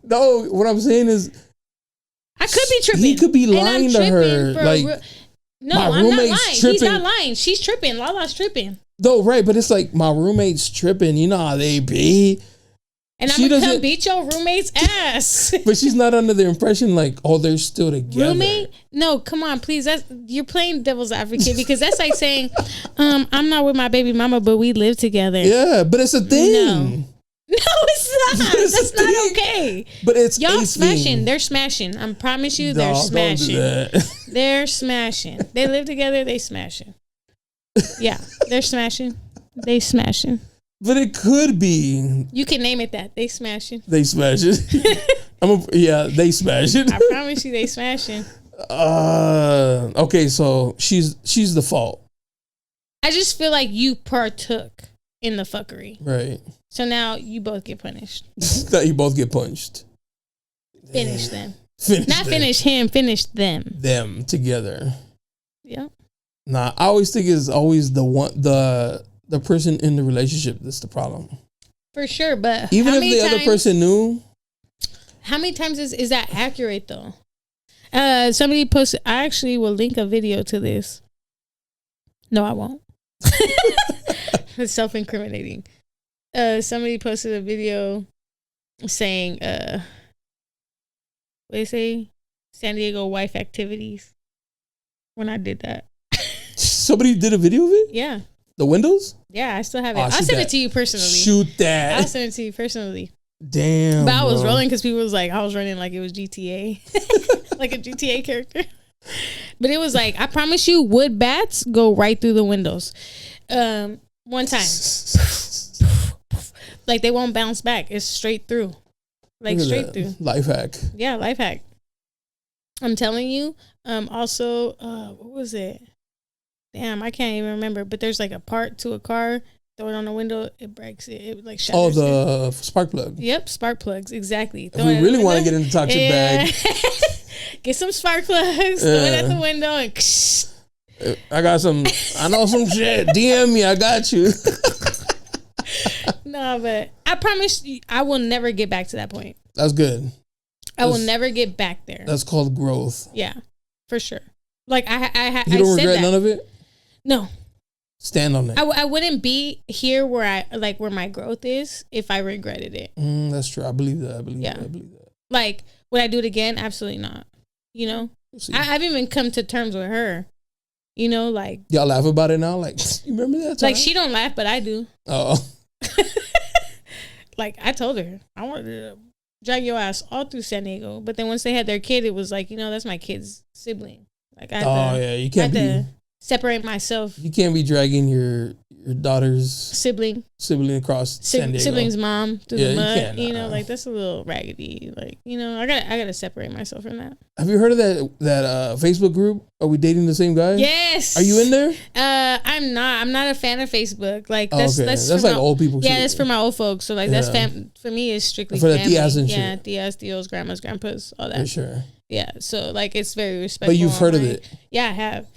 No, what I'm saying is, I could be tripping. He could be lying to her. Like, no, my I'm not roommate's lying. tripping. He's not lying. She's tripping. Lala's tripping. No, right, but it's like my roommate's tripping. You know how they be. And I'm going to come beat your roommate's ass. But she's not under the impression like, oh, they're still together. Roommate? No, come on, please. You're playing devil's advocate because that's like saying, I'm not with my baby mama, but we live together. Yeah, but it's a thing. No, it's not. That's not okay. But it's y'all smashing. They're smashing. I promise you, they're smashing. Don't do that. They're smashing. They live together. They smashing. Yeah, they're smashing. They smashing. But it could be. You can name it that. They smashing. They smash it. They smash it. I promise you, they smashing. Okay, so she's the fault. I just feel like you partook in the fuckery. Right. So now you both get punished. That you both get punched. Finish them. Not finish him. Finish them. Them together. Yeah. Nah, I always think it's always the person in the relationship that's the problem. For sure, but even if the other person knew. How many times is that accurate though? Somebody posted. I actually will link a video to this. No, I won't. It's self-incriminating. Somebody posted a video saying, what do they say? San Diego wife activities. When I did that. Somebody did a video of it? Yeah. The windows? Yeah, I still have it. I'll send it to you personally. Shoot that. I'll send it to you personally. Damn. But I was rolling because people was like, I was running like it was GTA. Like a GTA character. But it was like, I promise you, wood bats go right through the windows. One time. Like they won't bounce back. It's straight through. Like straight through. Life hack. Yeah, life hack. I'm telling you. Also, what was it? Damn, I can't even remember. But there's like a part to a car. Throw it on the window, it breaks it. It like shatters. Oh, the spark plug. Yep, spark plugs. Exactly. If we really want to get into toxic bag, get some spark plugs. Throw it at the window and. I got some. I know some shit. DM me. I got you. No, but I promise you, I will never get back to that point. That's good. I will never get back there. That's called growth. Yeah, for sure. Like you don't regret none of it? No. Stand on it. I wouldn't be here where my growth is if I regretted it. That's true. I believe that. I believe that. Like, would I do it again? Absolutely not. You know, I've even come to terms with her. You know, like y'all laugh about it now. Like, you remember that time? Like she don't laugh, but I do. Oh. Like I told her, I wanted to drag your ass all through San Diego, but then once they had their kid, it was like, you know, that's my kid's sibling. Like you can't be separate myself. You can't be dragging your daughter's sibling across San Diego. Sibling's mom through the mud. You know, like that's a little raggedy. Like, you know, I gotta separate myself from that. Have you heard of that Facebook group? Are we dating the same guy? Yes. Are you in there? I'm not. I'm not a fan of Facebook. Like that's like old people. Yeah, that's for my old folks. So like that's for me. It's strictly for the family. tias and shit. Yeah, tias, tios, grandmas, grandpas, all that. For sure. Yeah. So like it's very respectful. But you've heard of it? Yeah, I have.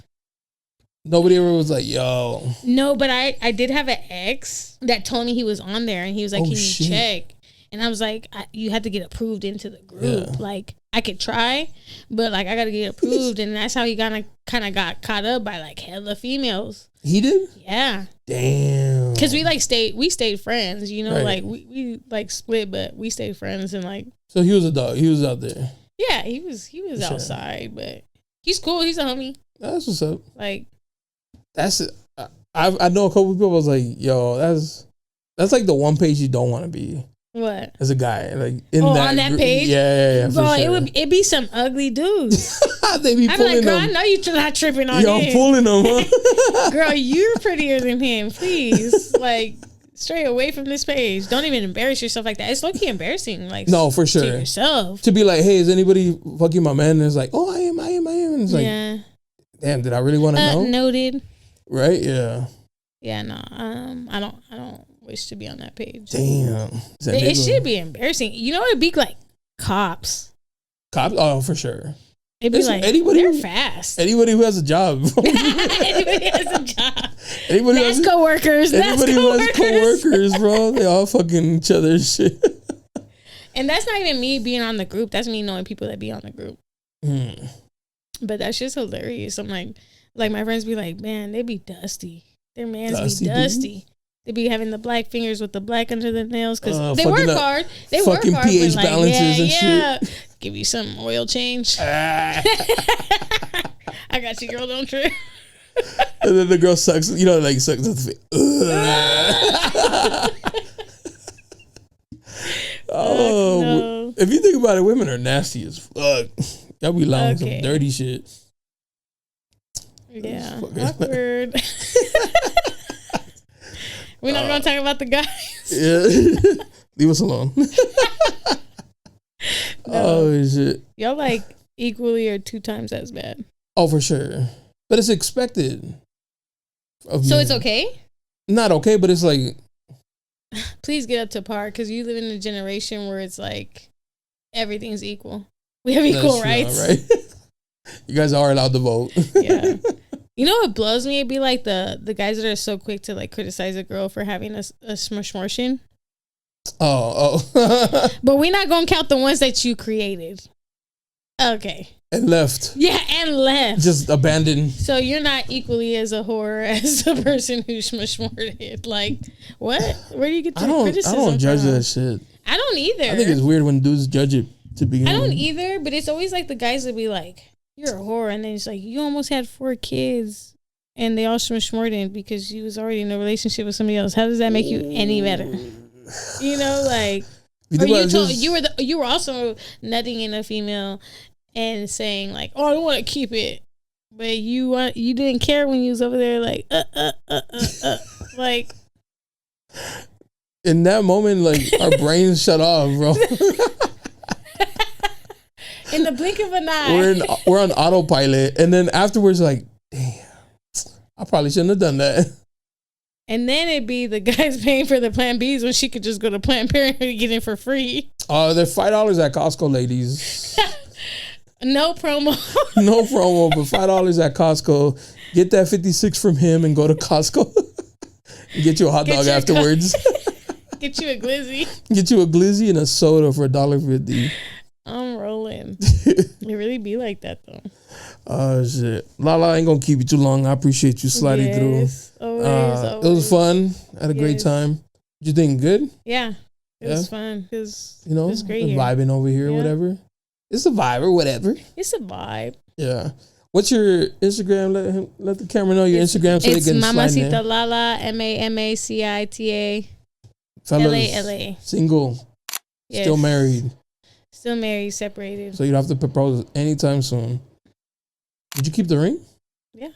Nobody ever was like, yo. No, but I did have an ex that told me he was on there and he was like, can you check? And I was like, you had to get approved into the group. Yeah. Like, I could try, but like, I got to get approved. And that's how he kind of got caught up by like hella females. He did? Yeah. Damn. Because we stayed friends, you know, right. Like we like split, but we stayed friends and like. So he was a dog. He was out there. Yeah, he was outside, but he's cool. He's a homie. That's what's up. Like. That's it. I know a couple people was like, yo, that's like the one page you don't want to be. What? As a guy, like in on that page? Yeah. Bro, it'd be some ugly dudes. They be I'm pulling like, girl, them. I know you're not tripping on Y'all him. pulling them, huh? Girl, you're prettier than him. Please, like, stray away from this page. Don't even embarrass yourself like that. It's low-key embarrassing. Like, no, for sure. To yourself. To be like, hey, is anybody fucking my man? And it's like, oh, I am. And it's like, damn, did I really want to know? Noted. Right? Yeah. Yeah, no. I don't wish to be on that page. Damn. It should be embarrassing. You know, it'd be like cops. Cops? Oh, for sure. It'd be like, they're fast. Anybody who has a job. Anybody has a job. Anybody that's coworkers. Anybody who has coworkers, bro. They all fucking each other's shit. And that's not even me being on the group. That's me knowing people that be on the group. But that's just hilarious. I'm like my friends be like, man, they be dusty. Their mans be dusty. Dude. They be having the black fingers with the black under the nails because they work hard. They work hard. pH balances and shit. Give you some oil change. I got you, girl. Don't trip. And then the girl sucks. You know, like sucks at the face. No. If you think about it, women are nasty as fuck. Y'all be lying some dirty shit. Yeah, awkward. We're not gonna talk about the guys. Yeah, leave us alone. No. Oh shit! Y'all like equally or 2 times as bad. Oh, for sure. But it's expected. So it's okay? Not okay, but it's like. Please get up to par because you live in a generation where it's like everything's equal. We have equal rights. Right? You guys are allowed to vote. Yeah. You know what blows me? It'd be like the guys that are so quick to like criticize a girl for having a smushmortion. Oh. But we're not gonna count the ones that you created. Okay. And left. Yeah, and left. Just abandoned. So you're not equally as a whore as the person who smushmorted. Like, what? Where do you get your criticism I don't judge from? that shit. I don't either. I think it's weird when dudes judge it to begin with. I don't either, but it's always like the guys that be like, you're a whore, and then it's like, you almost had 4 kids, and they all smushmorted because you was already in a relationship with somebody else. How does that make you any better? You know, like, or you were also nutting in a female and saying like, oh, I don't want to keep it, but you didn't care when you was over there like like. In that moment, like our brains shut off, bro. In the blink of an eye, we're on autopilot, and then afterwards, like, damn, I probably shouldn't have done that. And then it'd be the guys paying for the Plan Bs when she could just go to Planned Parenthood and get it for free. Oh, they're $5 at Costco, ladies. No promo. No promo, but $5 at Costco. Get that 56 from him and go to Costco. And get you a hot dog afterwards. Get you a glizzy. Get you a glizzy and a soda for $1.50. I'm rolling. It really be like that though. Oh shit, Lala, I ain't gonna keep you too long. I appreciate you sliding through. Always. It was fun. I had a great time. Did you think good? Yeah, it was fun because it was great. Vibing over here, or whatever. It's a vibe or whatever. It's a vibe. Yeah. What's your Instagram? Let the camera know your Instagram so they can slide in. Mamacita Lala, MAMACITA. Fellas, LA. Single. Yes. Still married. Still married, separated. So you don't have to propose anytime soon. Did you keep the ring? Yeah.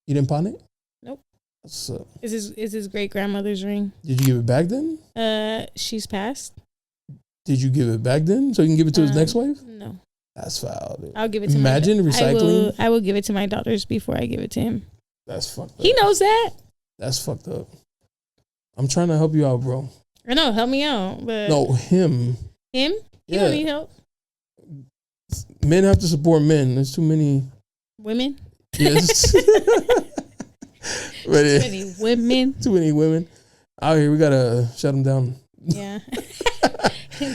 You didn't pawn it? Nope. So is his great grandmother's ring. Did you give it back then? She's passed. Did you give it back then so you can give it to his next wife? No. That's foul, dude. I'll give it to Imagine recycling. I will give it to my daughters before I give it to him. That's fucked up. He knows that. That's fucked up. I'm trying to help you out, bro. I know, help me out. But no, him. Him? He don't need help. Men have to support men. There's too many women. Yes. Too many women. Too many women out here. We gotta shut them down. Yeah.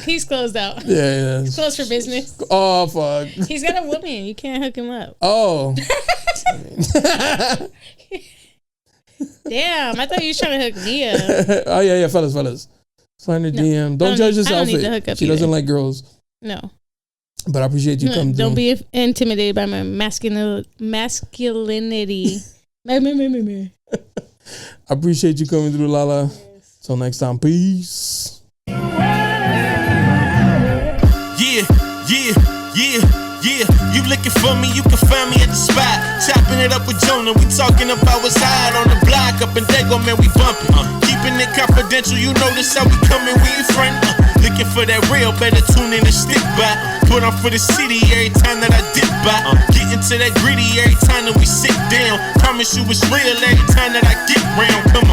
He's closed out. Yeah. He's closed for business. Oh fuck. He's got a woman. You can't hook him up. Oh. Damn, I thought you was trying to hook me up. Oh yeah, fellas. Find her DM. Don't judge this outfit. She doesn't like girls. No. But I appreciate you coming through. Don't be intimidated by my masculinity. I appreciate you coming through, Lala. Yes. Till next time, peace. Yeah, you looking for me, you can find me at the spot. Chopping it up with Jonah, we talking about what's hot on the block. Up in Dago, man, we bumping. Keeping it confidential, you notice how we coming, we ain't friend. Looking for that real, better tune in and stick by. Put on for the city every time that I dip by. Get into that gritty every time that we sit down. Promise you it's real every time that I get round, come on.